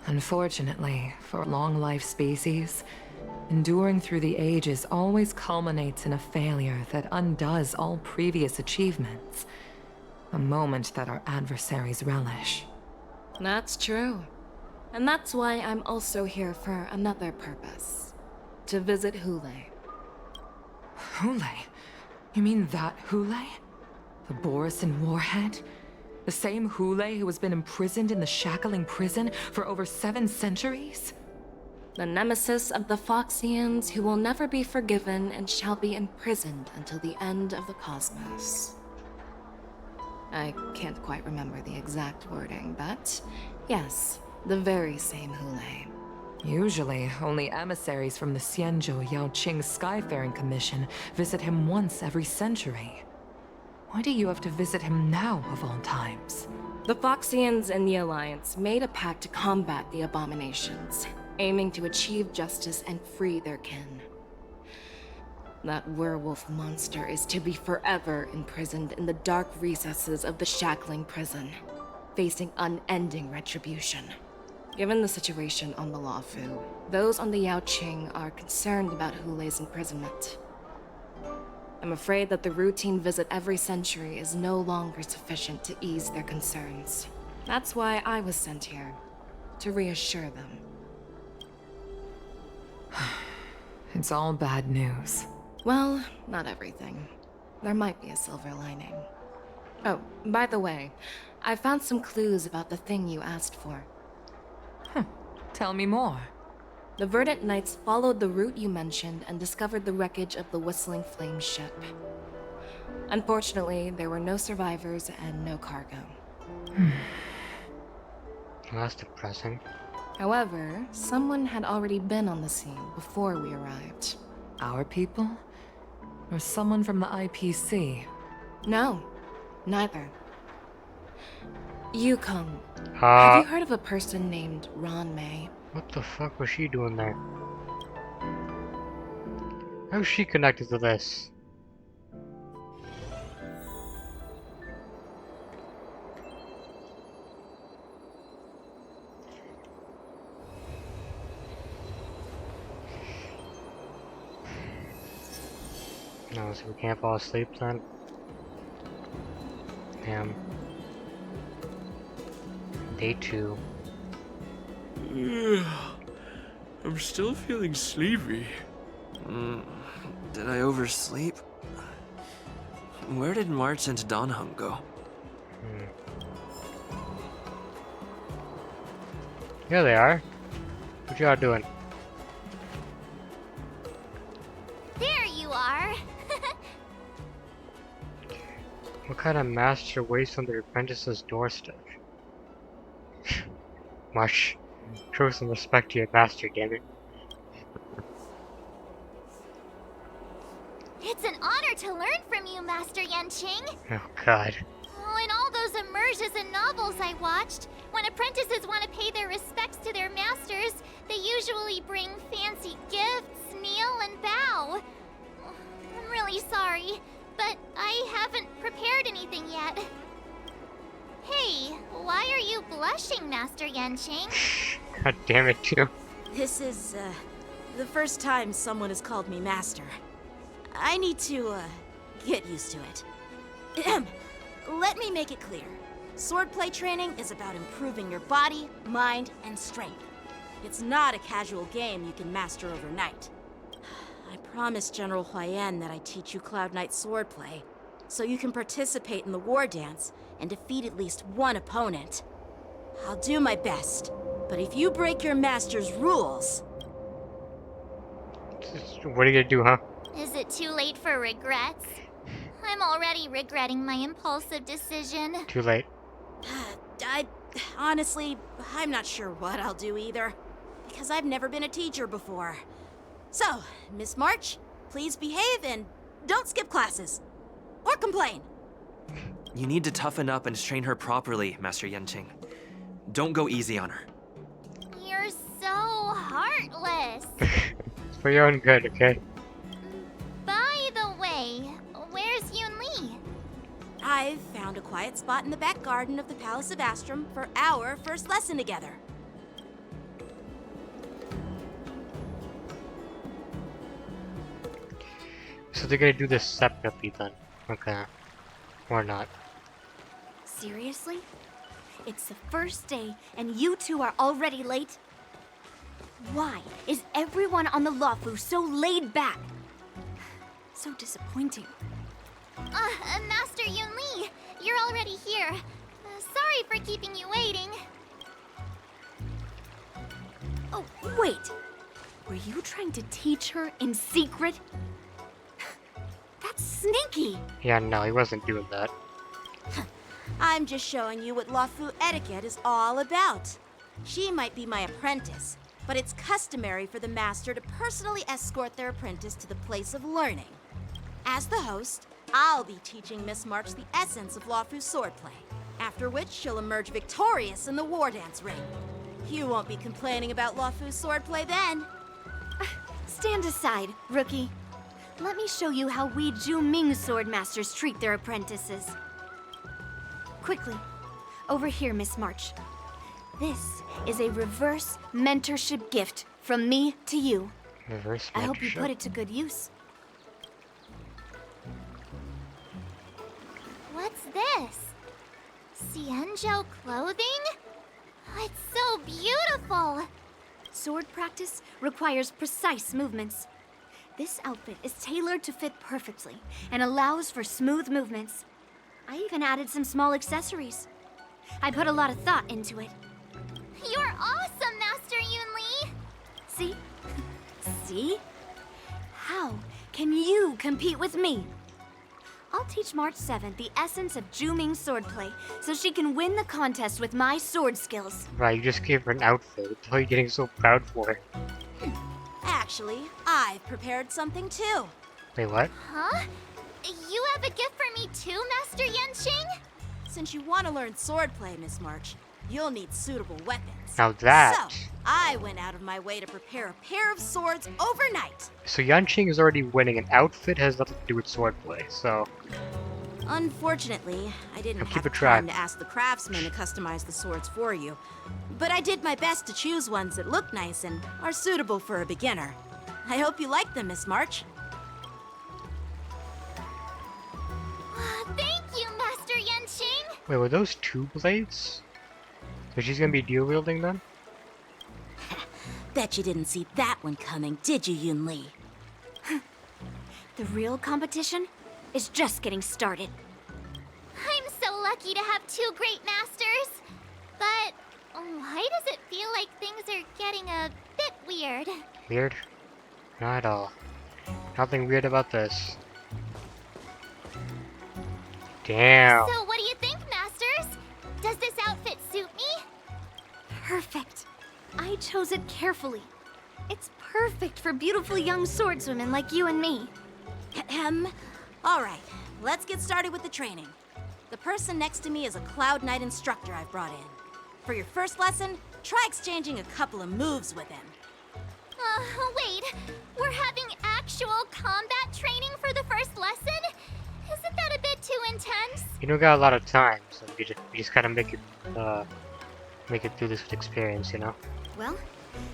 Unfortunately, for long-life species, enduring through the ages always culminates in a failure that undoes all previous achievements. A moment that our adversaries relish. That's true. And that's why I'm also here for another purpose. To visit Hule. Hule? You mean that Hule? The Borisin warhead? The same Hule who has been imprisoned in the Shackling prison for over 7 centuries? The nemesis of the Foxians who will never be forgiven and shall be imprisoned until the end of the cosmos. I can't quite remember the exact wording, but yes, the very same Hule. Usually, only emissaries from the Xianzhou Yaoqing Skyfaring Commission visit him once every century. Why do you have to visit him now, of all times? The Foxians and the Alliance made a pact to combat the abominations, aiming to achieve justice and free their kin. That werewolf monster is to be forever imprisoned in the dark recesses of the Shackling prison, facing unending retribution. Given the situation on the Luofu, those on the Yaoqing are concerned about Hule's imprisonment. I'm afraid that the routine visit every century is no longer sufficient to ease their concerns. That's why I was sent here, to reassure them. It's all bad news. Well, not everything. There might be a silver lining. Oh, by the way, I found some clues about the thing you asked for. Tell me more. The Verdant Knights followed the route you mentioned and discovered the wreckage of the Whistling Flame ship. Unfortunately, there were no survivors and no cargo. That's depressing. However, someone had already been on the scene before we arrived. Our people? Or someone from the IPC? No, neither. Yukong, have you heard of a person named Ron May? What the fuck was she doing there? How's she connected to this? No, so we can't fall asleep then? Damn. Day 2. I'm still feeling sleepy. Did I oversleep? Where did March and Donham go? Here they are. What y'all doing? There you are. What kind of master waits on the apprentice's doorstep? March, show some respect to your master, damn it. It's an honor to learn from you, Master Yanqing. Oh god. Oh, in all those immersions and novels I watched, when When apprentices want to pay their respects to their masters, they usually bring fancy gifts, kneel, and bow. I'm really sorry, but I haven't prepared anything yet. Hey, why are you blushing, Master Yanqing? God damn it, too. This is, the first time someone has called me master. I need to, get used to it. Ahem. Let me make it clear. Swordplay training is about improving your body, mind, and strength. It's not a casual game you can master overnight. I promised General Huayan that I'd teach you Cloud Knight swordplay, so you can participate in the war dance and defeat at least one opponent. I'll do my best, but if you break your master's rules... What are you gonna do, huh? Is it too late for regrets? I'm already regretting my impulsive decision. Too late. Honestly, I'm not sure what I'll do either, because I've never been a teacher before. So, Miss March, please behave and don't skip classes. Or complain. You need to toughen up and train her properly, Master Yanqing. Don't go easy on her. You're so heartless. It's for your own good, okay? By the way, where's Yun Li? I've found a quiet spot in the back garden of the Palace of Astrum for our first lesson together. So they're gonna do this separately then. Okay. Or not. Seriously? It's the first day, and you two are already late? Why is everyone on the Luofu so laid back? So disappointing. Master Yun Li, you're already here. Sorry for keeping you waiting. Oh, wait. Were you trying to teach her in secret? That's sneaky. Yeah, no, he wasn't doing that. I'm just showing you what Luofu etiquette is all about. She might be my apprentice, but it's customary for the master to personally escort their apprentice to the place of learning. As the host, I'll be teaching Miss March the essence of Luofu swordplay, after which she'll emerge victorious in the war dance ring. You won't be complaining about Luofu swordplay then. Stand aside, rookie. Let me show you how we Zhu-Ming sword masters treat their apprentices. Quickly, over here, Miss March. This is a reverse mentorship gift from me to you. Reverse mentorship? I hope you put it to good use. What's this? Xianzhou clothing? It's so beautiful! Sword practice requires precise movements. This outfit is tailored to fit perfectly and allows for smooth movements. I even added some small accessories. I put a lot of thought into it. You're awesome, Master Yun Li! See? See? How can you compete with me? I'll teach March 7th the essence of Zhu-Ming swordplay so she can win the contest with my sword skills. Right, you just gave her an outfit. What are you getting so proud for? Actually, I've prepared something too. Wait, what? Huh? You have a gift for me too, Master Yanqing? Since you want to learn swordplay, Miss March, you'll need suitable weapons. Now that... So, I went out of my way to prepare a pair of swords overnight. So Yanqing is already winning. An outfit has nothing to do with swordplay, so... Unfortunately, I didn't keep have a track. time to ask the craftsman to customize the swords for you. But I did my best to choose ones that look nice and are suitable for a beginner. I hope you like them, Miss March. Thank you, Master Yanqing! Wait, were those two blades? So she's gonna be dual wielding then? Bet you didn't see that one coming, did you, Yun Li? The real competition is just getting started. I'm so lucky to have two great masters. But why does it feel like things are getting a bit weird? Weird? Not at all. Nothing weird about this. Damn. So what do you think, masters? Does this outfit suit me? Perfect. I chose it carefully. It's perfect for beautiful young swordswomen like you and me. All right, let's get started with the training. The person next to me is a Cloud Knight instructor I've brought in. For your first lesson, try exchanging a couple of moves with him. Wait. We're having actual combat training for the first lesson? Isn't that a bit too intense? You don't got a lot of time, so we just gotta make it through this with experience, you know? Well,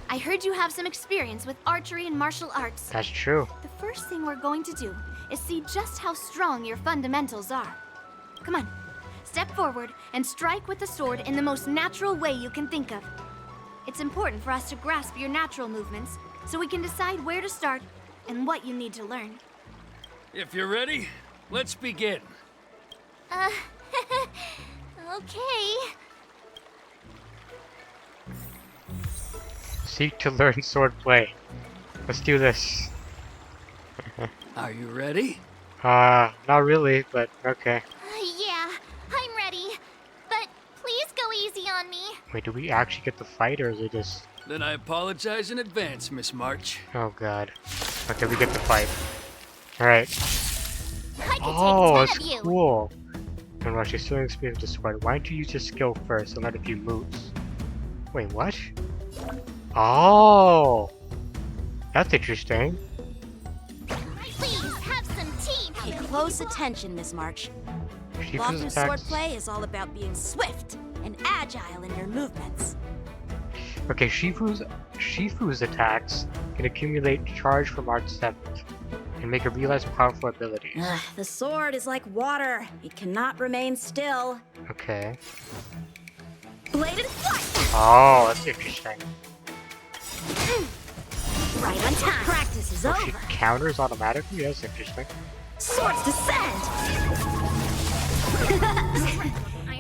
I heard you have some experience with archery and martial arts. That's true. The first thing we're going to do is see just how strong your fundamentals are. Come on, step forward and strike with the sword in the most natural way you can think of. It's important for us to grasp your natural movements so we can decide where to start and what you need to learn. If you're ready, let's begin. Okay. Seek to learn swordplay. Let's do this. Are you ready? Not really, but okay. Yeah, I'm ready. But please go easy on me. Wait, do we actually get the fight, or is it just... Then I apologize in advance, Miss March. Oh god. Okay, we get the fight. Alright. I can Oh, take 10 that's of you. cool. And while she's still experienced with the sword, why don't you use your skill first and let a few moves? Wait, what? Oh! That's interesting. Please have some tea. Pay close attention, Miss March. Shifu's Lawful attacks... swordplay is all about being swift and agile in your movements. Okay, Shifu's attacks can accumulate charge from Art 7 and make her realize powerful abilities. Ugh, the sword is like water. It cannot remain still. Okay. Blade and flight! Oh, that's interesting. Right on time. Practice is So over. she counters automatically? That's interesting. Swords descend!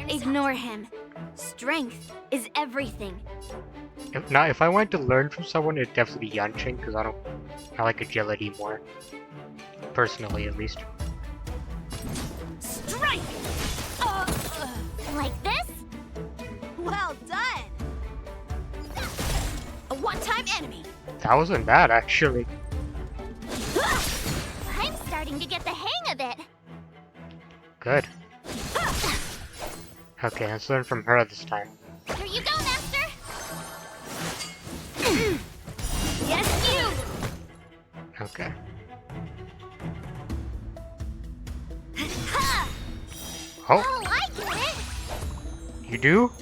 Ignore him. Strength is everything. If I wanted to learn from someone, it'd definitely be Yanqing, because I like agility more. Personally, at least. Strike! Like this? Well done! A one-time enemy. That wasn't bad, actually. I'm starting to get the hang of it. Good. Okay, let's learn from her this time. Here you go, Master. Yes, you! Okay. Oh, Oh, I get it. you do?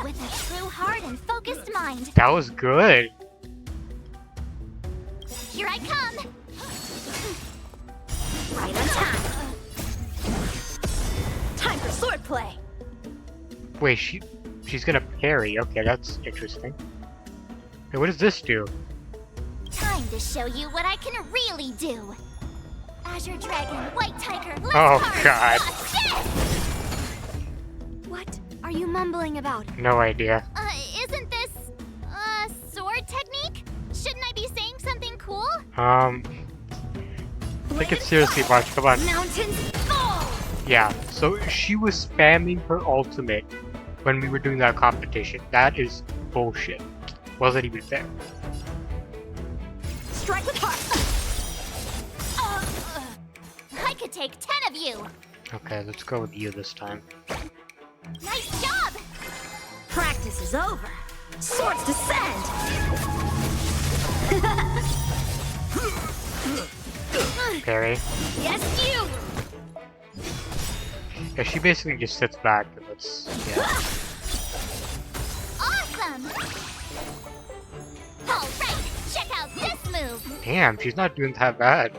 With a true heart and focused mind. That was good. Here I come. Right on time. Time for swordplay. Wait, she's gonna parry. Okay, that's interesting. Wait, what does this do? Time to show you what I can really do. Azure Dragon, White Tiger, Left Oh, Heart, God. What are you mumbling about? No idea. Isn't this, sword technique? Shouldn't I be saying something cool? Take it seriously, March. Come on. Mountains fall! Yeah, so she was spamming her ultimate when we were doing that competition. That is bullshit. Wasn't even fair. Strike with heart. I could take 10 of you. Okay, let's go with you this time. Nice job! Practice is over. Swords descend. Parry. Yes, you! Yeah, she basically just sits back and lets... Yeah. Awesome! Alright, check out this move! Damn, she's not doing that bad.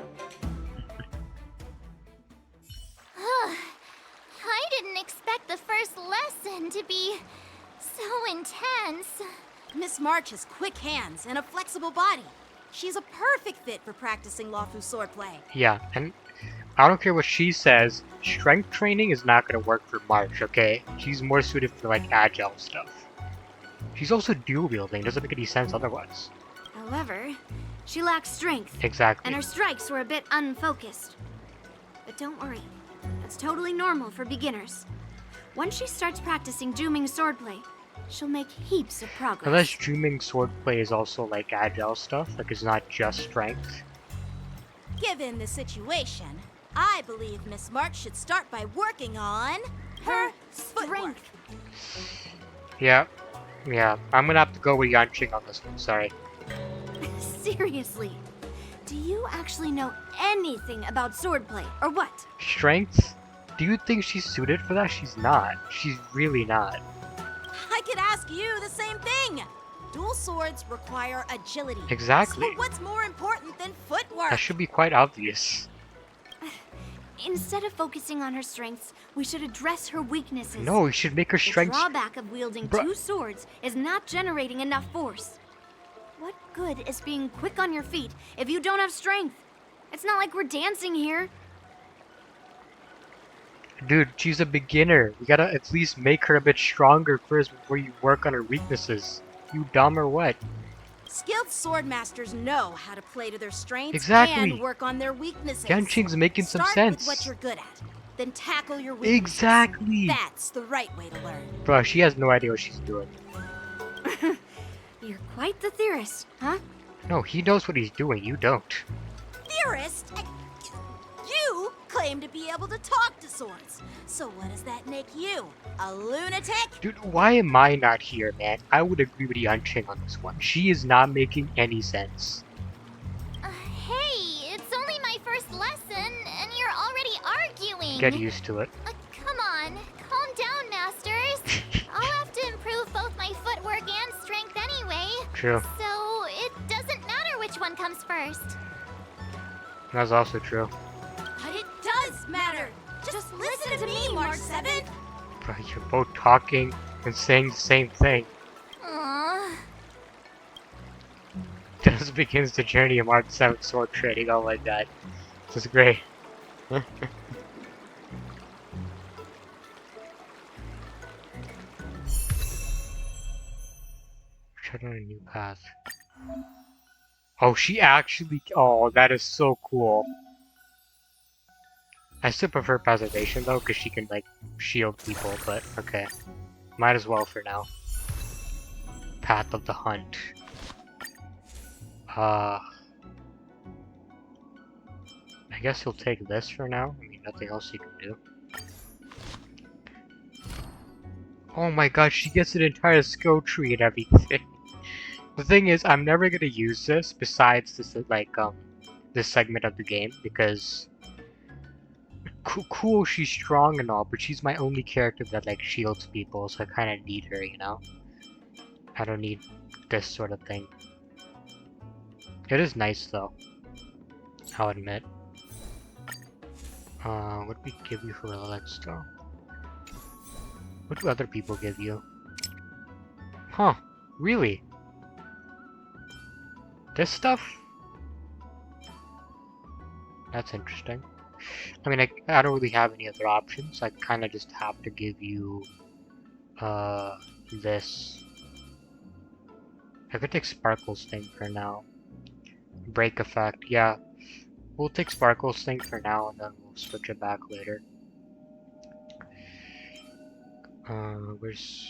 I didn't expect the first lesson to be so intense. Miss March has quick hands and a flexible body. She's a perfect fit for practicing Lawfu swordplay. Yeah, and I don't care what she says, strength training is not gonna work for March, okay? She's more suited for like agile stuff. She's also dual wielding, doesn't make any sense otherwise. However, she lacks strength. Exactly. And her strikes were a bit unfocused. But don't worry, that's totally normal for beginners. Once she starts practicing Juming swordplay, she'll make heaps of progress. Unless Juming swordplay is also like agile stuff, like it's not just strength. Given the situation, I believe Miss March should start by working on her Strength. Yeah. Yeah. I'm gonna have to go with Yanqing on this one, sorry. Seriously, do you actually know anything about swordplay, or what? Strength? Do you think she's suited for that? She's not. She's really not. I could ask you the same thing. Dual swords require agility. Exactly. So what's more important than footwork? That should be quite obvious. Instead of focusing on her strengths, we should address her weaknesses. No, we should make her strength. The drawback of wielding two swords is not generating enough force. What good is being quick on your feet if you don't have strength? It's not like we're dancing here. Dude, she's a beginner. We gotta at least make her a bit stronger first before you work on her weaknesses. You dumb or what? Skilled sword masters know how to play to their strengths Exactly. and work on their weaknesses. Yanqing's making some Start sense. with what you're good at, then tackle your weaknesses. Exactly. That's the right way to learn. Bro, she has no idea what she's doing. You're quite the theorist, huh? No, he knows what he's doing. You don't. Theorist? You claim to be able to talk to swords. So what does that make you? A lunatic? Dude, why am I not here, man? I would agree with Yanqing on this one. She is not making any sense. Hey, it's only my first lesson, and you're already arguing. Get used to it. Come on, calm down, masters. I'll have to improve both my footwork and strength anyway. True. So it doesn't matter which one comes first. That's also true. But it does matter. Just listen to me, March 7th. Bro, you're both talking and saying the same thing. Aww. Thus begins the journey of Mark 7 sword trading. Oh my god. This is great. Tread on a new path. Oh, she actually. Oh, that is so cool. I still prefer preservation though, because she can like shield people, but okay. Might as well for now. Path of the Hunt. I guess you'll take this for now. I mean, nothing else you can do. Oh my god, she gets an entire skill tree and everything. The thing is, I'm never gonna use this besides this, like, this segment of the game, because cool, she's strong and all, but she's my only character that, like, shields people, so I kind of need her, you know? I don't need this sort of thing. It is nice, though. I'll admit. What do we give you for relics, though? What do other people give you? Huh, really? This stuff? That's interesting. I mean, I don't really have any other options. I kind of just have to give you this. I could take Sparkle's thing for now. Break effect, yeah. We'll take Sparkle's thing for now and then we'll switch it back later. Where's...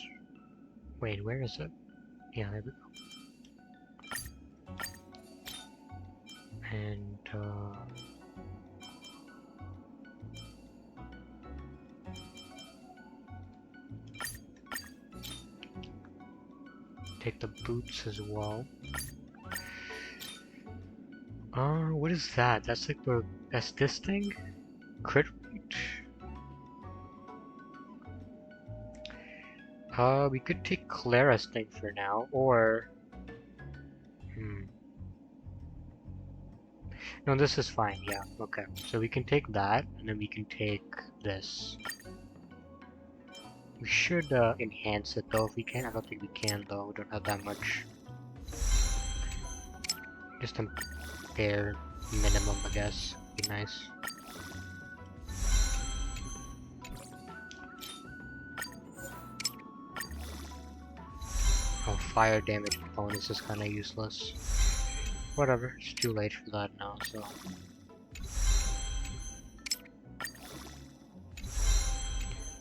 Wait, where is it? Yeah, there we go. And, take the boots as well. What is that? That's like the... That's this thing? Crit rate? We could take Clara's thing for now, or... No, this is fine, yeah, okay. So we can take that, and then we can take this. We should enhance it though if we can. I don't think we can though, we don't have that much. Just a bare minimum, I guess. Be nice. Oh, fire damage bonus is kind of useless. Whatever, it's too late for that now, so...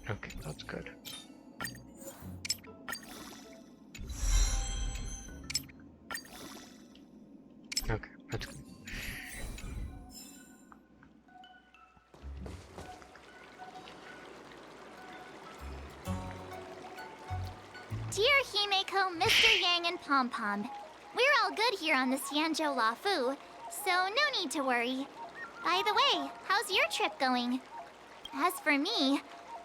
Okay, that's good. Okay, that's good. Dear Himeko, Mr. Yang, and Pom Pom, we're all good here on the Xianzhou Luofu, so no need to worry. By the way, how's your trip going? As for me,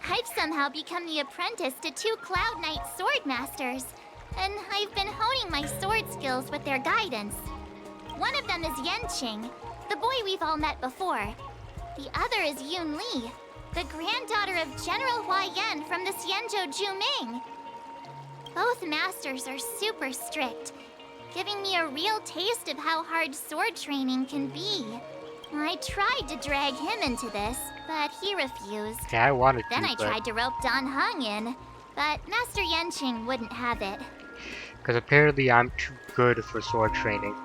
I've somehow become the apprentice to 2 Cloud Knight sword masters, and I've been honing my sword skills with their guidance. One of them is Yanqing, the boy we've all met before. The other is Yun Li, the granddaughter of General Hua Yan from the Xianzhou Juming. Both masters are super strict, giving me a real taste of how hard sword training can be. I tried to drag him into this, but he refused. Yeah, I wanted to, Then I tried to rope Dan Heng in, but Master Yanqing wouldn't have it. Because apparently I'm too good for sword training.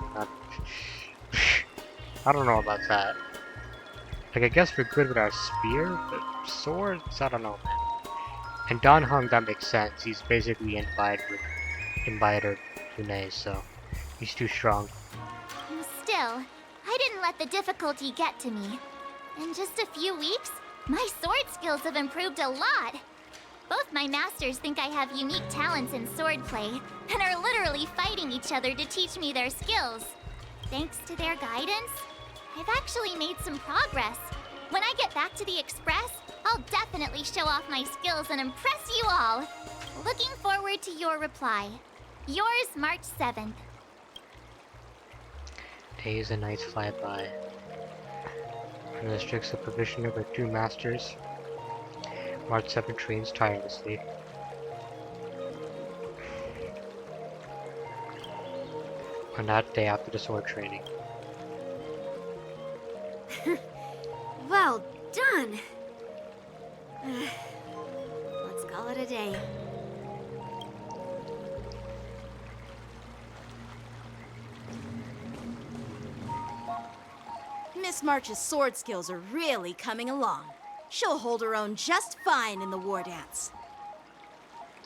I don't know about that. Like, I guess we're good with our spear, but swords? I don't know, man. And Dan Heng, that makes sense. He's basically invited Yunei, so he's too strong. Still, I didn't let the difficulty get to me. In just a few weeks, my sword skills have improved a lot. Both my masters think I have unique talents in swordplay, and are literally fighting each other to teach me their skills. Thanks to their guidance, I've actually made some progress. When I get back to the Express, I'll definitely show off my skills and impress you all. Looking forward to your reply. Yours, March 7th. Days and nights fly by. Under the strict supervision of our 2 masters, March 7 trains tirelessly. On that day after the sword training. Well done. Let's call it a day. Miss March's sword skills are really coming along. She'll hold her own just fine in the war dance.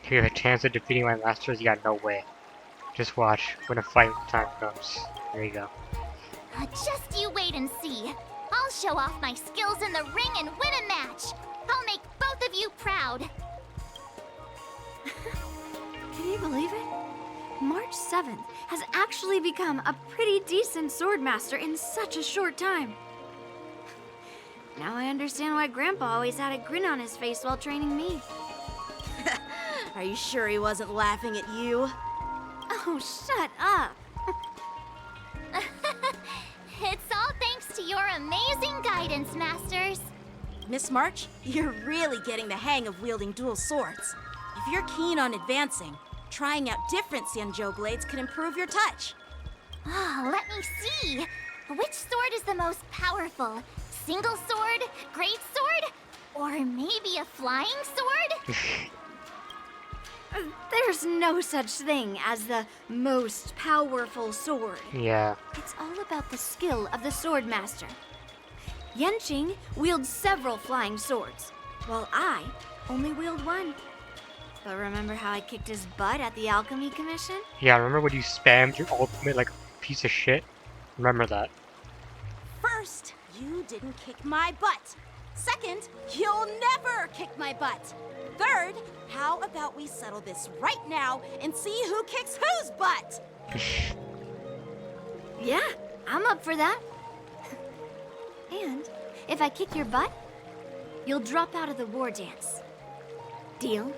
You have a chance of defeating my masters? You got no way. Just watch when the fight time comes. There you go. Just you wait and see. I'll show off my skills in the ring and win a match. I'll make both of you proud. Can you believe it? March 7th has actually become a pretty decent swordmaster in such a short time. Now I understand why Grandpa always had a grin on his face while training me. Are you sure he wasn't laughing at you? Oh, shut up. It's all thanks to your amazing guidance, masters. Miss March, you're really getting the hang of wielding dual swords. If you're keen on advancing, trying out different Xianzhou blades can improve your touch. Let me see. Which sword is the most powerful? Single sword? Great sword? Or maybe a flying sword? There's no such thing as the most powerful sword. Yeah. It's all about the skill of the swordmaster. Yanqing wields several flying swords, while I only wield one. But remember how I kicked his butt at the Alchemy Commission? Yeah, remember when you spammed your ultimate like a piece of shit? Remember that. First, you didn't kick my butt. Second, you'll never kick my butt. Third, how about we settle this right now and see who kicks whose butt? Yeah, I'm up for that. And if I kick your butt, you'll drop out of the war dance. Deal?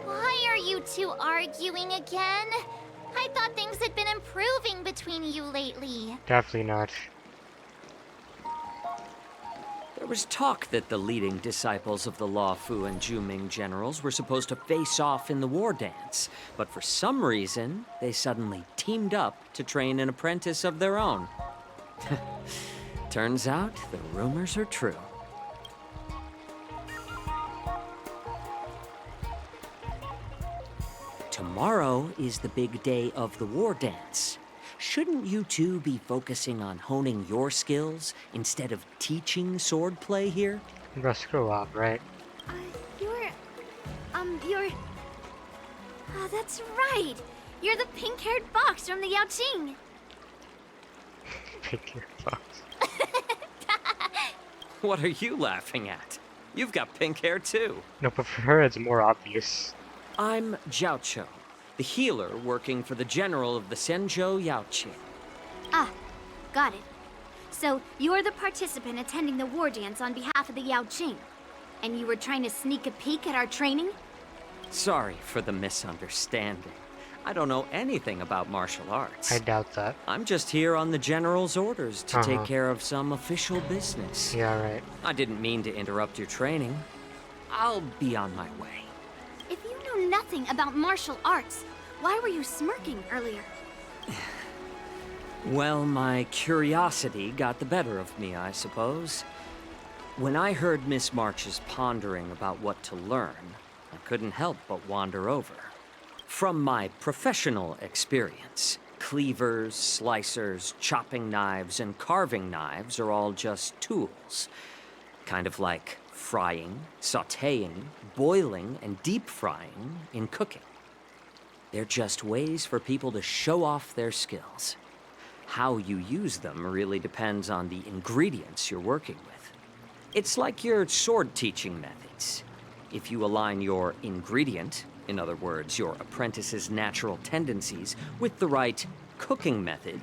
Why are you two arguing again? I thought things had been improving between you lately. Definitely not. There was talk that the leading disciples of the Luofu and Juming generals were supposed to face off in the war dance, but for some reason, they suddenly teamed up to train an apprentice of their own. Turns out, the rumors are true. Tomorrow is the big day of the war dance. Shouldn't you two be focusing on honing your skills instead of teaching swordplay here? Bro, screw up, right? You're... Oh, that's right. You're the pink-haired fox from the Yaoqing. Pick your fox. What are you laughing at? You've got pink hair too. No, but for her it's more obvious. I'm Jiaoqiu, the healer working for the general of the Senjo Yaoqing. Ah, got it. So, you're the participant attending the war dance on behalf of the Yaoqing. And you were trying to sneak a peek at our training? Sorry for the misunderstanding. I don't know anything about martial arts. I doubt that. I'm just here on the general's orders to take Uh-huh. care of some official business. Yeah, right. I didn't mean to interrupt your training. I'll be on my way. If you know nothing about martial arts, why were you smirking earlier? Well, my curiosity got the better of me, I suppose. When I heard Miss March's pondering about what to learn, I couldn't help but wander over. From my professional experience, cleavers, slicers, chopping knives, and carving knives are all just tools. Kind of like frying, sautéing, boiling, and deep frying in cooking. They're just ways for people to show off their skills. How you use them really depends on the ingredients you're working with. It's like your sword teaching methods. If you align your ingredient, in other words, your apprentice's natural tendencies, with the right cooking method,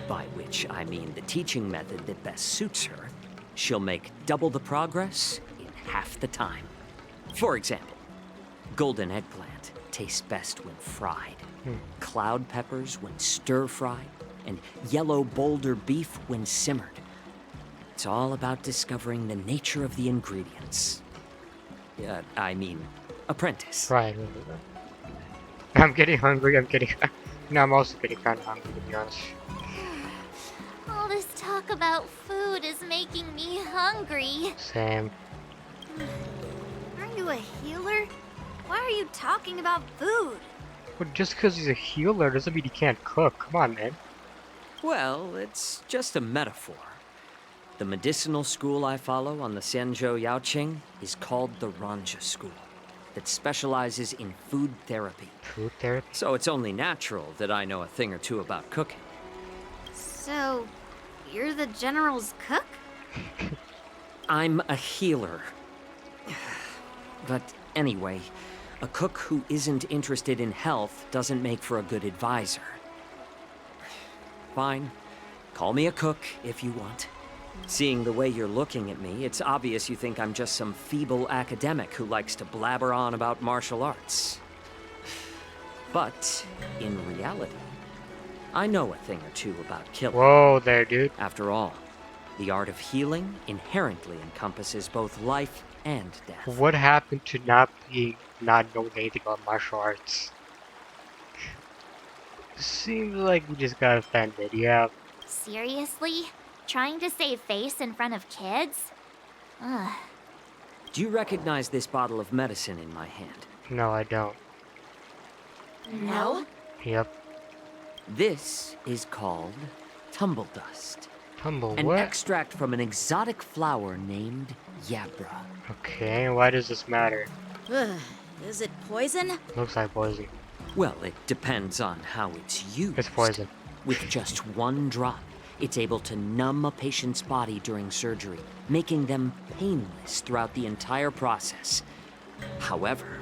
by which I mean the teaching method that best suits her, she'll make double the progress in half the time. For example, golden eggplant tastes best when fried, cloud peppers when stir-fried, and yellow boulder beef when simmered. It's all about discovering the nature of the ingredients. I mean, apprentice. Right. I'm getting hungry. No, I'm also getting kind of hungry, to be honest. All this talk about food is making me hungry. Same. Aren't you a healer? Why are you talking about food? But just because he's a healer doesn't mean he can't cook. Come on, man. Well, it's just a metaphor. The medicinal school I follow on the Senjo Yaoqing is called the Ranja School, that specializes in food therapy. Food therapy? So it's only natural that I know a thing or two about cooking. So, you're the general's cook? I'm a healer. But anyway, a cook who isn't interested in health doesn't make for a good advisor. Fine. Call me a cook if you want. Seeing the way you're looking at me, it's obvious you think I'm just some feeble academic who likes to blabber on about martial arts. But, in reality, I know a thing or two about killing. Whoa there, dude. After all, the art of healing inherently encompasses both life and death. What happened to not knowing anything about martial arts? Seems like we just got offended, yeah. Seriously? Trying to save face in front of kids? Ugh. Do you recognize this bottle of medicine in my hand? No, I don't. No? Yep. This is called tumble dust. Tumble An what? extract from an exotic flower named Yabra. Okay, why does this matter? Ugh, is it poison? Looks like poison. Well, it depends on how it's used. It's poison. With just one drop, it's able to numb a patient's body during surgery, making them painless throughout the entire process. However,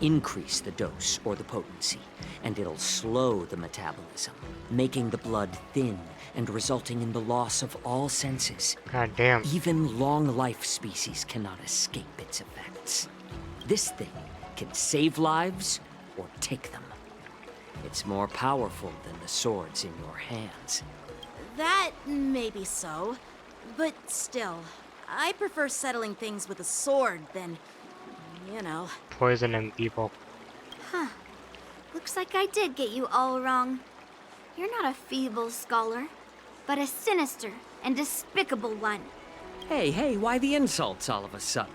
increase the dose or the potency, and it'll slow the metabolism, making the blood thin and resulting in the loss of all senses. God damn. Even long-life species cannot escape its effects. This thing can save lives or take them. It's more powerful than the swords in your hands. That may be so, but still, I prefer settling things with a sword than, you know. Poisoning people. Huh. Looks like I did get you all wrong. You're not a feeble scholar, but a sinister and despicable one. Hey, why the insults all of a sudden?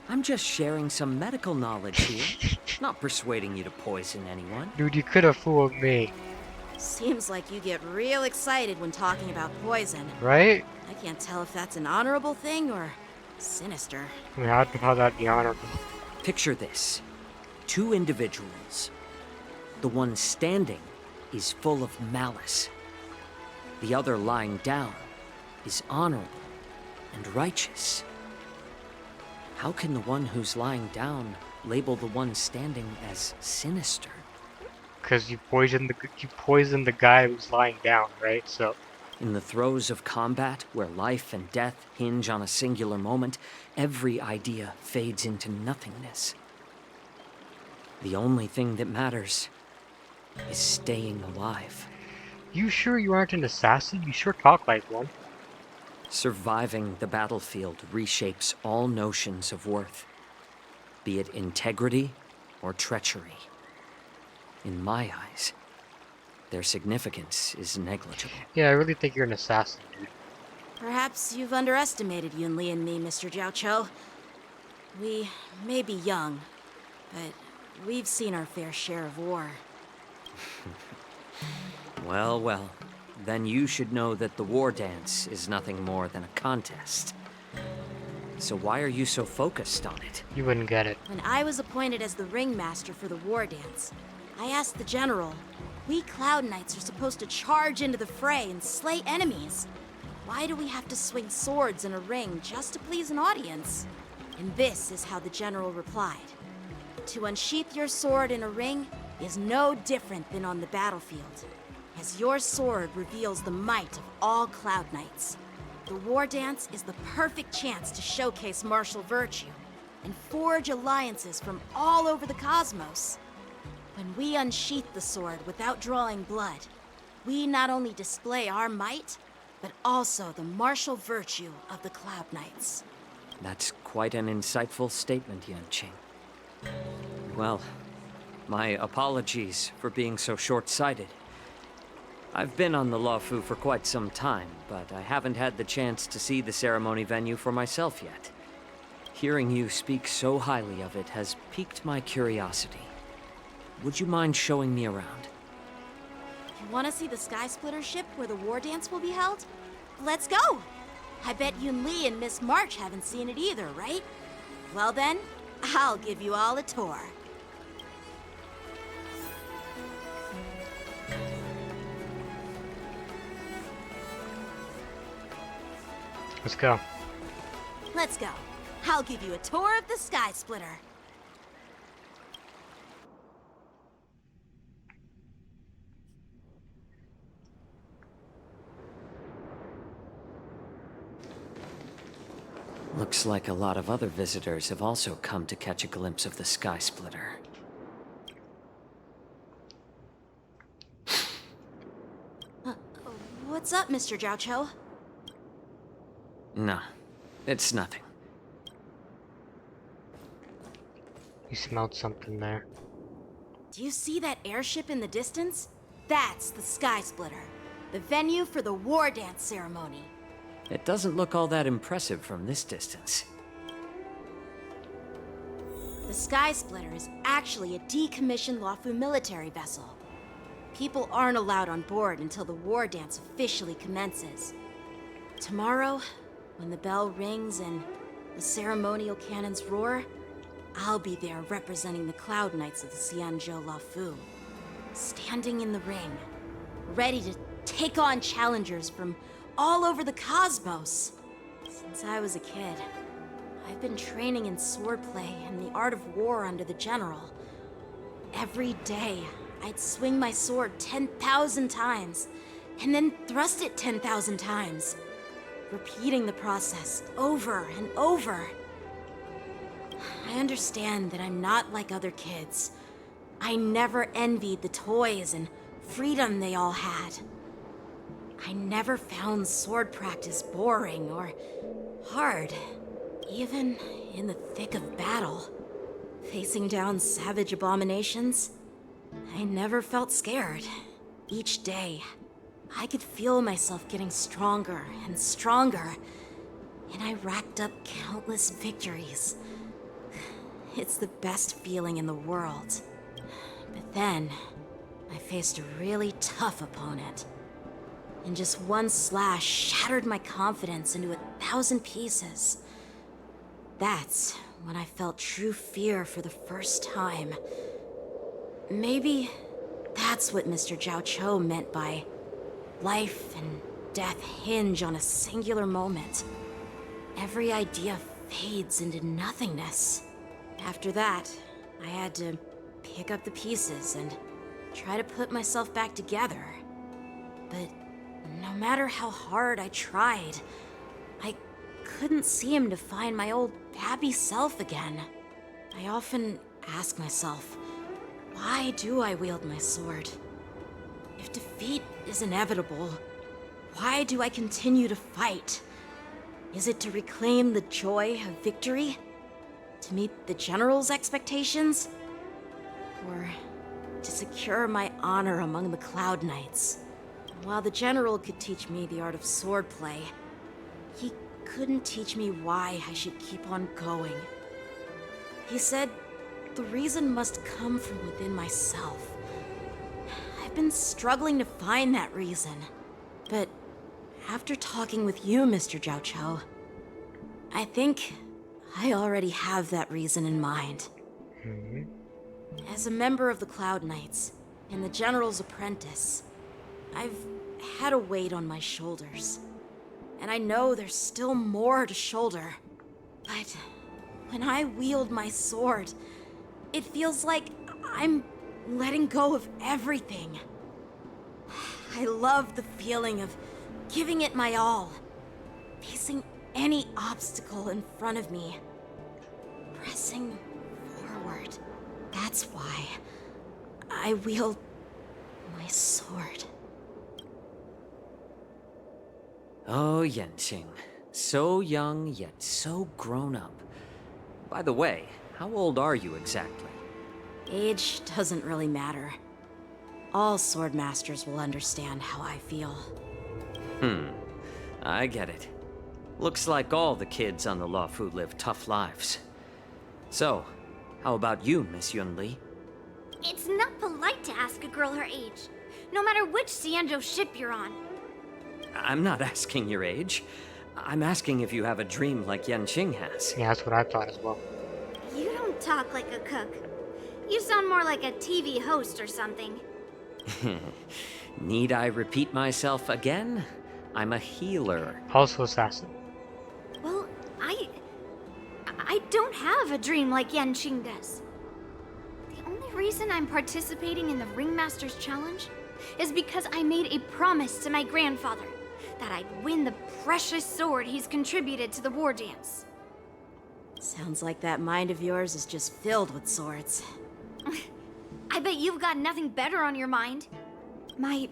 I'm just sharing some medical knowledge here, not persuading you to poison anyone. Dude, you could have fooled me. Seems like you get real excited when talking about poison. Right? I can't tell if that's an honorable thing or sinister. I mean, how that be honorable? Picture this. 2 individuals. The one standing is full of malice. The other lying down is honorable and righteous. How can the one who's lying down label the one standing as sinister? Because you poisoned the guy who's lying down, right? So in the throes of combat, where life and death hinge on a singular moment, every idea fades into nothingness. The only thing that matters is staying alive. You sure you aren't an assassin? You sure talk like one. Surviving the battlefield reshapes all notions of worth, be it integrity or treachery. In my eyes, their significance is negligible. Yeah, I really think you're an assassin, dude. Perhaps you've underestimated Yunli and me, Mr. Jiaoqiu. We may be young, but we've seen our fair share of war. Well, well. Then you should know that the war dance is nothing more than a contest. So why are you so focused on it? You wouldn't get it. When I was appointed as the ringmaster for the war dance, I asked the general, we Cloud Knights are supposed to charge into the fray and slay enemies. Why do we have to swing swords in a ring just to please an audience? And this is how the general replied. To unsheath your sword in a ring is no different than on the battlefield, as your sword reveals the might of all Cloud Knights. The war dance is the perfect chance to showcase martial virtue and forge alliances from all over the cosmos. When we unsheath the sword without drawing blood, we not only display our might, but also the martial virtue of the Cloud Knights. That's quite an insightful statement, Yanqing. Well, my apologies for being so short-sighted. I've been on the Luofu for quite some time, but I haven't had the chance to see the ceremony venue for myself yet. Hearing you speak so highly of it has piqued my curiosity. Would you mind showing me around? You want to see the Sky Splitter ship where the war dance will be held? Let's go! I bet Yunli and Miss March haven't seen it either, right? Well then, I'll give you all a tour. Let's go. Let's go. I'll give you a tour of the Sky Splitter. Looks like a lot of other visitors have also come to catch a glimpse of the Sky Splitter. What's up, Mr. Jiaoqiu? No, it's nothing. You smelled something there. Do you see that airship in the distance? That's the Sky Splitter, the venue for the war dance ceremony. It doesn't look all that impressive from this distance. The Sky Splitter is actually a decommissioned Luofu military vessel. People aren't allowed on board until the war dance officially commences. Tomorrow, when the bell rings and the ceremonial cannons roar, I'll be there representing the Cloud Knights of the Xianzhou Luofu, standing in the ring, ready to take on challengers from all over the cosmos. Since I was a kid, I've been training in swordplay and the art of war under the general. Every day, I'd swing my sword 10,000 times, and then thrust it 10,000 times, repeating the process over and over. I understand that I'm not like other kids. I never envied the toys and freedom they all had. I never found sword practice boring or hard, even in the thick of battle. Facing down savage abominations, I never felt scared. Each day, I could feel myself getting stronger and stronger, and I racked up countless victories. It's the best feeling in the world. But then, I faced a really tough opponent. And just one slash shattered my confidence into 1,000 pieces. That's when I felt true fear for the first time. Maybe that's what Mr. Jiaoqiu meant by life and death hinge on a singular moment. Every idea fades into nothingness. After that, I had to pick up the pieces and try to put myself back together. But no matter how hard I tried, I couldn't seem to find my old happy self again. I often ask myself, why do I wield my sword? If defeat is inevitable, why do I continue to fight? Is it to reclaim the joy of victory? To meet the General's expectations? Or to secure my honor among the Cloud Knights? While the General could teach me the art of swordplay, he couldn't teach me why I should keep on going. He said the reason must come from within myself. I've been struggling to find that reason, but after talking with you, Mr. Jiao Chou, I think I already have that reason in mind. As a member of the Cloud Knights and the General's apprentice, I've had a weight on my shoulders. And I know there's still more to shoulder. But when I wield my sword, it feels like I'm letting go of everything. I love the feeling of giving it my all, facing any obstacle in front of me, pressing forward. That's why I wield my sword. Oh, Yanqing. So young, yet so grown up. By the way, how old are you exactly? Age doesn't really matter. All sword masters will understand how I feel. I get it. Looks like all the kids on the Luofu live tough lives. So, how about you, Miss Yunli? It's not polite to ask a girl her age, no matter which Xianzhou ship you're on. I'm not asking your age. I'm asking if you have a dream like Yanqing has. Yeah, that's what I thought as well. You don't talk like a cook. You sound more like a TV host or something. Need I repeat myself again? I'm a healer. Also assassin. Well, I don't have a dream like Yanqing does. The only reason I'm participating in the Ringmaster's Challenge is because I made a promise to my grandfather that I'd win the precious sword he's contributed to the war dance. Sounds like that mind of yours is just filled with swords. I bet you've got nothing better on your mind. My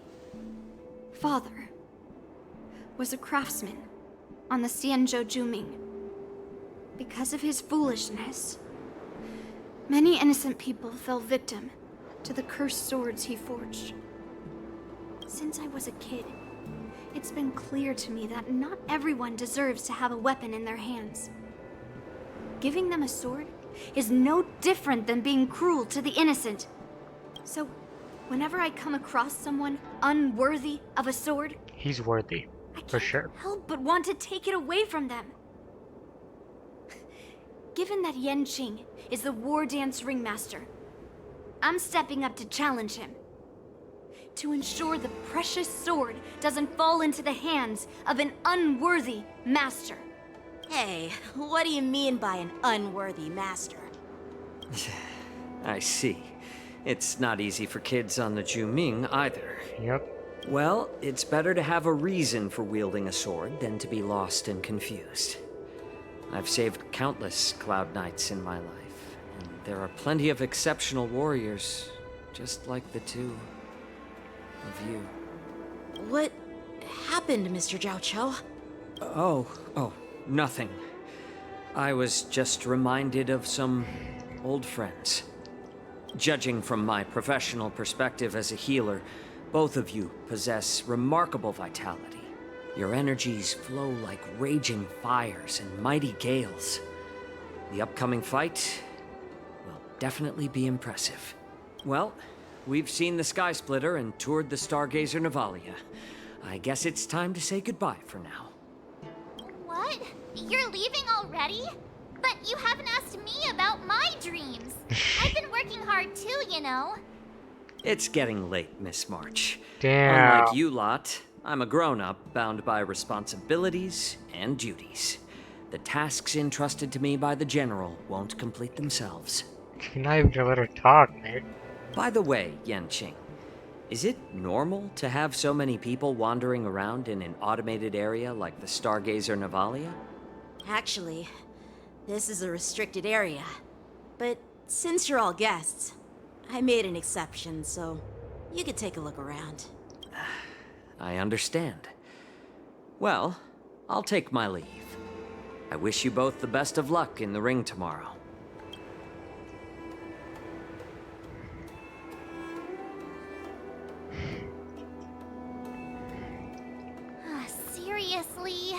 father was a craftsman on the Xianzhou Juming. Because of his foolishness, many innocent people fell victim to the cursed swords he forged. Since I was a kid, it's been clear to me that not everyone deserves to have a weapon in their hands. Giving them a sword is no different than being cruel to the innocent. So, whenever I come across someone unworthy of a sword, He's worthy, for sure. help but want to take it away from them. Given that Yanqing is the war dance ringmaster, I'm stepping up to challenge him. To ensure the precious sword doesn't fall into the hands of an unworthy master. Hey, what do you mean by an unworthy master? I see. It's not easy for kids on the Juming either. Yep. Well, it's better to have a reason for wielding a sword than to be lost and confused. I've saved countless Cloud Knights in my life, and there are plenty of exceptional warriors, just like the two of you. What happened, Mr. Jiao Chou? Oh, nothing. I was just reminded of some old friends. Judging from my professional perspective as a healer, both of you possess remarkable vitality. Your energies flow like raging fires and mighty gales. The upcoming fight will definitely be impressive. Well, we've seen the Sky Splitter and toured the Stargazer Navalia. I guess it's time to say goodbye for now. What? You're leaving already? But you haven't asked me about my dreams. I've been working hard too, you know. It's getting late, Miss March. Damn. Unlike you lot, I'm a grown-up bound by responsibilities and duties. the tasks entrusted to me by the General won't complete themselves. You're not even gonna let her talk, man. By the way, Yanqing, is it normal to have so many people wandering around in an automated area like the Stargazer Navalia? Actually, this is a restricted area. But since you're all guests, I made an exception, so you could take a look around. I understand. Well, I'll take my leave. I wish you both the best of luck in the ring tomorrow. Seriously?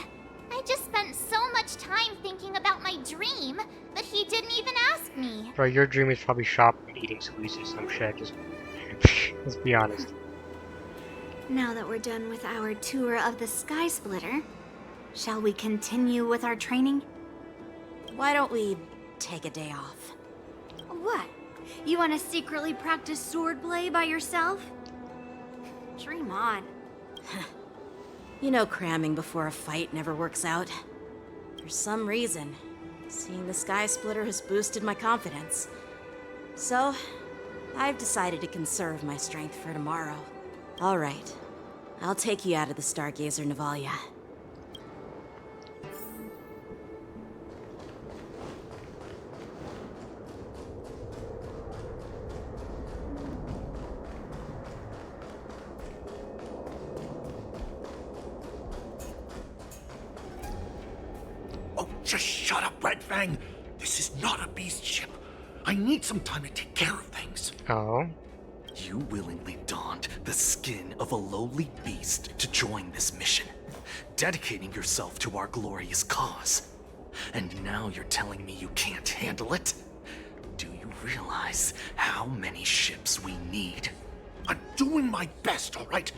I just spent so much time thinking about my dream that he didn't even ask me. Bro, your dream is probably shopping and eating sweets or some shit. Just let's be honest. Now that we're done with our tour of the Sky Splitter, shall we continue with our training? Why don't we take a day off? What? You want to secretly practice swordplay by yourself? Dream on. You know cramming before a fight never works out. For some reason, seeing the Sky Splitter has boosted my confidence. So, I've decided to conserve my strength for tomorrow. All right, I'll take you out of the Stargazer Navalia. Oh, just shut up, Red Fang. This is not a beast ship. I need some time to take care of things. Oh? You willingly donned the skin of a lowly beast to join this mission, dedicating yourself to our glorious cause. And now you're telling me you can't handle it? Do you realize how many ships we need? I'm doing my best, all right?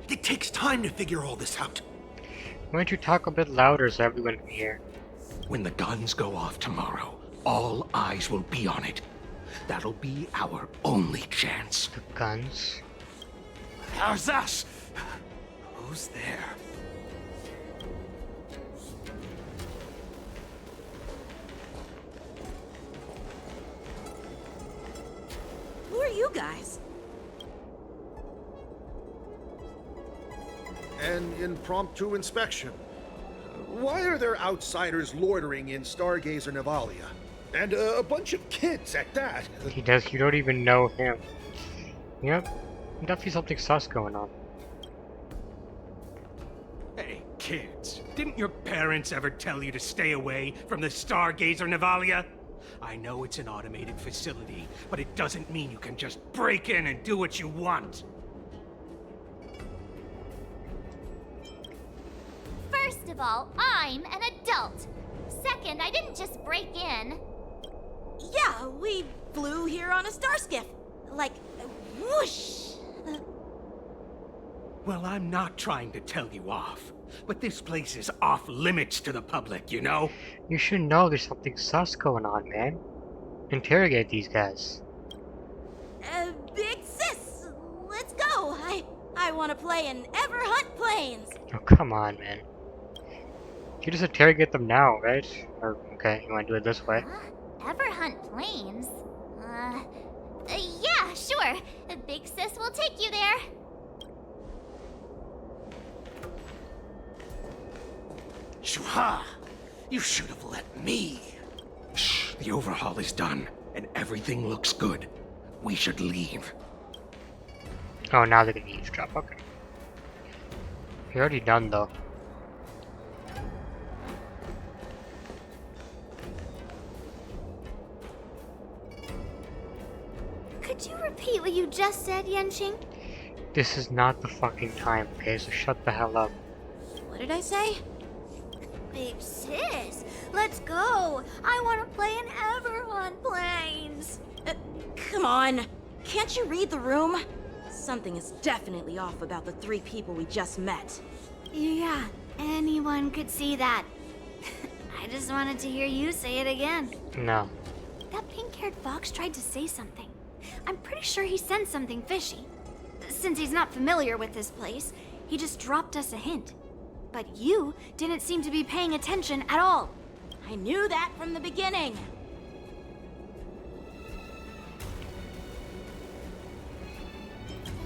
It takes time to figure all this out. Why don't you talk a bit louder so everyone can hear? When the guns go off tomorrow, all eyes will be on it. That'll be our only chance. The guns? How's that? Who's there? Who are you guys? An impromptu inspection. Why are there outsiders loitering in Stargazer Navalia? And a bunch of kids at that. He does, you don't even know him. Yep, definitely something sus going on. Hey, kids, didn't your parents ever tell you to stay away from the Stargazer Navalia? I know it's an automated facility, but it doesn't mean you can just break in and do what you want. First of all, I'm an adult. Second, I didn't just break in. Yeah, we flew here on a starskiff. Like, whoosh! Well, I'm not trying to tell you off, but this place is off limits to the public, you know? You should know there's something sus going on, man. Interrogate these guys. Big sis, let's go. I want to play in Ever Hunt Plains. Oh, come on, man. You just interrogate them now, right? Or, okay, you want to do it this way? Everhunt Plains? Yeah, sure. Big Sis will take you there. Shuha! You should have let me. Shh, the overhaul is done, and everything looks good. We should leave. Oh, now they're gonna eavesdrop, okay. You're already done, though. Could you repeat what you just said, Yanqing? This is not the fucking time, okay? So shut the hell up. What did I say? Big sis, let's go. I want to play in Everhunt Plains. Come on. Can't you read the room? Something is definitely off about the 3 people we just met. Yeah, anyone could see that. I just wanted to hear you say it again. No. That pink-haired fox tried to say something. I'm pretty sure he sensed something fishy. Since he's not familiar with this place, he just dropped us a hint. But you didn't seem to be paying attention at all. I knew that from the beginning.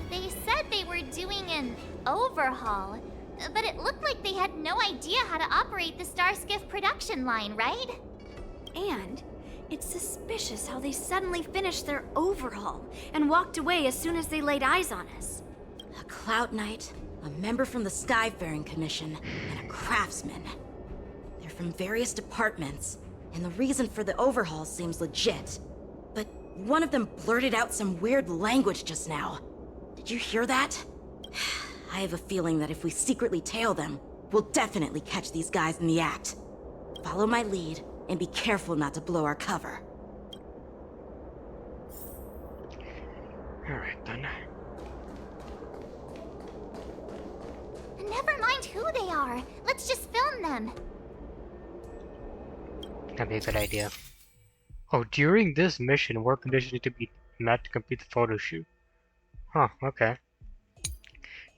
They said they were doing an overhaul, but it looked like they had no idea how to operate the Starskiff production line, right? And it's suspicious how they suddenly finished their overhaul and walked away as soon as they laid eyes on us. A Cloud Knight, a member from the Skyfaring Commission, and a craftsman. They're from various departments, and the reason for the overhaul seems legit. But one of them blurted out some weird language just now. Did you hear that? I have a feeling that if we secretly tail them, we'll definitely catch these guys in the act. Follow my lead, and be careful not to blow our cover. Alright then. Never mind who they are. Let's just film them. That'd be a good idea. Oh, during this mission, work conditions need to be met to complete the photo shoot. Huh, okay.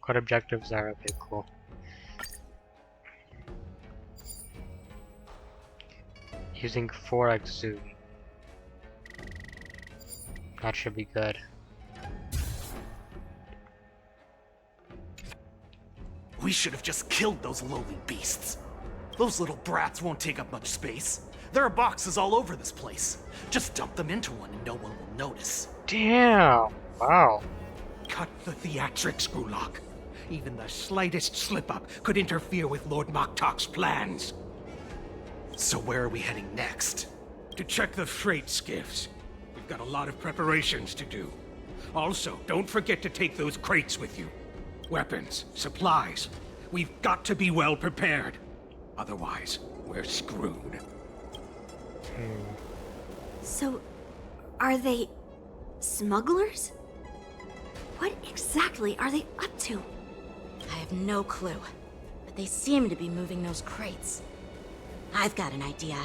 What objectives are? Okay, cool. Using 4x zoom. That should be good. We should have just killed those lowly beasts. Those little brats won't take up much space. There are boxes all over this place. Just dump them into one and no one will notice. Damn! Wow. Cut the theatrics, Gulak. Even the slightest slip-up could interfere with Lord Moktok's plans. So where are we heading next? To check the freight skiffs. We've got a lot of preparations to do. Also, don't forget to take those crates with you. Weapons, supplies. We've got to be well prepared. Otherwise, we're screwed. So, are they smugglers? What exactly are they up to? I have no clue, but they seem to be moving those crates. I've got an idea.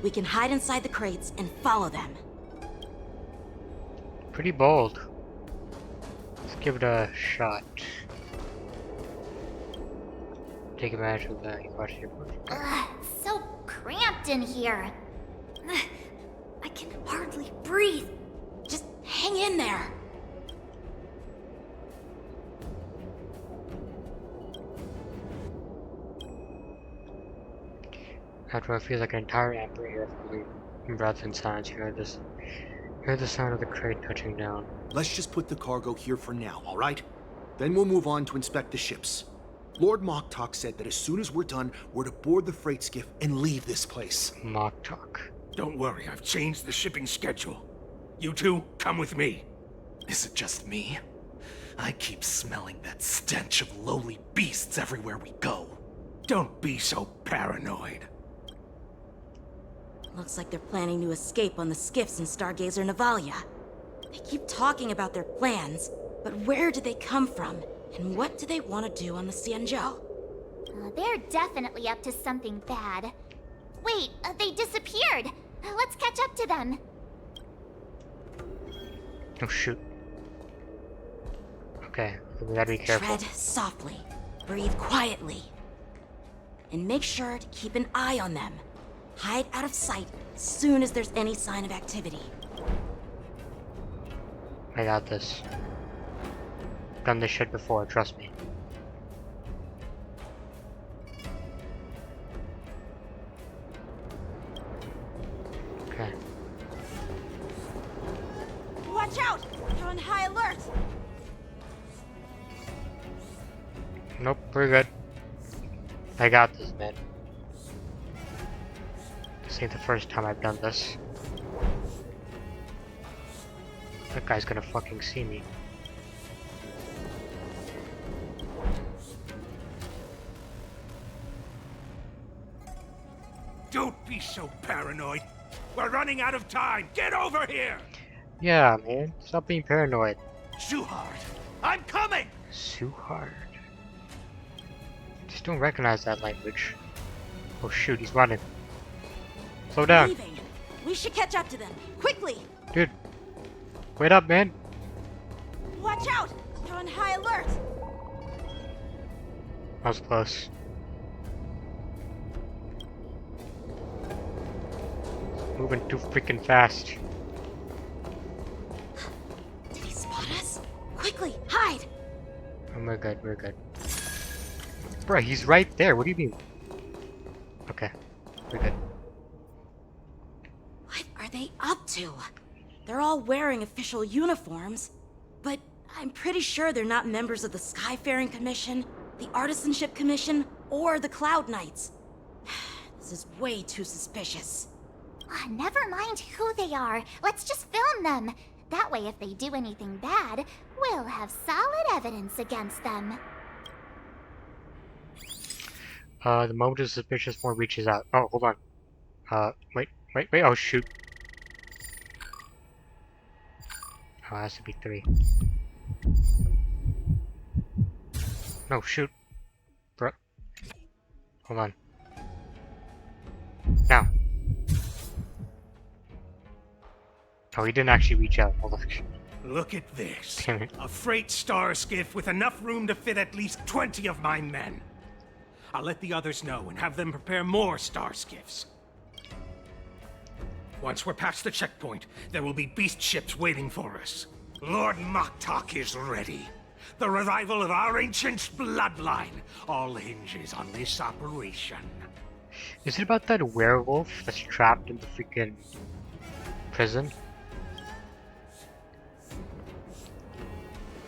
We can hide inside the crates and follow them. Pretty bold. Let's give it a shot. Take advantage of that. So cramped in here. I can hardly breathe. Just hang in there. After it feels like an entire amber here from breath and silence. Hear the sound of the crate touching down. Let's just put the cargo here for now, all right? Then we'll move on to inspect the ships. Lord Moktok said that as soon as we're done, we're to board the freight skiff and leave this place. Moktok. Don't worry, I've changed the shipping schedule. You two, come with me. Is it just me? I keep smelling that stench of lowly beasts everywhere we go. Don't be so paranoid. Looks like they're planning to escape on the skiffs in Stargazer Navalia. They keep talking about their plans, but where do they come from? And what do they want to do on the Xianzhou? They're definitely up to something bad. Wait, they disappeared! Let's catch up to them. Oh shoot. Okay, we gotta be careful. Tread softly, breathe quietly, and make sure to keep an eye on them. Hide out of sight as soon as there's any sign of activity. I got this. Done this shit before, trust me. Okay. Watch out! They're on high alert! Nope, we're good. I got this, man. This ain't the first time I've done this. That guy's gonna fucking see me. Don't be so paranoid. We're running out of time. Get over here! Yeah, man. Stop being paranoid. Suhard, I'm coming! Suhard. Just don't recognize that language. Oh shoot, he's running. Slow down. Leaving. We should catch up to them. Quickly! Dude. Wait up, man. Watch out! They're on high alert! That was close. Moving too freaking fast. Did he spot us? Quickly, hide! Oh, we're good, we're good. Bruh, he's right there. What do you mean? Okay, we're good. What are they up to? They're all wearing official uniforms, but I'm pretty sure they're not members of the Skyfaring Commission, the Artisanship Commission, or the Cloud Knights. This is way too suspicious. Never mind who they are. Let's just film them. That way, if they do anything bad, we'll have solid evidence against them. The moment of suspicious one reaches out. Oh, hold on. Wait. Oh, shoot. Oh, it has to be 3. No, shoot. Bro. Hold on. Now. Oh, he didn't actually reach out. Hold on. Look at this. Damn it. A freight star skiff with enough room to fit at least 20 of my men. I'll let the others know and have them prepare more star skiffs. Once we're past the checkpoint, there will be beast ships waiting for us. Lord Moktok is ready. The revival of our ancient bloodline all hinges on this operation. Is it about that werewolf that's trapped in the freaking prison?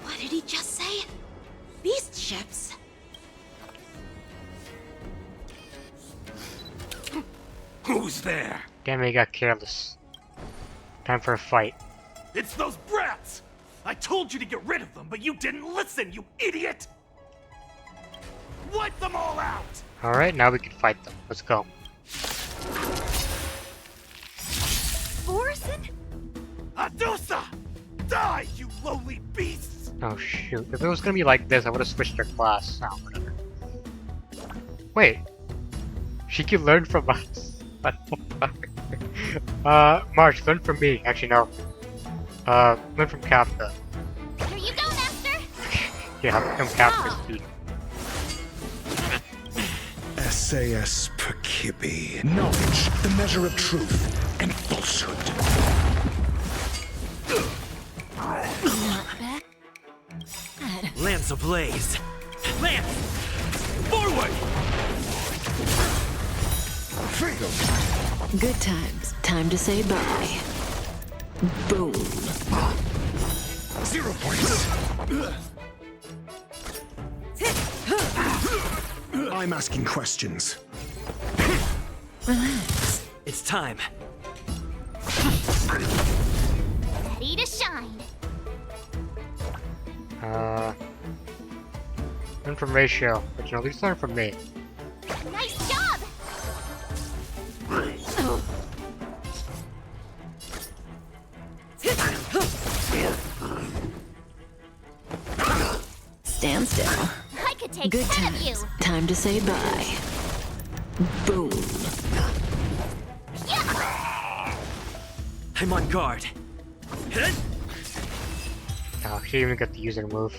What did he just say? Beast ships? Who's there? Damn it, he got careless. Time for a fight. It's those brats! I told you to get rid of them, but you didn't listen, you idiot! Wipe them all out! Alright, now we can fight them. Let's go. Borison? Adusa! Die, you lowly beasts! Oh shoot. If it was gonna be like this, I would have switched their class. Oh, whatever. Wait. She can learn from us. What the fuck? March, learn from me. Actually, no. Learn from Kafka. Here you go, Master! Yeah, I'll become Kafka's student. SAS Perkibi. Knowledge, the measure of truth and falsehood. Lance ablaze! Lance! Forward! Freedom! Good times. Time to say bye. Boom. 0 points. I'm asking questions. Relax. It's time. Ready to shine. Learn from Ratio. But you know, at least learn from me. Nice job! Stand still. I could take Good 10 of you! times. Time to say bye. Boom. I'm on guard. Oh, she even got to use her move.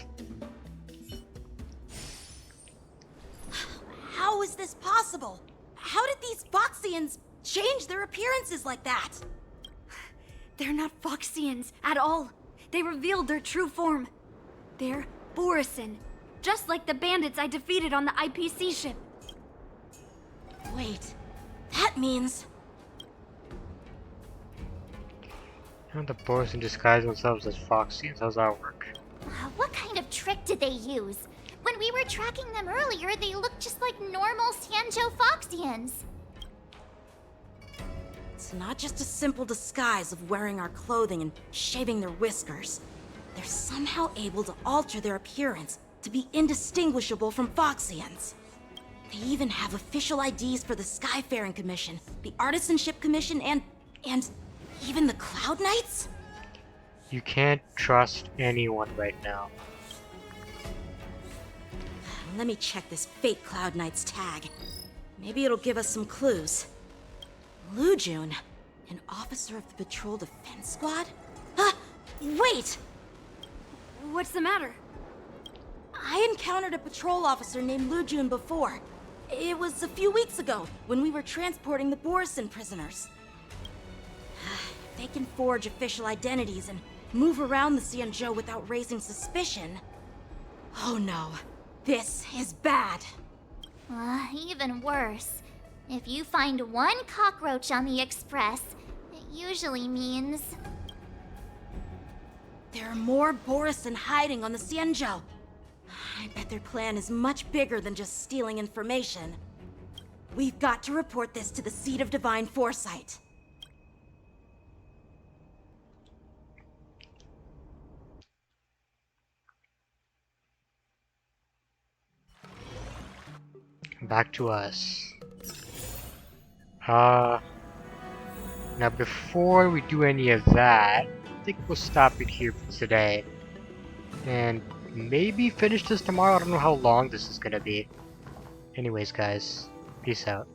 How is this possible? How did these Foxians change their appearances like that? They're not Foxians at all. They revealed their true form. They're Borison, just like the bandits I defeated on the IPC ship. Wait, that means... The Borison disguise themselves as Foxians. How's that work? What kind of trick did they use? When we were tracking them earlier, they looked just like normal Sanjo Foxians. It's not just a simple disguise of wearing our clothing and shaving their whiskers. They're somehow able to alter their appearance to be indistinguishable from Foxians. They even have official IDs for the Skyfaring Commission, the Artisanship Commission, and even the Cloud Knights? You can't trust anyone right now. Let me check this fake Cloud Knight's tag. Maybe it'll give us some clues. Lujun, an officer of the Patrol Defense Squad? Wait! What's the matter? I encountered a patrol officer named Lujun before. It was a few weeks ago, when we were transporting the Borison prisoners. They can forge official identities and move around the Xianzhou without raising suspicion. Oh no, this is bad. Even worse. If you find one cockroach on the Express, it usually means... There are more Borisin hiding on the Xianzhou. I bet their plan is much bigger than just stealing information. We've got to report this to the Seat of Divine Foresight. Back to us. Now before we do any of that, I think we'll stop it here for today. And maybe finish this tomorrow. I don't know how long this is gonna be. Anyways, guys, peace out.